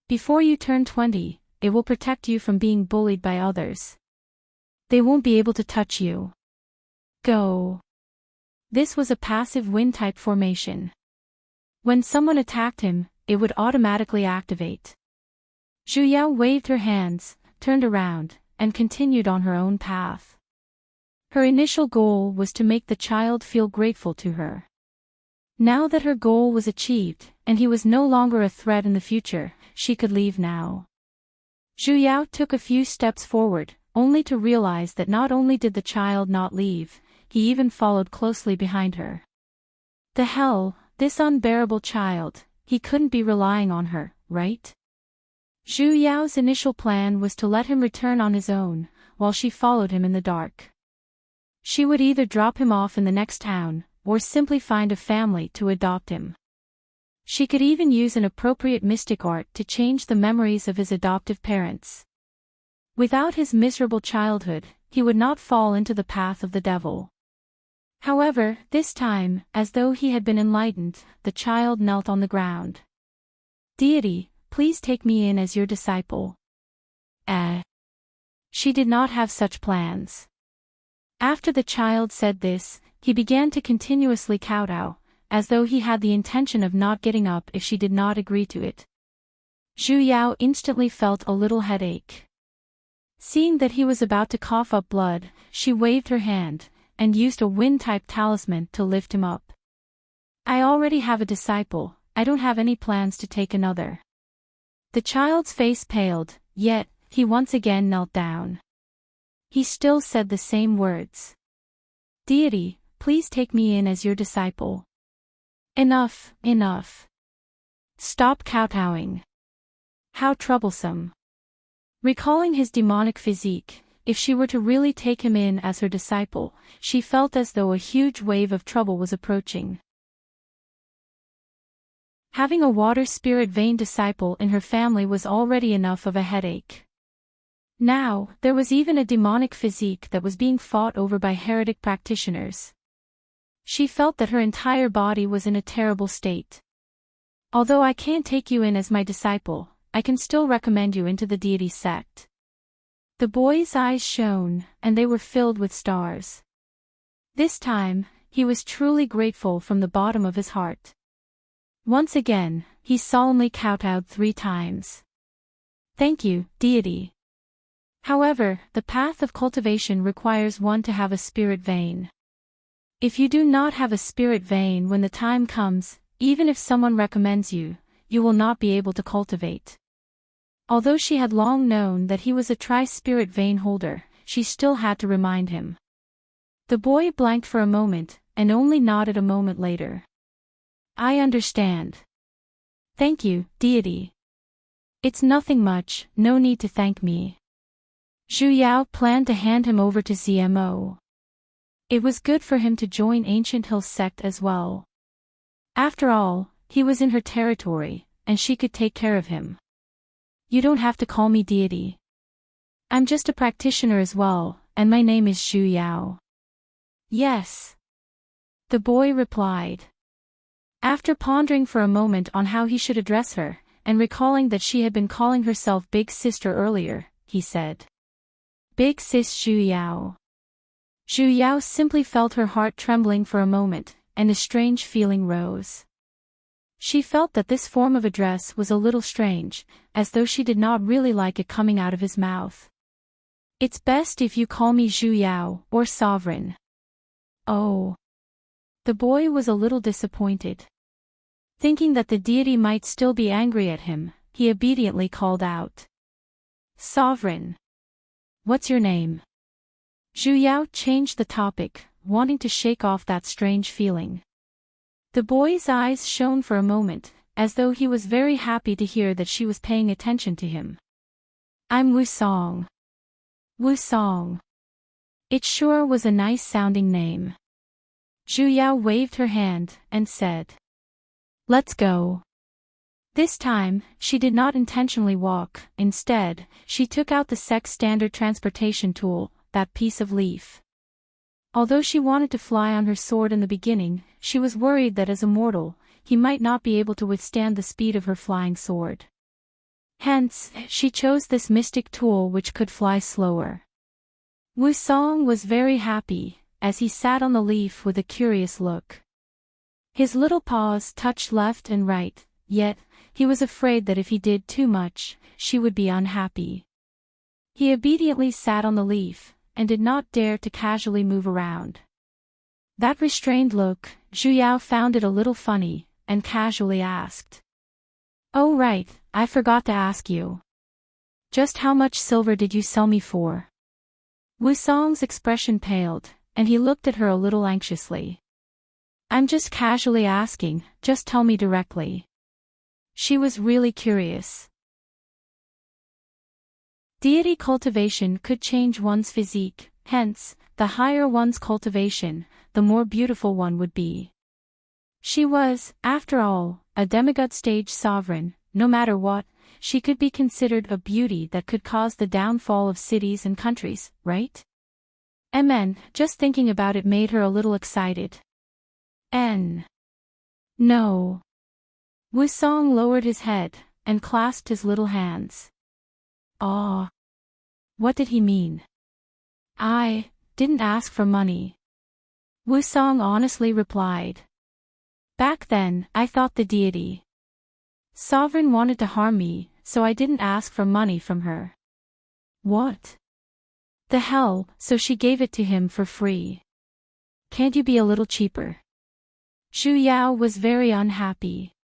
Before you turn 20, it will protect you from being bullied by others. They won't be able to touch you. Go. This was a passive wind-type formation. When someone attacked him, it would automatically activate. Zhu Yao waved her hands, turned around, and continued on her own path. Her initial goal was to make the child feel grateful to her. Now that her goal was achieved, and he was no longer a threat in the future, she could leave now. Zhu Yao took a few steps forward, only to realize that not only did the child not leave, he even followed closely behind her. The hell, this unbearable child, he couldn't be relying on her, right? Zhu Yao's initial plan was to let him return on his own, while she followed him in the dark. She would either drop him off in the next town, or simply find a family to adopt him. She could even use an appropriate mystic art to change the memories of his adoptive parents. Without his miserable childhood, he would not fall into the path of the devil. However, this time, as though he had been enlightened, the child knelt on the ground. Deity, please take me in as your disciple. She did not have such plans. After the child said this, he began to continuously kowtow, as though he had the intention of not getting up if she did not agree to it. Zhu Yao instantly felt a little headache. Seeing that he was about to cough up blood, she waved her hand, and used a wind-type talisman to lift him up. I already have a disciple, I don't have any plans to take another. The child's face paled, yet, he once again knelt down. He still said the same words. Deity, please take me in as your disciple. Enough, enough. Stop kowtowing. How troublesome. Recalling his demonic physique, if she were to really take him in as her disciple, she felt as though a huge wave of trouble was approaching. Having a water spirit vein disciple in her family was already enough of a headache. Now, there was even a demonic physique that was being fought over by heretic practitioners. She felt that her entire body was in a terrible state. Although I can't take you in as my disciple, I can still recommend you into the deity sect. The boy's eyes shone, and they were filled with stars. This time, he was truly grateful from the bottom of his heart. Once again, he solemnly kowtowed 3 times. Thank you, deity. However, the path of cultivation requires one to have a spirit vein. If you do not have a spirit vein when the time comes, even if someone recommends you, you will not be able to cultivate. Although she had long known that he was a tri-spirit vein holder, she still had to remind him. The boy blanked for a moment, and only nodded a moment later. I understand. Thank you, deity. It's nothing much, no need to thank me. Zhu Yao planned to hand him over to ZMO. It was good for him to join Ancient Hill's sect as well. After all, he was in her territory, and she could take care of him. You don't have to call me deity. I'm just a practitioner as well, and my name is Zhu Yao. Yes. The boy replied. After pondering for a moment on how he should address her, and recalling that she had been calling herself Big Sister earlier, he said. Big Sis Zhu Yao. Zhu Yao simply felt her heart trembling for a moment, and a strange feeling rose. She felt that this form of address was a little strange, as though she did not really like it coming out of his mouth. It's best if you call me Zhu Yao, or Sovereign. Oh. The boy was a little disappointed. Thinking that the deity might still be angry at him, he obediently called out. Sovereign. What's your name? Zhu Yao changed the topic, wanting to shake off that strange feeling. The boy's eyes shone for a moment, as though he was very happy to hear that she was paying attention to him. I'm Wusong. Wusong. It sure was a nice-sounding name. Zhu Yao waved her hand, and said. Let's go. This time, she did not intentionally walk, instead, she took out the sect's standard transportation tool, that piece of leaf. Although she wanted to fly on her sword in the beginning, she was worried that as a mortal, he might not be able to withstand the speed of her flying sword. Hence, she chose this mystic tool which could fly slower. Wusong was very happy, as he sat on the leaf with a curious look. His little paws touched left and right, yet, he was afraid that if he did too much, she would be unhappy. He obediently sat on the leaf, and did not dare to casually move around. That restrained look, Zhu Yao found it a little funny, and casually asked. "Oh right, I forgot to ask you. Just how much silver did you sell me for?" Wusong's expression paled, and he looked at her a little anxiously. "I'm just casually asking, just tell me directly." She was really curious. Deity cultivation could change one's physique, hence, the higher one's cultivation, the more beautiful one would be. She was, after all, a demigod stage sovereign. No matter what, she could be considered a beauty that could cause the downfall of cities and countries, right? Just thinking about it made her a little excited. No. Wusong lowered his head, and clasped his little hands. "Ah. What did he mean?" "I didn't ask for money," Wusong honestly replied. "Back then, I thought the deity sovereign wanted to harm me, so I didn't ask for money from her." "What the hell, so she gave it to him for free? Can't you be a little cheaper?" Zhu Yao was very unhappy.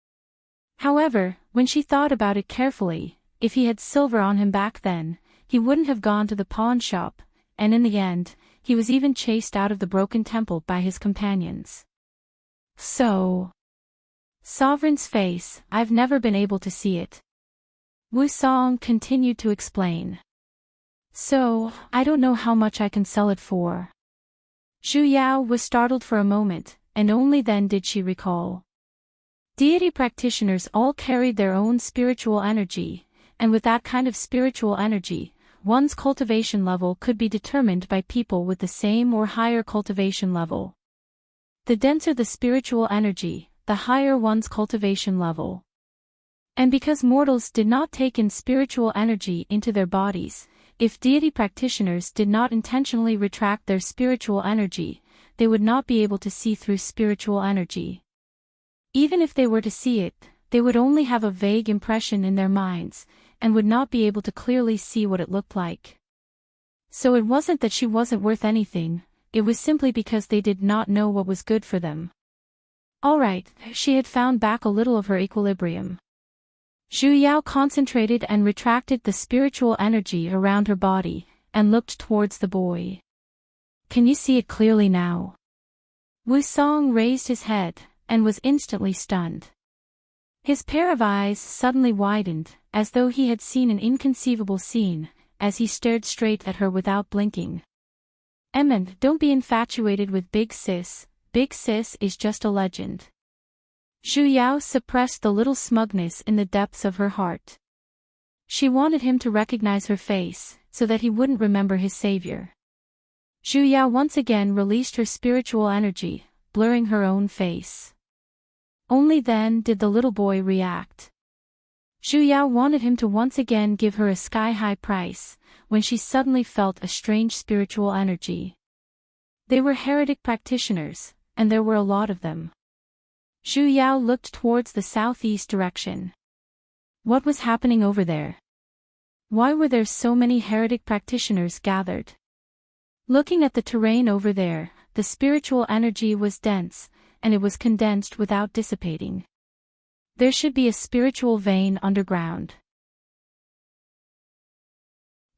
However, when she thought about it carefully, if he had silver on him back then, he wouldn't have gone to the pawn shop, and in the end, he was even chased out of the broken temple by his companions. "So, Sovereign's face, I've never been able to see it." Wusong continued to explain. "So, I don't know how much I can sell it for." Zhu Yao was startled for a moment, and only then did she recall. Deity practitioners all carried their own spiritual energy, and with that kind of spiritual energy, one's cultivation level could be determined by people with the same or higher cultivation level. The denser the spiritual energy, the higher one's cultivation level. And because mortals did not take in spiritual energy into their bodies, if deity practitioners did not intentionally retract their spiritual energy, they would not be able to see through spiritual energy. Even if they were to see it, they would only have a vague impression in their minds, and would not be able to clearly see what it looked like. So it wasn't that she wasn't worth anything, it was simply because they did not know what was good for them. Alright, she had found back a little of her equilibrium. Zhu Yao concentrated and retracted the spiritual energy around her body, and looked towards the boy. "Can you see it clearly now?" Wusong raised his head, and was instantly stunned. His pair of eyes suddenly widened, as though he had seen an inconceivable scene, as he stared straight at her without blinking. Don't be infatuated with Big Sis. Big Sis is just a legend." Zhu Yao suppressed the little smugness in the depths of her heart. She wanted him to recognize her face, so that he wouldn't remember his savior. Zhu Yao once again released her spiritual energy, blurring her own face. Only then did the little boy react. Zhu Yao wanted him to once again give her a sky-high price, when she suddenly felt a strange spiritual energy. They were heretic practitioners, and there were a lot of them. Zhu Yao looked towards the southeast direction. What was happening over there? Why were there so many heretic practitioners gathered? Looking at the terrain over there, the spiritual energy was dense, and it was condensed without dissipating. There should be a spiritual vein underground.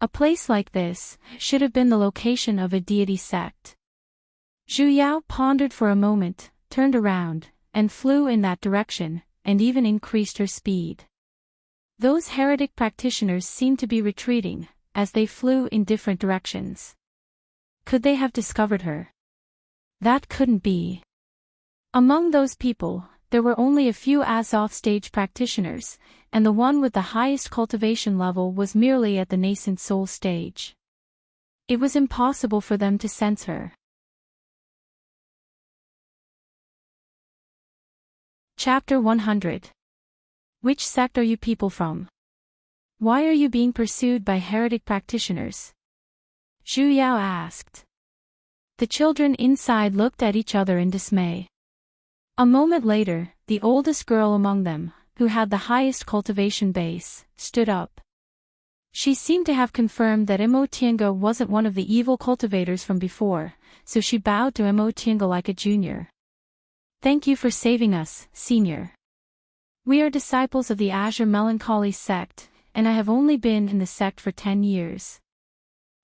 A place like this should have been the location of a deity sect. Zhu Yao pondered for a moment, turned around, and flew in that direction, and even increased her speed. Those heretic practitioners seemed to be retreating, as they flew in different directions. Could they have discovered her? That couldn't be. Among those people, there were only a few Azoth stage practitioners, and the one with the highest cultivation level was merely at the nascent soul stage. It was impossible for them to sense her. Chapter 100. Which sect are you people from? Why are you being pursued by heretic practitioners? Zhu Yao asked. The children inside looked at each other in dismay. A moment later, the oldest girl among them, who had the highest cultivation base, stood up. She seemed to have confirmed that Mo Tiange wasn't one of the evil cultivators from before, so she bowed to Mo Tiange like a junior. Thank you for saving us, senior. We are disciples of the Azure Melancholy sect, and I have only been in the sect for 10 years.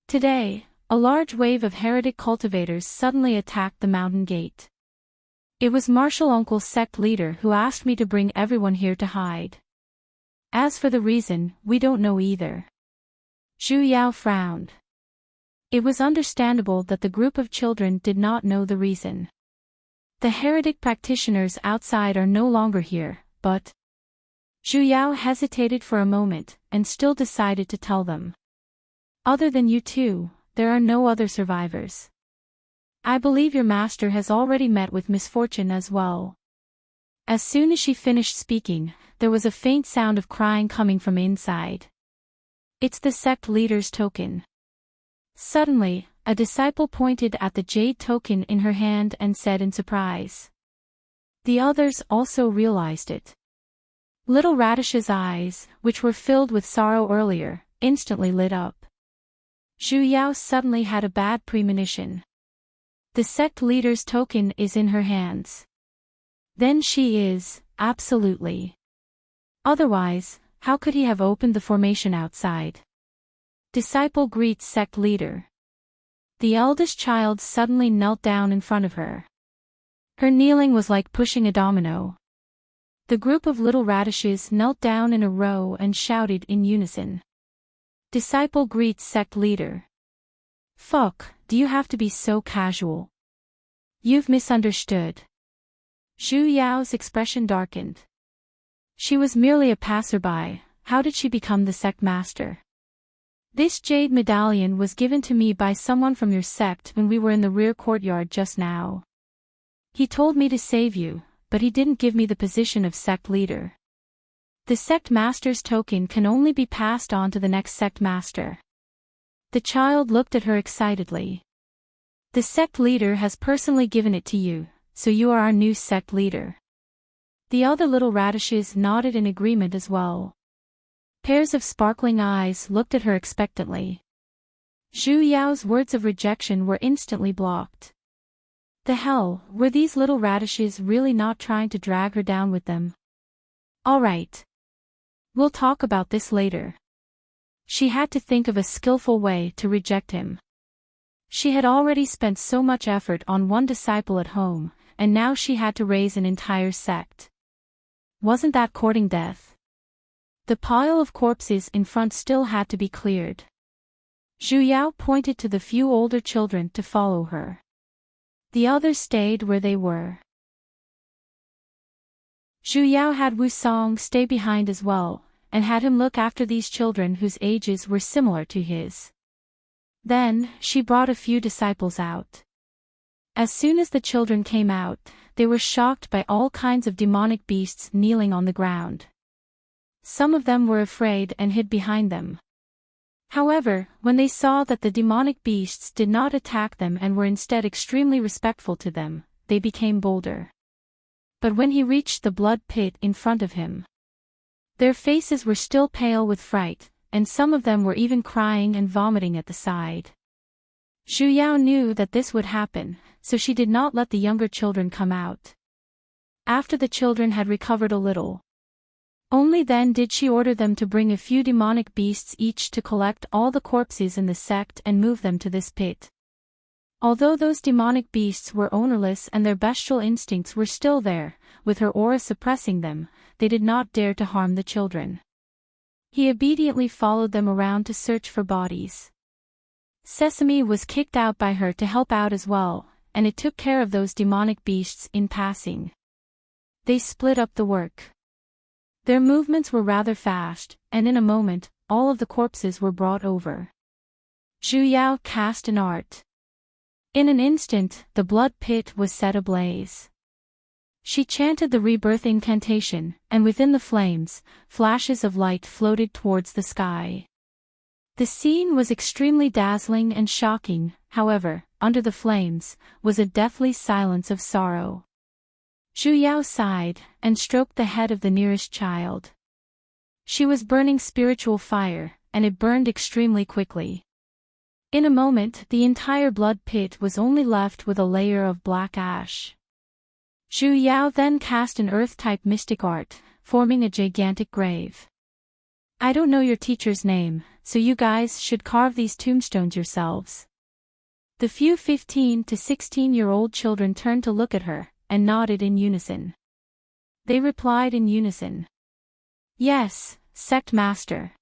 Today, a large wave of heretic cultivators suddenly attacked the mountain gate. It was Martial Uncle's sect leader who asked me to bring everyone here to hide. As for the reason, we don't know either. Zhu Yao frowned. It was understandable that the group of children did not know the reason. The heretic practitioners outside are no longer here, but... Zhu Yao hesitated for a moment, and still decided to tell them. Other than you two, there are no other survivors. I believe your master has already met with misfortune as well. As soon as she finished speaking, there was a faint sound of crying coming from inside. It's the sect leader's token. Suddenly, a disciple pointed at the jade token in her hand and said in surprise. The others also realized it. Little Radish's eyes, which were filled with sorrow earlier, instantly lit up. Zhu Yao suddenly had a bad premonition. The sect leader's token is in her hands. Then she is, absolutely. Otherwise, how could he have opened the formation outside? Disciple greets sect leader. The eldest child suddenly knelt down in front of her. Her kneeling was like pushing a domino. The group of little radishes knelt down in a row and shouted in unison. Disciple greets sect leader. Fuck, do you have to be so casual? You've misunderstood. Zhu Yao's expression darkened. She was merely a passerby, how did she become the sect master? This jade medallion was given to me by someone from your sect when we were in the rear courtyard just now. He told me to save you, but he didn't give me the position of sect leader. The sect master's token can only be passed on to the next sect master. The child looked at her excitedly. The sect leader has personally given it to you, so you are our new sect leader. The other little radishes nodded in agreement as well. Pairs of sparkling eyes looked at her expectantly. Zhu Yao's words of rejection were instantly blocked. The hell, were these little radishes really not trying to drag her down with them? All right. We'll talk about this later. She had to think of a skillful way to reject him. She had already spent so much effort on one disciple at home, and now she had to raise an entire sect. Wasn't that courting death? The pile of corpses in front still had to be cleared. Zhu Yao pointed to the few older children to follow her. The others stayed where they were. Zhu Yao had Wu Song stay behind as well, and had him look after these children whose ages were similar to his. Then, she brought a few disciples out. As soon as the children came out, they were shocked by all kinds of demonic beasts kneeling on the ground. Some of them were afraid and hid behind them. However, when they saw that the demonic beasts did not attack them and were instead extremely respectful to them, they became bolder. But when he reached the blood pit in front of him, their faces were still pale with fright, and some of them were even crying and vomiting at the side. Zhu Yao knew that this would happen, so she did not let the younger children come out. After the children had recovered a little, only then did she order them to bring a few demonic beasts each to collect all the corpses in the sect and move them to this pit. Although those demonic beasts were ownerless and their bestial instincts were still there, with her aura suppressing them, they did not dare to harm the children. He obediently followed them around to search for bodies. Sesame was kicked out by her to help out as well, and it took care of those demonic beasts in passing. They split up the work. Their movements were rather fast, and in a moment, all of the corpses were brought over. Zhu Yao cast an art. In an instant, the blood pit was set ablaze. She chanted the rebirth incantation, and within the flames, flashes of light floated towards the sky. The scene was extremely dazzling and shocking, however, under the flames, was a deathly silence of sorrow. Zhu Yao sighed, and stroked the head of the nearest child. She was burning spiritual fire, and it burned extremely quickly. In a moment the entire blood pit was only left with a layer of black ash. Zhu Yao then cast an earth-type mystic art, forming a gigantic grave. I don't know your teacher's name, so you guys should carve these tombstones yourselves. The few 15 to 16-year-old children turned to look at her, and nodded in unison. They replied in unison. Yes, Sect Master.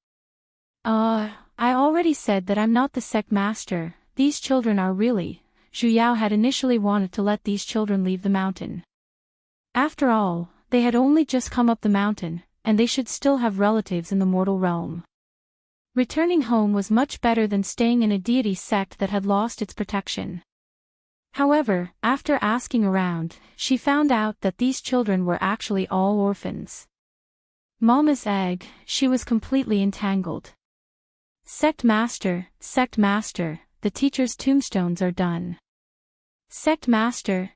I already said that I'm not the Sect Master, these children are really. Zhu Yao had initially wanted to let these children leave the mountain. After all, they had only just come up the mountain, and they should still have relatives in the mortal realm. Returning home was much better than staying in a deity sect that had lost its protection. However, after asking around, she found out that these children were actually all orphans. Mama's egg, she was completely entangled. Sect Master, the teacher's tombstones are done. Sect Master,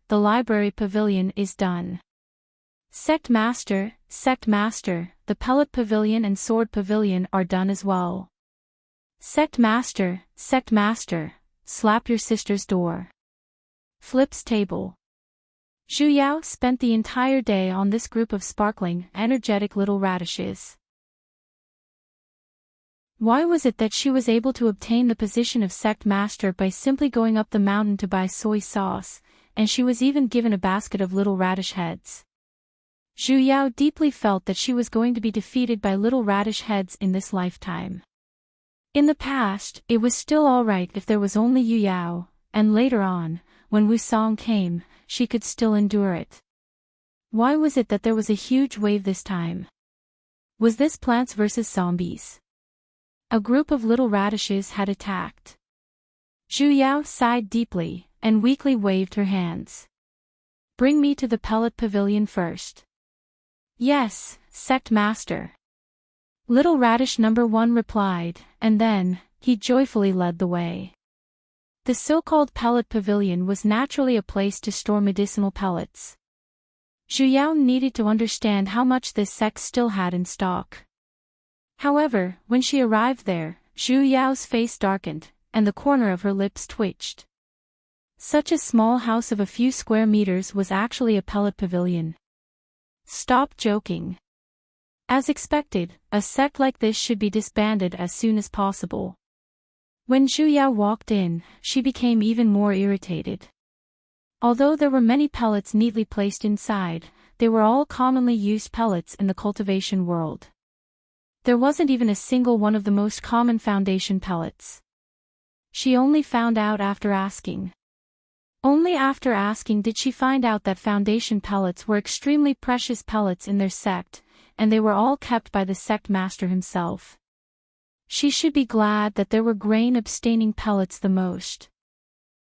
the library pavilion is done. Sect Master, the pellet pavilion and sword pavilion are done as well. Sect Master, slap your sister's door. Flips table. Zhu Yao spent the entire day on this group of sparkling, energetic little radishes. Why was it that she was able to obtain the position of Sect Master by simply going up the mountain to buy soy sauce, and she was even given a basket of little radish heads? Zhu Yao deeply felt that she was going to be defeated by little radish heads in this lifetime. In the past, it was still alright if there was only Yu Yao, and later on, when Wu Song came, she could still endure it. Why was it that there was a huge wave this time? Was this Plants vs. Zombies? A group of little radishes had attacked. Zhu Yao sighed deeply, and weakly waved her hands. Bring me to the pellet pavilion first. Yes, Sect Master. Little Radish number 1 replied, and then, he joyfully led the way. The so-called pellet pavilion was naturally a place to store medicinal pellets. Zhu Yao needed to understand how much this sect still had in stock. However, when she arrived there, Zhu Yao's face darkened, and the corner of her lips twitched. Such a small house of a few square meters was actually a pellet pavilion. Stop joking. As expected, a sect like this should be disbanded as soon as possible. When Zhu Yao walked in, she became even more irritated. Although there were many pellets neatly placed inside, they were all commonly used pellets in the cultivation world. There wasn't even a single one of the most common foundation pellets. She only found out after asking. Only after asking did she find out that foundation pellets were extremely precious pellets in their sect, and they were all kept by the sect master himself. She should be glad that there were grain-abstaining pellets the most.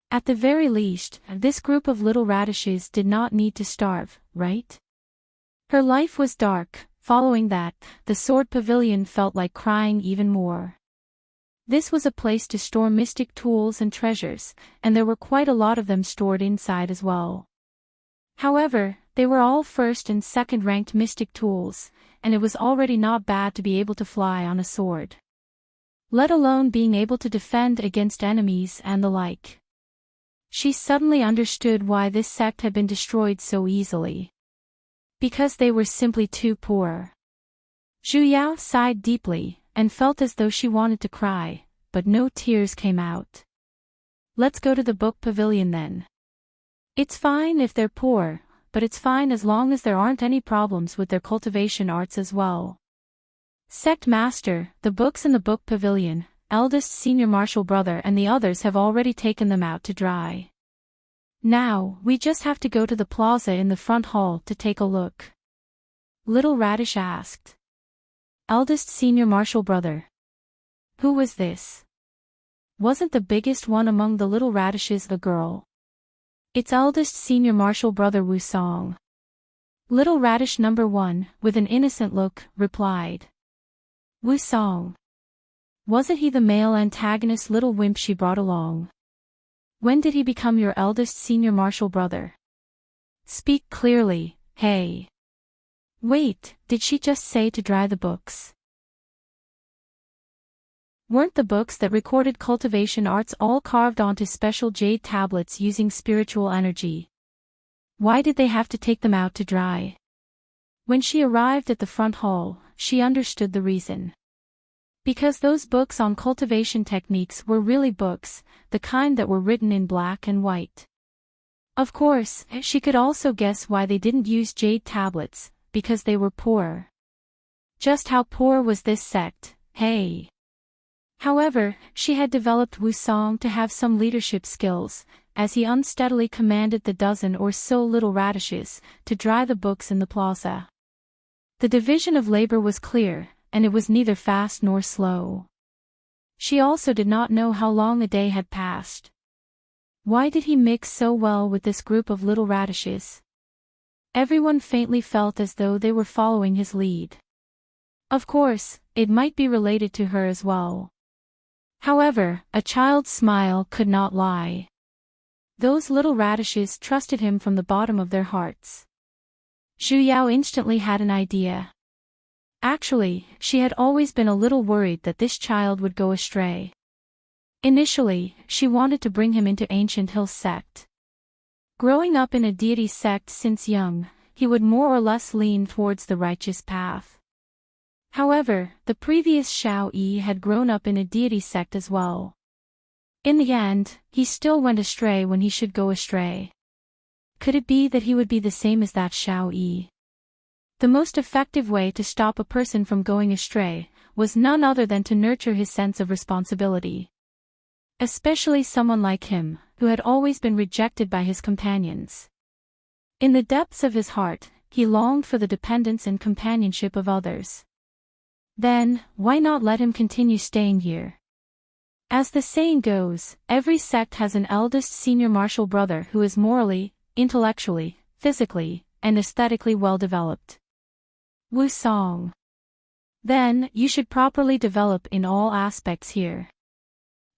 At the very least, this group of little radishes did not need to starve, right? Her life was dark. Following that, the sword pavilion felt like crying even more. This was a place to store mystic tools and treasures, and there were quite a lot of them stored inside as well. However, they were all first and second-ranked mystic tools, and it was already not bad to be able to fly on a sword. Let alone being able to defend against enemies and the like. She suddenly understood why this sect had been destroyed so easily. Because they were simply too poor. Zhu Yao sighed deeply, and felt as though she wanted to cry, but no tears came out. Let's go to the book pavilion then. It's fine if they're poor, but it's fine as long as there aren't any problems with their cultivation arts as well. Sect Master, the books in the book pavilion, eldest senior martial brother and the others have already taken them out to dry. Now, we just have to go to the plaza in the front hall to take a look. Little Radish asked. Eldest senior martial brother. Who was this? Wasn't the biggest one among the little radishes a girl? Its eldest senior martial brother Wusong. Little Radish number 1, with an innocent look, replied. Wusong. Wasn't he the male antagonist little wimp she brought along? When did he become your eldest senior martial brother? Speak clearly, hey. Wait, did she just say to dry the books? Weren't the books that recorded cultivation arts all carved onto special jade tablets using spiritual energy? Why did they have to take them out to dry? When she arrived at the front hall, she understood the reason. Because those books on cultivation techniques were really books, the kind that were written in black and white. Of course, she could also guess why they didn't use jade tablets, because they were poor. Just how poor was this sect, hey? However, she had developed Wusong to have some leadership skills, as he unsteadily commanded the dozen or so little radishes to dry the books in the plaza. The division of labor was clear, and it was neither fast nor slow. She also did not know how long a day had passed. Why did he mix so well with this group of little radishes? Everyone faintly felt as though they were following his lead. Of course, it might be related to her as well. However, a child's smile could not lie. Those little radishes trusted him from the bottom of their hearts. Zhu Yao instantly had an idea. Actually, she had always been a little worried that this child would go astray. Initially, she wanted to bring him into Ancient Hill's sect. Growing up in a deity sect since young, he would more or less lean towards the righteous path. However, the previous Xiao Yi had grown up in a deity sect as well. In the end, he still went astray when he should go astray. Could it be that he would be the same as that Xiao Yi? The most effective way to stop a person from going astray was none other than to nurture his sense of responsibility. Especially someone like him, who had always been rejected by his companions. In the depths of his heart, he longed for the dependence and companionship of others. Then, why not let him continue staying here? As the saying goes, every sect has an eldest senior martial brother who is morally, intellectually, physically, and aesthetically well developed. Wusong. Then, you should properly develop in all aspects here.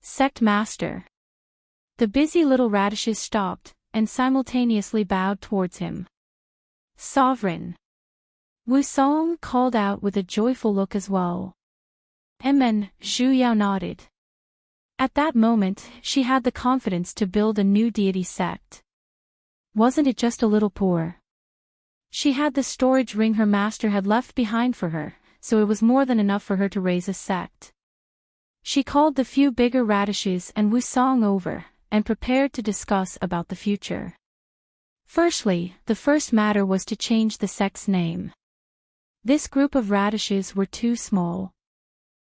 Sect Master. The busy little radishes stopped, and simultaneously bowed towards him. Sovereign. Wusong called out with a joyful look as well. Amen, Zhu Yao nodded. At that moment, she had the confidence to build a new deity sect. Wasn't it just a little poor? She had the storage ring her master had left behind for her, so it was more than enough for her to raise a sect. She called the few bigger radishes and Wusong over, and prepared to discuss about the future. Firstly, the first matter was to change the sect's name. This group of radishes were too small.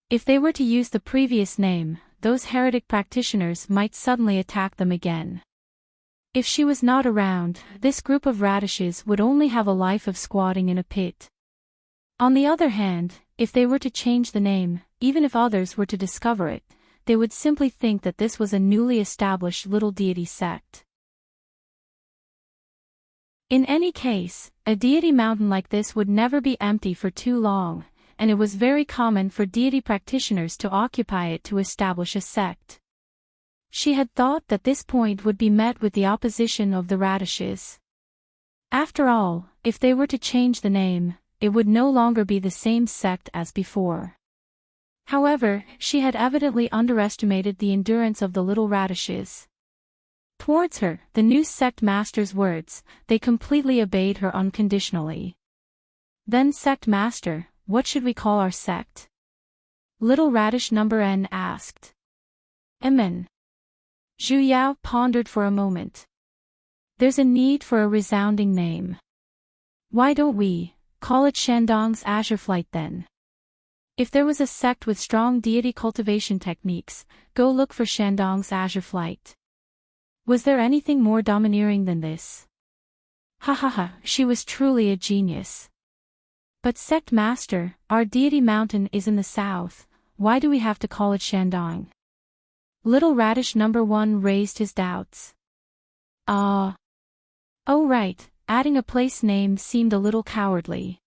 If they were to use the previous name, those heretic practitioners might suddenly attack them again. If she was not around, this group of radishes would only have a life of squatting in a pit. On the other hand, if they were to change the name, even if others were to discover it, they would simply think that this was a newly established little deity sect. In any case, a deity mountain like this would never be empty for too long, and it was very common for deity practitioners to occupy it to establish a sect. She had thought that this point would be met with the opposition of the radishes. After all, if they were to change the name, it would no longer be the same sect as before. However, she had evidently underestimated the endurance of the little radishes. Towards her, the new sect master's words, they completely obeyed her unconditionally. Then Sect Master, what should we call our sect? Little radish number N asked. Amen. Zhu Yao pondered for a moment. There's a need for a resounding name. Why don't we call it Shandong's Azure Flight then? If there was a sect with strong deity cultivation techniques, go look for Shandong's Azure Flight. Was there anything more domineering than this? Ha ha ha, she was truly a genius. But Sect Master, our deity mountain is in the south, why do we have to call it Shandong? Little Radish number 1 raised his doubts. Ah. Oh right, adding a place name seemed a little cowardly.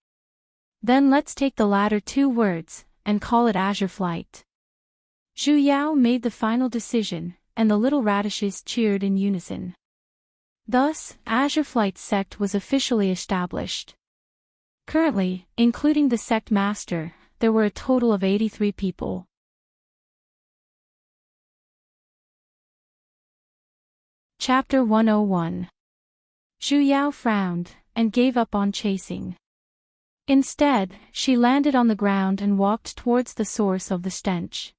Then let's take the latter two words, and call it Azure Flight. Zhu Yao made the final decision, and the little radishes cheered in unison. Thus, Azure Flight sect was officially established. Currently, including the sect master, there were a total of 83 people. Chapter 101. Zhu Yao frowned, and gave up on chasing. Instead, she landed on the ground and walked towards the source of the stench.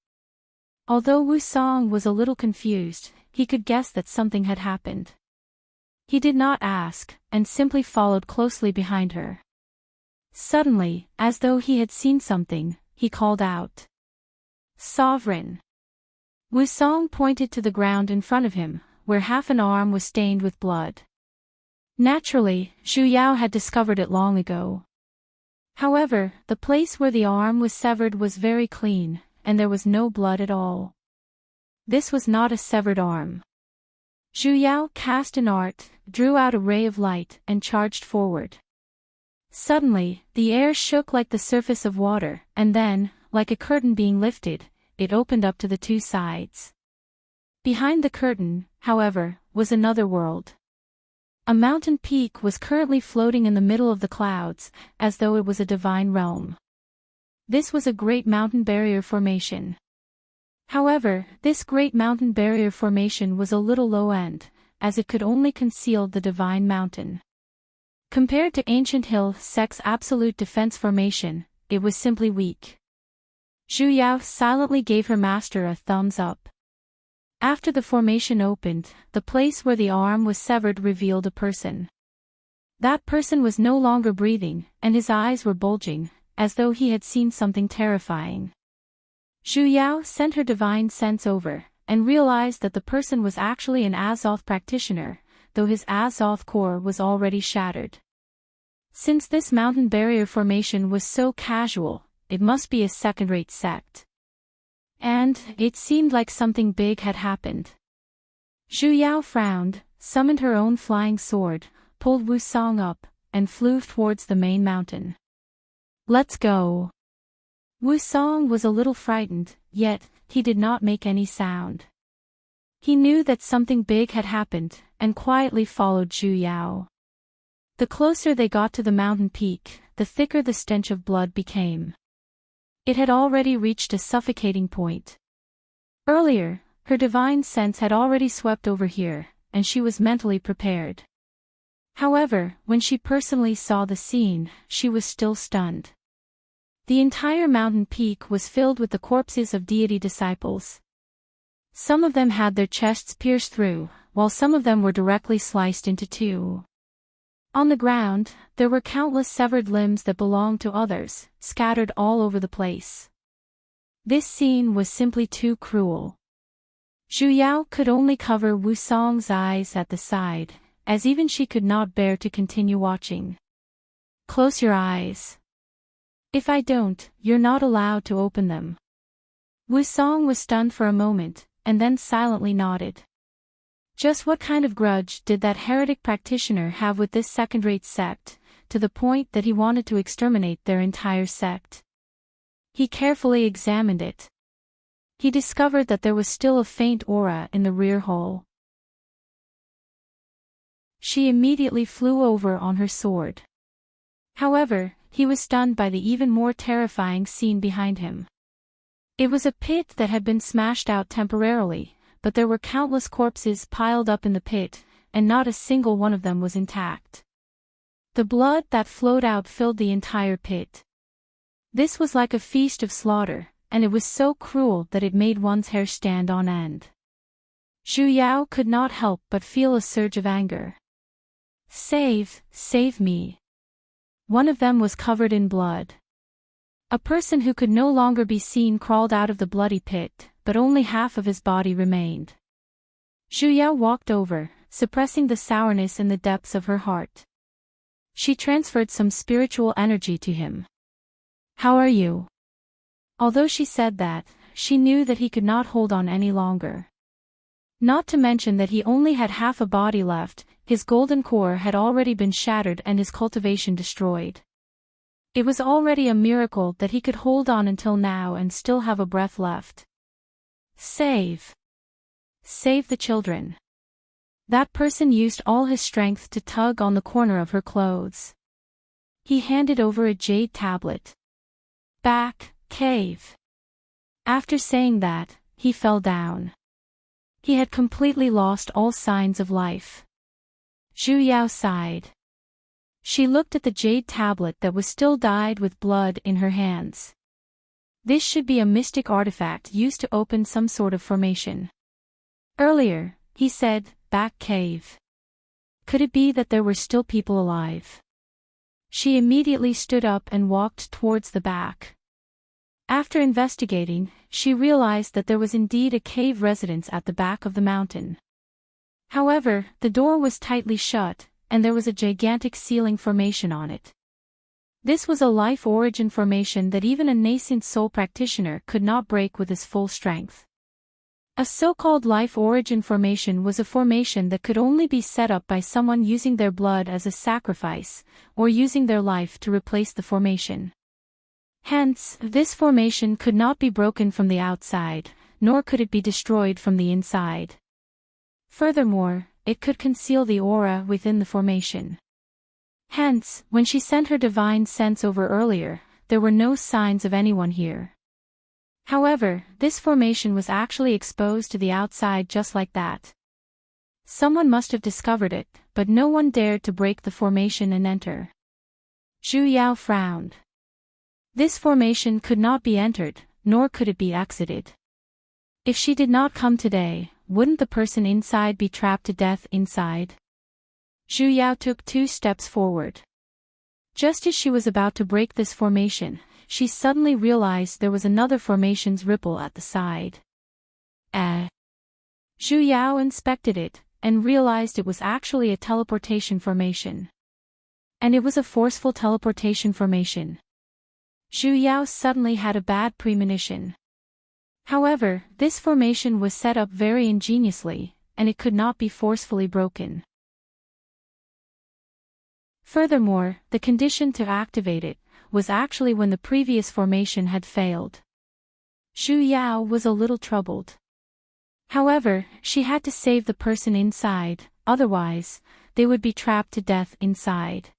Although Wu Song was a little confused, he could guess that something had happened. He did not ask, and simply followed closely behind her. Suddenly, as though he had seen something, he called out. Sovereign! Wu Song pointed to the ground in front of him, where half an arm was stained with blood. Naturally, Zhu Yao had discovered it long ago. However, the place where the arm was severed was very clean, and there was no blood at all. This was not a severed arm. Zhu Yao cast an art, drew out a ray of light, and charged forward. Suddenly, the air shook like the surface of water, and then, like a curtain being lifted, it opened up to the two sides. Behind the curtain, however, was another world. A mountain peak was currently floating in the middle of the clouds, as though it was a divine realm. This was a great mountain barrier formation. However, this great mountain barrier formation was a little low-end, as it could only conceal the divine mountain. Compared to Ancient Hill Sect's absolute defense formation, it was simply weak. Zhu Yao silently gave her master a thumbs up. After the formation opened, the place where the arm was severed revealed a person. That person was no longer breathing, and his eyes were bulging, as though he had seen something terrifying. Zhu Yao sent her divine sense over, and realized that the person was actually an Azoth practitioner, though his Azoth core was already shattered. Since this mountain barrier formation was so casual, it must be a second-rate sect. And, it seemed like something big had happened. Zhu Yao frowned, summoned her own flying sword, pulled Wu Song up, and flew towards the main mountain. Let's go. Wu Song was a little frightened, yet, he did not make any sound. He knew that something big had happened, and quietly followed Zhu Yao. The closer they got to the mountain peak, the thicker the stench of blood became. It had already reached a suffocating point. Earlier, her divine sense had already swept over here, and she was mentally prepared. However, when she personally saw the scene, she was still stunned. The entire mountain peak was filled with the corpses of deity disciples. Some of them had their chests pierced through, while some of them were directly sliced into two. On the ground, there were countless severed limbs that belonged to others, scattered all over the place. This scene was simply too cruel. Zhu Yao could only cover Wu Song's eyes at the side, as even she could not bear to continue watching. Close your eyes. If I don't, you're not allowed to open them. Wu Song was stunned for a moment, and then silently nodded. Just what kind of grudge did that heretic practitioner have with this second-rate sect, to the point that he wanted to exterminate their entire sect? He carefully examined it. He discovered that there was still a faint aura in the rear hull. She immediately flew over on her sword. However, he was stunned by the even more terrifying scene behind him. It was a pit that had been smashed out temporarily, but there were countless corpses piled up in the pit, and not a single one of them was intact. The blood that flowed out filled the entire pit. This was like a feast of slaughter, and it was so cruel that it made one's hair stand on end. Zhu Yao could not help but feel a surge of anger. Save me. One of them was covered in blood. A person who could no longer be seen crawled out of the bloody pit, but only half of his body remained. Zhu Yao walked over, suppressing the sourness in the depths of her heart. She transferred some spiritual energy to him. How are you? Although she said that, she knew that he could not hold on any longer. Not to mention that he only had half a body left, his golden core had already been shattered and his cultivation destroyed. It was already a miracle that he could hold on until now and still have a breath left. Save. Save the children. That person used all his strength to tug on the corner of her clothes. He handed over a jade tablet. Back, cave. After saying that, he fell down. He had completely lost all signs of life. Zhu Yao sighed. She looked at the jade tablet that was still dyed with blood in her hands. This should be a mystic artifact used to open some sort of formation. Earlier, he said, back cave. Could it be that there were still people alive? She immediately stood up and walked towards the back. After investigating, she realized that there was indeed a cave residence at the back of the mountain. However, the door was tightly shut, and there was a gigantic ceiling formation on it. This was a life origin formation that even a nascent soul practitioner could not break with his full strength. A so-called life origin formation was a formation that could only be set up by someone using their blood as a sacrifice, or using their life to replace the formation. Hence, this formation could not be broken from the outside, nor could it be destroyed from the inside. Furthermore, it could conceal the aura within the formation. Hence, when she sent her divine sense over earlier, there were no signs of anyone here. However, this formation was actually exposed to the outside just like that. Someone must have discovered it, but no one dared to break the formation and enter. Zhu Yao frowned. This formation could not be entered, nor could it be exited. If she did not come today, wouldn't the person inside be trapped to death inside? Zhu Yao took 2 steps forward. Just as she was about to break this formation, she suddenly realized there was another formation's ripple at the side. Zhu Yao inspected it, and realized it was actually a teleportation formation. And it was a forceful teleportation formation. Zhu Yao suddenly had a bad premonition. However, this formation was set up very ingeniously, and it could not be forcefully broken. Furthermore, the condition to activate it was actually when the previous formation had failed. Zhu Yao was a little troubled. However, she had to save the person inside, otherwise, they would be trapped to death inside.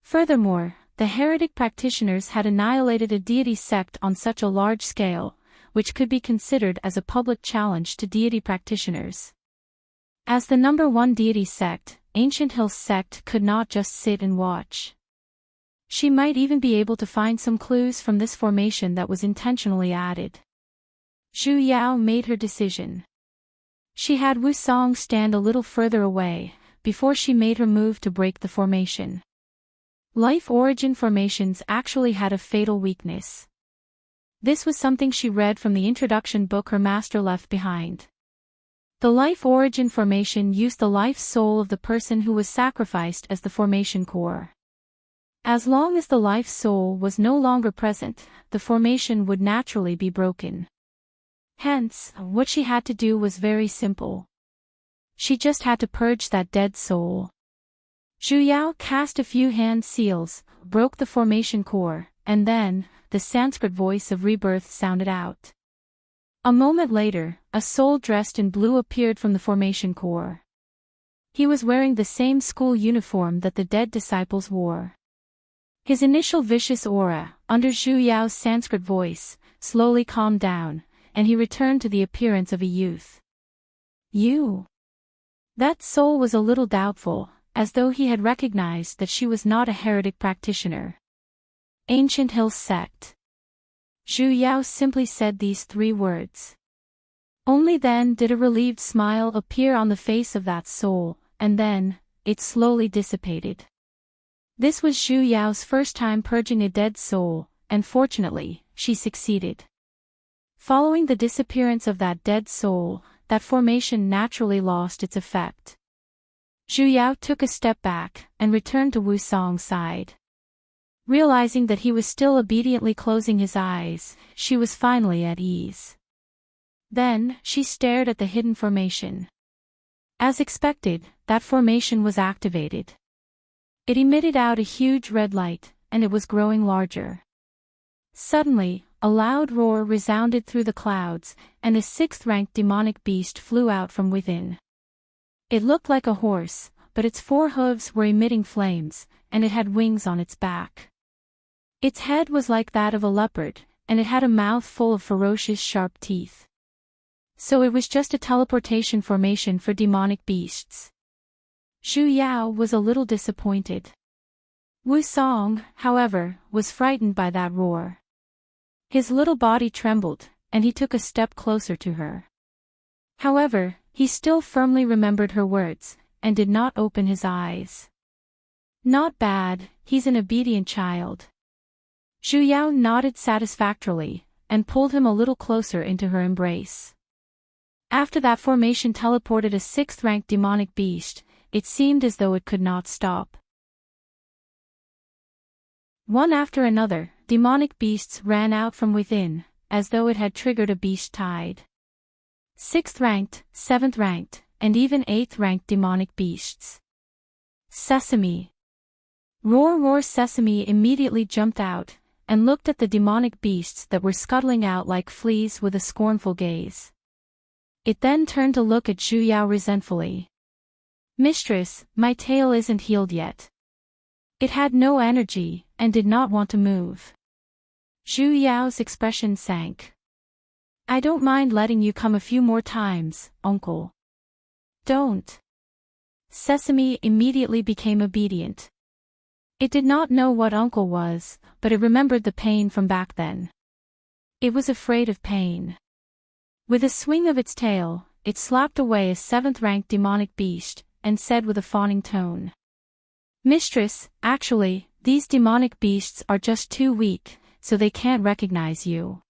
Furthermore, the heretic practitioners had annihilated a deity sect on such a large scale, which could be considered as a public challenge to deity practitioners. As the number 1 deity sect, Ancient Hill's sect could not just sit and watch. She might even be able to find some clues from this formation that was intentionally added. Zhu Yao made her decision. She had Wu Song stand a little further away, before she made her move to break the formation. Life origin formations actually had a fatal weakness. This was something she read from the introduction book her master left behind. The life origin formation used the life soul of the person who was sacrificed as the formation core. As long as the life soul was no longer present, the formation would naturally be broken. Hence, what she had to do was very simple. She just had to purge that dead soul. Zhu Yao cast a few hand seals, broke the formation core, and then, the Sanskrit voice of rebirth sounded out. A moment later, a soul dressed in blue appeared from the formation core. He was wearing the same school uniform that the dead disciples wore. His initial vicious aura, under Zhu Yao's Sanskrit voice, slowly calmed down, and he returned to the appearance of a youth. You? That soul was a little doubtful, as though he had recognized that she was not a heretic practitioner. Ancient Hill Sect. Zhu Yao simply said these 3 words. Only then did a relieved smile appear on the face of that soul, and then, it slowly dissipated. This was Zhu Yao's first time purging a dead soul, and fortunately, she succeeded. Following the disappearance of that dead soul, that formation naturally lost its effect. Zhu Yao took a step back, and returned to Wu Song's side. Realizing that he was still obediently closing his eyes, she was finally at ease. Then, she stared at the hidden formation. As expected, that formation was activated. It emitted out a huge red light, and it was growing larger. Suddenly, a loud roar resounded through the clouds, and a sixth-ranked demonic beast flew out from within. It looked like a horse, but its 4 hooves were emitting flames, and it had wings on its back. Its head was like that of a leopard, and it had a mouth full of ferocious sharp teeth. So it was just a teleportation formation for demonic beasts. Zhu Yao was a little disappointed. Wu Song, however, was frightened by that roar. His little body trembled, and he took a step closer to her. However, he still firmly remembered her words, and did not open his eyes. Not bad, he's an obedient child. Zhu Yao nodded satisfactorily, and pulled him a little closer into her embrace. After that formation teleported a 6th-ranked demonic beast, it seemed as though it could not stop. One after another, demonic beasts ran out from within, as though it had triggered a beast tide. 6th-ranked, 7th-ranked, and even 8th-ranked demonic beasts. Sesame! Roar roar! Sesame immediately jumped out, and looked at the demonic beasts that were scuttling out like fleas with a scornful gaze. It then turned to look at Zhu Yao resentfully. Mistress, my tail isn't healed yet. It had no energy, and did not want to move. Zhu Yao's expression sank. I don't mind letting you come a few more times, uncle. Don't. Sesame immediately became obedient. It did not know what uncle was, but it remembered the pain from back then. It was afraid of pain. With a swing of its tail, it slapped away a 7th-ranked demonic beast, and said with a fawning tone. Mistress, actually, these demonic beasts are just too weak, so they can't recognize you.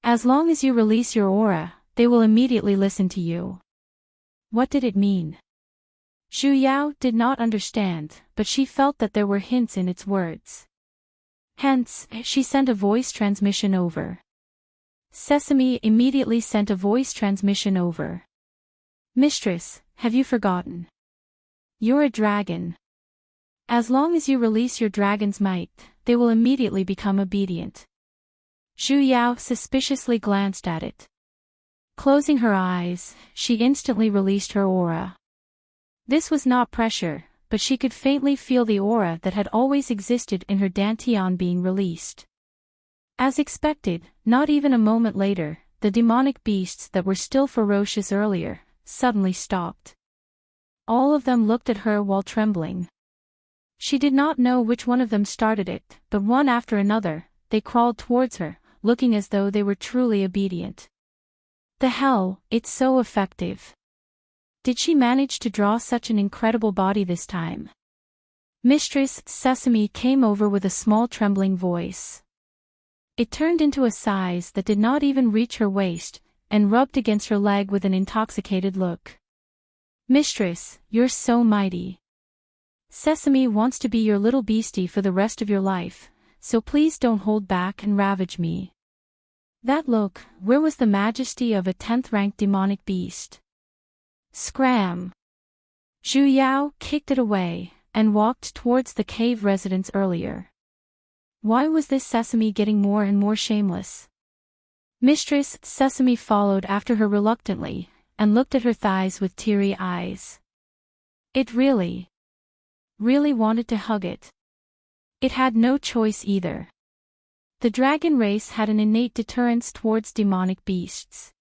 As long as you release your aura, they will immediately listen to you. What did it mean? Zhu Yao did not understand, but she felt that there were hints in its words. Hence, she sent a voice transmission over. Sesame immediately sent a voice transmission over. Mistress, have you forgotten? You're a dragon. As long as you release your dragon's might, they will immediately become obedient. Zhu Yao suspiciously glanced at it. Closing her eyes, she instantly released her aura. This was not pressure, but she could faintly feel the aura that had always existed in her dantian being released. As expected, not even a moment later, the demonic beasts that were still ferocious earlier, suddenly stopped. All of them looked at her while trembling. She did not know which one of them started it, but one after another, they crawled towards her, looking as though they were truly obedient. The hell, it's so effective. Did she manage to draw such an incredible body this time? Mistress Sesame came over with a small trembling voice. It turned into a size that did not even reach her waist, and rubbed against her leg with an intoxicated look. Mistress, you're so mighty. Sesame wants to be your little beastie for the rest of your life, so please don't hold back and ravage me. That look, where was the majesty of a 10th-ranked demonic beast? Scram! Zhu Yao kicked it away, and walked towards the cave residence earlier. Why was this Sesame getting more and more shameless? Mistress Sesame followed after her reluctantly, and looked at her thighs with teary eyes. It really wanted to hug it. It had no choice either. The dragon race had an innate deterrence towards demonic beasts.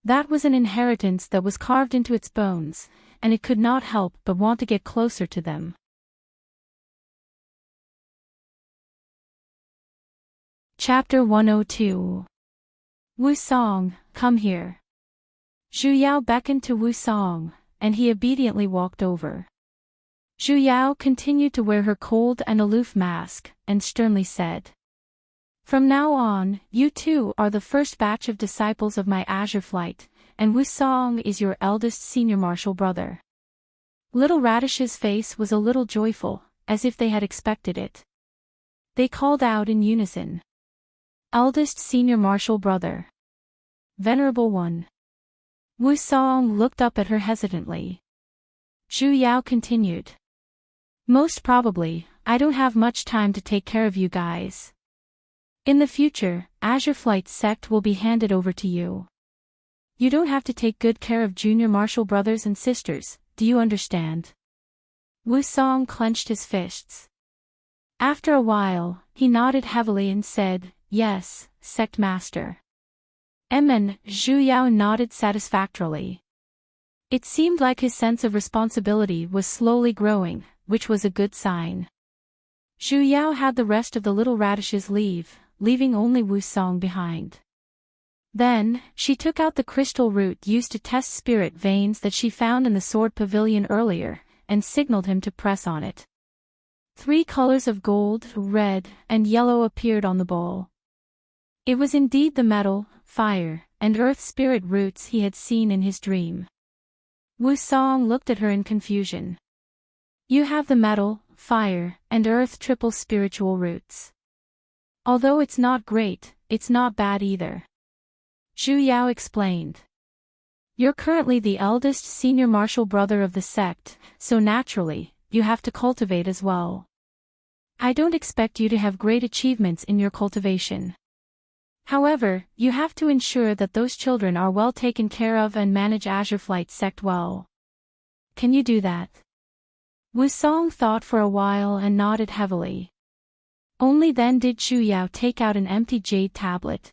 That was an inheritance that was carved into its bones, and it could not help but want to get closer to them. Chapter 102. Wu Song, come here. Zhu Yao beckoned to Wu Song, and he obediently walked over. Zhu Yao continued to wear her cold and aloof mask, and sternly said, From now on, you two are the first batch of disciples of my Azure Flight, and Wu Song is your eldest senior martial brother. Little Radish's face was a little joyful, as if they had expected it. They called out in unison. Eldest senior martial brother. Venerable One. Wu Song looked up at her hesitantly. Zhu Yao continued. Most probably, I don't have much time to take care of you guys. In the future, Azure Flight's sect will be handed over to you. You don't have to take good care of junior martial brothers and sisters, do you understand? Wu Song clenched his fists. After a while, he nodded heavily and said, yes, sect master. Zhu Yao nodded satisfactorily. It seemed like his sense of responsibility was slowly growing, which was a good sign. Zhu Yao had the rest of the little radishes leave, leaving only Wu Song behind. Then, she took out the crystal root used to test spirit veins that she found in the sword pavilion earlier, and signaled him to press on it. 3 colors of gold, red, and yellow appeared on the bowl. It was indeed the metal, fire, and earth spirit roots he had seen in his dream. Wu Song looked at her in confusion. You have the metal, fire, and earth triple spiritual roots. Although it's not great, it's not bad either. Zhu Yao explained. You're currently the eldest senior martial brother of the sect, so naturally, you have to cultivate as well. I don't expect you to have great achievements in your cultivation. However, you have to ensure that those children are well taken care of and manage Azure Flight sect well. Can you do that? Wu Song thought for a while and nodded heavily. Only then did Zhu Yao take out an empty jade tablet.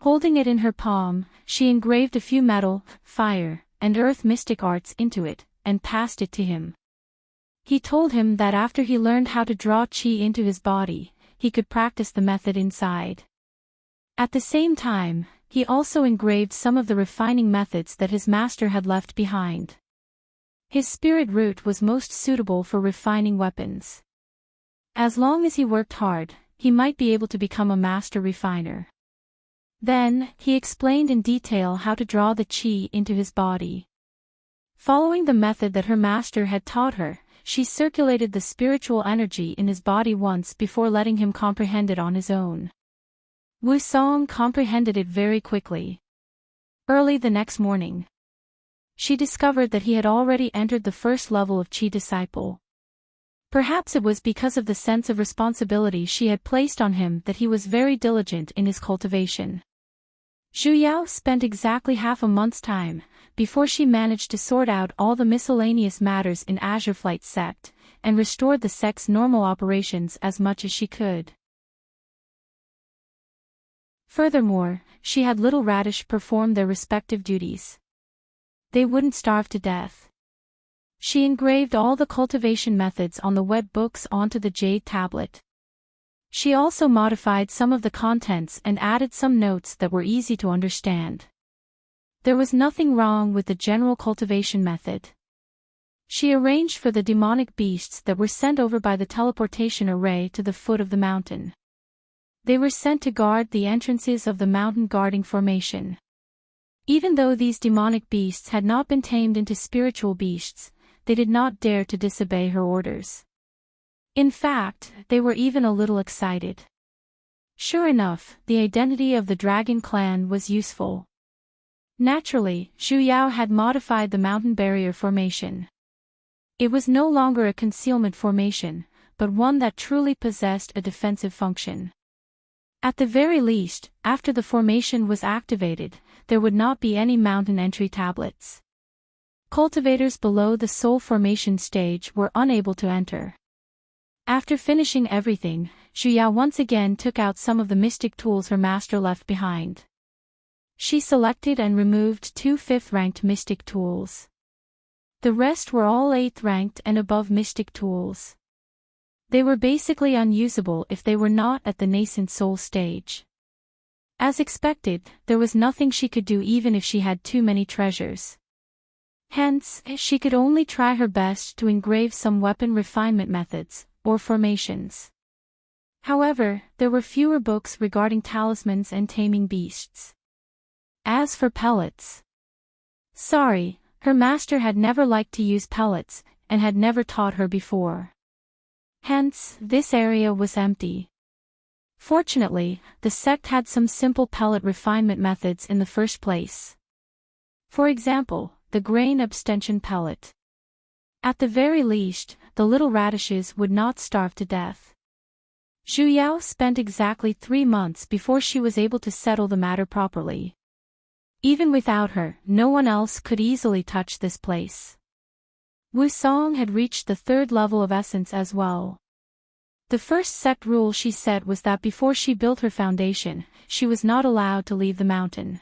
Holding it in her palm, she engraved a few metal, fire, and earth mystic arts into it, and passed it to him. He told him that after he learned how to draw qi into his body, he could practice the method inside. At the same time, he also engraved some of the refining methods that his master had left behind. His spirit root was most suitable for refining weapons. As long as he worked hard, he might be able to become a master refiner. Then, he explained in detail how to draw the qi into his body. Following the method that her master had taught her, she circulated the spiritual energy in his body once before letting him comprehend it on his own. Wu Song comprehended it very quickly. Early the next morning, she discovered that he had already entered the first level of qi disciple. Perhaps it was because of the sense of responsibility she had placed on him that he was very diligent in his cultivation. Zhu Yao spent exactly half a month's time before she managed to sort out all the miscellaneous matters in Azure Flight sect, and restored the sect's normal operations as much as she could. Furthermore, she had Little Radish perform their respective duties. They wouldn't starve to death. She engraved all the cultivation methods on the web books onto the jade tablet. She also modified some of the contents and added some notes that were easy to understand. There was nothing wrong with the general cultivation method. She arranged for the demonic beasts that were sent over by the teleportation array to the foot of the mountain. They were sent to guard the entrances of the mountain guarding formation. Even though these demonic beasts had not been tamed into spiritual beasts, they did not dare to disobey her orders. In fact, they were even a little excited. Sure enough, the identity of the dragon clan was useful. Naturally, Zhu Yao had modified the mountain barrier formation. It was no longer a concealment formation, but one that truly possessed a defensive function. At the very least, after the formation was activated, there would not be any mountain entry tablets. Cultivators below the soul formation stage were unable to enter. After finishing everything, Zhu Yao once again took out some of the mystic tools her master left behind. She selected and removed 2 5th-ranked mystic tools. The rest were all 8th-ranked and above mystic tools. They were basically unusable if they were not at the nascent soul stage. As expected, there was nothing she could do even if she had too many treasures. Hence, she could only try her best to engrave some weapon refinement methods, or formations. However, there were fewer books regarding talismans and taming beasts. As for pellets, sorry, her master had never liked to use pellets, and had never taught her before. Hence, this area was empty. Fortunately, the sect had some simple pellet refinement methods in the first place. For example, the grain abstention pellet. At the very least, the little radishes would not starve to death. Zhu Yao spent exactly 3 months before she was able to settle the matter properly. Even without her, no one else could easily touch this place. Wu Song had reached the 3rd level of essence as well. The first sect rule she set was that before she built her foundation, she was not allowed to leave the mountain.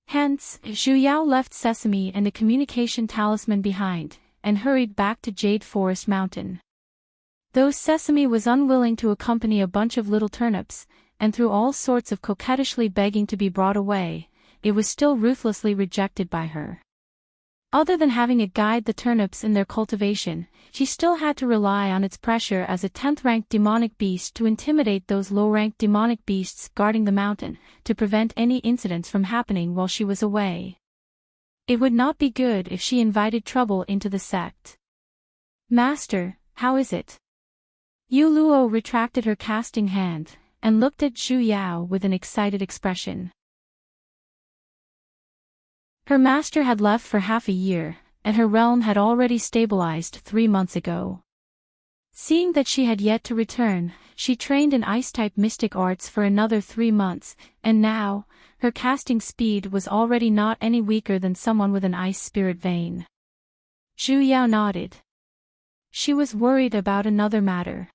Hence, Zhu Yao left Sesame and the communication talisman behind, and hurried back to Jade Forest Mountain. Though Sesame was unwilling to accompany a bunch of little turnips, and through all sorts of coquettishly begging to be brought away, it was still ruthlessly rejected by her. Other than having it guide the turnips in their cultivation, she still had to rely on its pressure as a 10th-ranked demonic beast to intimidate those low-ranked demonic beasts guarding the mountain, to prevent any incidents from happening while she was away. It would not be good if she invited trouble into the sect. "Master, how is it?" Yu Luo retracted her casting hand, and looked at Zhu Yao with an excited expression. Her master had left for half a year, and her realm had already stabilized 3 months ago. Seeing that she had yet to return, she trained in ice-type mystic arts for another 3 months, and now, her casting speed was already not any weaker than someone with an ice spirit vein. Zhu Yao nodded. She was worried about another matter.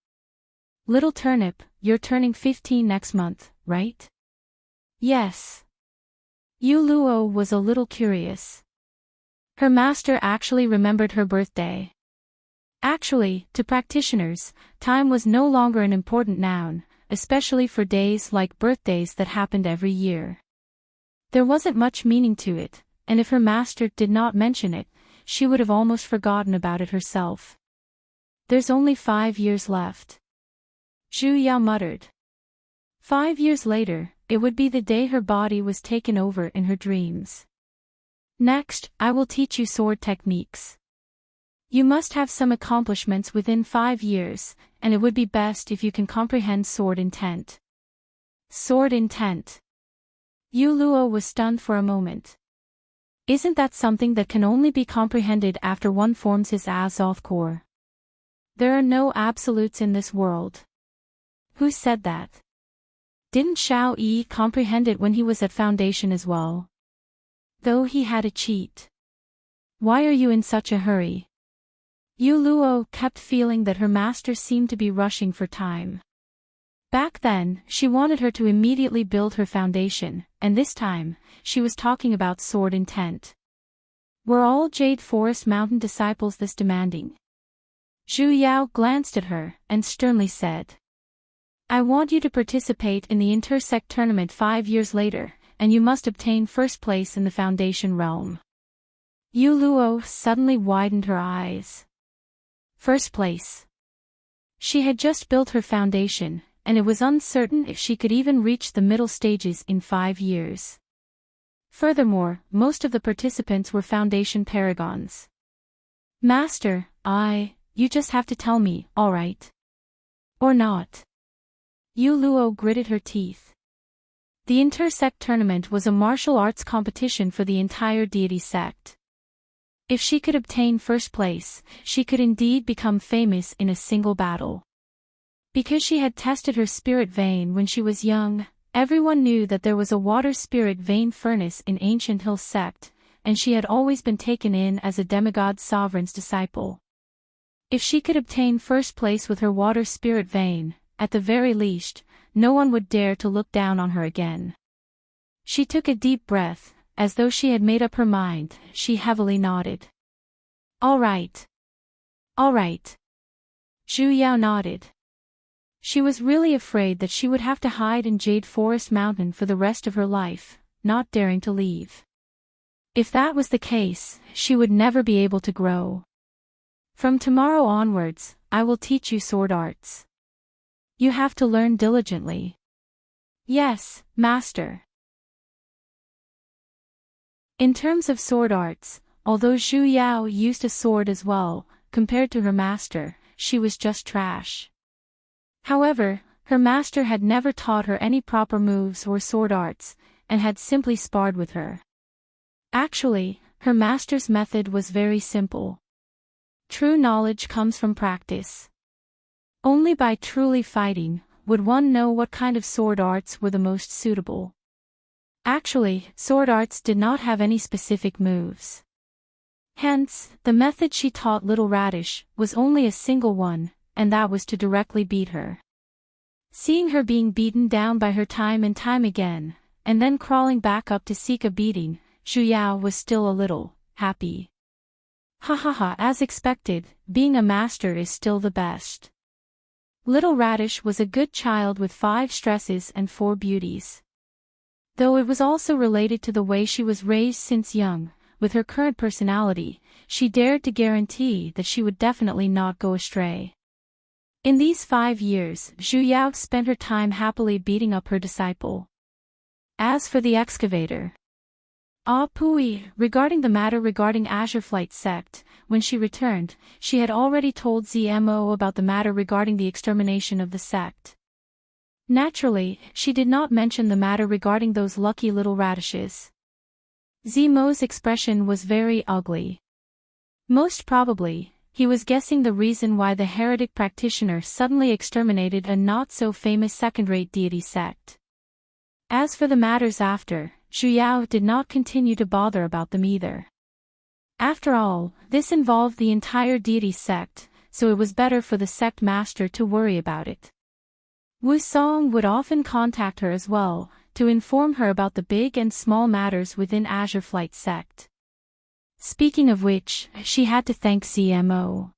"Little turnip, you're turning 15 next month, right?" "Yes." Yu Luo was a little curious. Her master actually remembered her birthday. Actually, to practitioners, time was no longer an important noun, especially for days like birthdays that happened every year. There wasn't much meaning to it, and if her master did not mention it, she would have almost forgotten about it herself. "There's only 5 years left." Zhu Yao muttered. 5 years later, it would be the day her body was taken over in her dreams. "Next, I will teach you sword techniques. You must have some accomplishments within 5 years, and it would be best if you can comprehend sword intent." Sword intent. Yu Luo was stunned for a moment. Isn't that something that can only be comprehended after one forms his Azoth core? There are no absolutes in this world. Who said that? Didn't Xiao Yi comprehend it when he was at Foundation as well? Though he had a cheat. Why are you in such a hurry? Yu Luo kept feeling that her master seemed to be rushing for time. Back then, she wanted her to immediately build her foundation, and this time, she was talking about sword intent. Were all Jade Forest Mountain disciples this demanding? Zhu Yao glanced at her, and sternly said, "I want you to participate in the Intersect tournament 5 years later, and you must obtain first place in the Foundation realm." Yu Luo suddenly widened her eyes. First place. She had just built her foundation, and it was uncertain if she could even reach the middle stages in 5 years. Furthermore, most of the participants were Foundation paragons. "Master, you just have to tell me, all right? Or not?" Yu Luo gritted her teeth. The Intersect tournament was a martial arts competition for the entire deity sect. If she could obtain first place, she could indeed become famous in a single battle. Because she had tested her spirit vein when she was young, everyone knew that there was a water spirit vein furnace in Ancient Hill sect, and she had always been taken in as a demigod sovereign's disciple. If she could obtain first place with her water spirit vein, at the very least, no one would dare to look down on her again. She took a deep breath, as though she had made up her mind. She heavily nodded. All right. All right. Zhu Yao nodded. She was really afraid that she would have to hide in Jade Forest Mountain for the rest of her life, not daring to leave. If that was the case, she would never be able to grow. "From tomorrow onwards, I will teach you sword arts. You have to learn diligently." "Yes, master." In terms of sword arts, although Zhu Yao used a sword as well, compared to her master, she was just trash. However, Her master had never taught her any proper moves or sword arts, and had simply sparred with her. Actually, her master's method was very simple. True knowledge comes from practice. Only by truly fighting would one know what kind of sword arts were the most suitable. Actually, sword arts did not have any specific moves. Hence, the method she taught Little Radish was only a single one, and that was to directly beat her. Seeing her being beaten down by her time and time again, and then crawling back up to seek a beating, Zhu Yao was still a little happy. Ha ha ha, as expected, being a master is still the best. Little Radish was a good child with 5 stresses and 4 beauties. Though it was also related to the way she was raised since young, with her current personality, she dared to guarantee that she would definitely not go astray. In these 5 years, Zhu Yao spent her time happily beating up her disciple. As for the excavator, regarding the matter regarding Azure Flight sect, when she returned, she had already told ZMO about the matter regarding the extermination of the sect. Naturally, she did not mention the matter regarding those lucky little radishes. Zmo's expression was very ugly. Most probably, he was guessing the reason why the heretic practitioner suddenly exterminated a not-so-famous second-rate deity sect. As for the matters after, Zhu Yao did not continue to bother about them either. After all, this involved the entire deity sect, so it was better for the sect master to worry about it. Wu Song would often contact her as well, to inform her about the big and small matters within Azure Flight sect. Speaking of which, she had to thank CMO.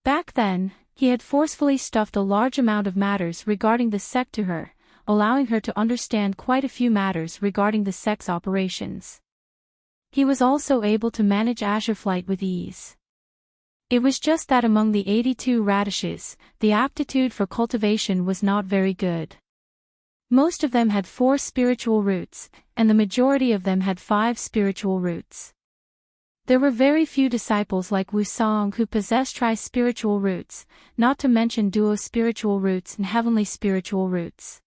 Back then, he had forcefully stuffed a large amount of matters regarding the sect to her, allowing her to understand quite a few matters regarding the sect's operations. He was also able to manage Azure Flight with ease. It was just that among the 82 radishes, the aptitude for cultivation was not very good. Most of them had 4 spiritual roots, and the majority of them had 5 spiritual roots. There were very few disciples like Wu Song who possessed tri-spiritual roots, not to mention duo spiritual roots and heavenly spiritual roots.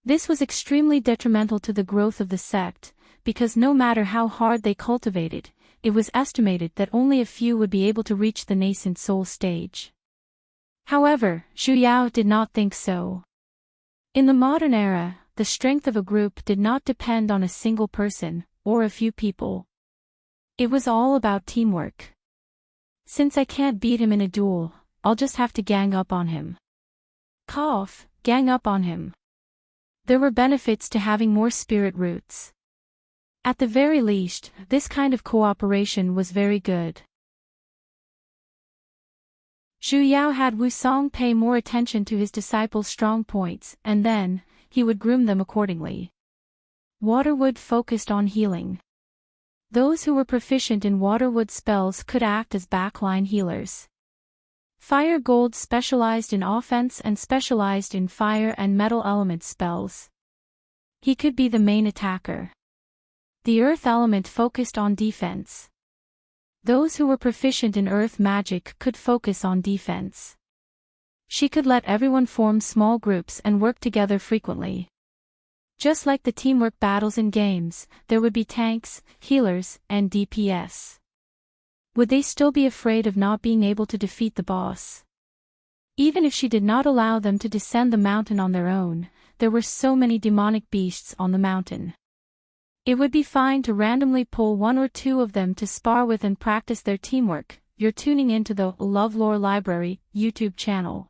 This was extremely detrimental to the growth of the sect, because no matter how hard they cultivated, it was estimated that only a few would be able to reach the nascent soul stage. However, Zhu Yao did not think so. In the modern era, the strength of a group did not depend on a single person, or a few people. It was all about teamwork. Since I can't beat him in a duel, I'll just have to gang up on him. Gang up on him. There were benefits to having more spirit roots. At the very least, this kind of cooperation was very good. Zhu Yao had Wu Song pay more attention to his disciples' strong points, and then, he would groom them accordingly. Waterwood focused on healing. Those who were proficient in Waterwood spells could act as backline healers. Fire Gold specialized in offense and specialized in fire and metal element spells. He could be the main attacker. The Earth element focused on defense. Those who were proficient in earth magic could focus on defense. She could let everyone form small groups and work together frequently. Just like the teamwork battles in games, there would be tanks, healers, and DPS. Would they still be afraid of not being able to defeat the boss? Even if she did not allow them to descend the mountain on their own, there were so many demonic beasts on the mountain. It would be fine to randomly pull 1 or 2 of them to spar with and practice their teamwork. You're tuning into the LoveLore Library YouTube channel.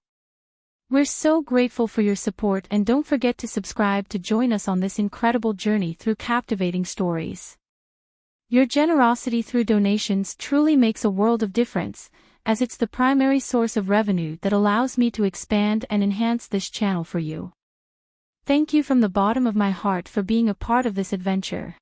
We're so grateful for your support, and don't forget to subscribe to join us on this incredible journey through captivating stories. Your generosity through donations truly makes a world of difference, as it's the primary source of revenue that allows me to expand and enhance this channel for you. Thank you from the bottom of my heart for being a part of this adventure.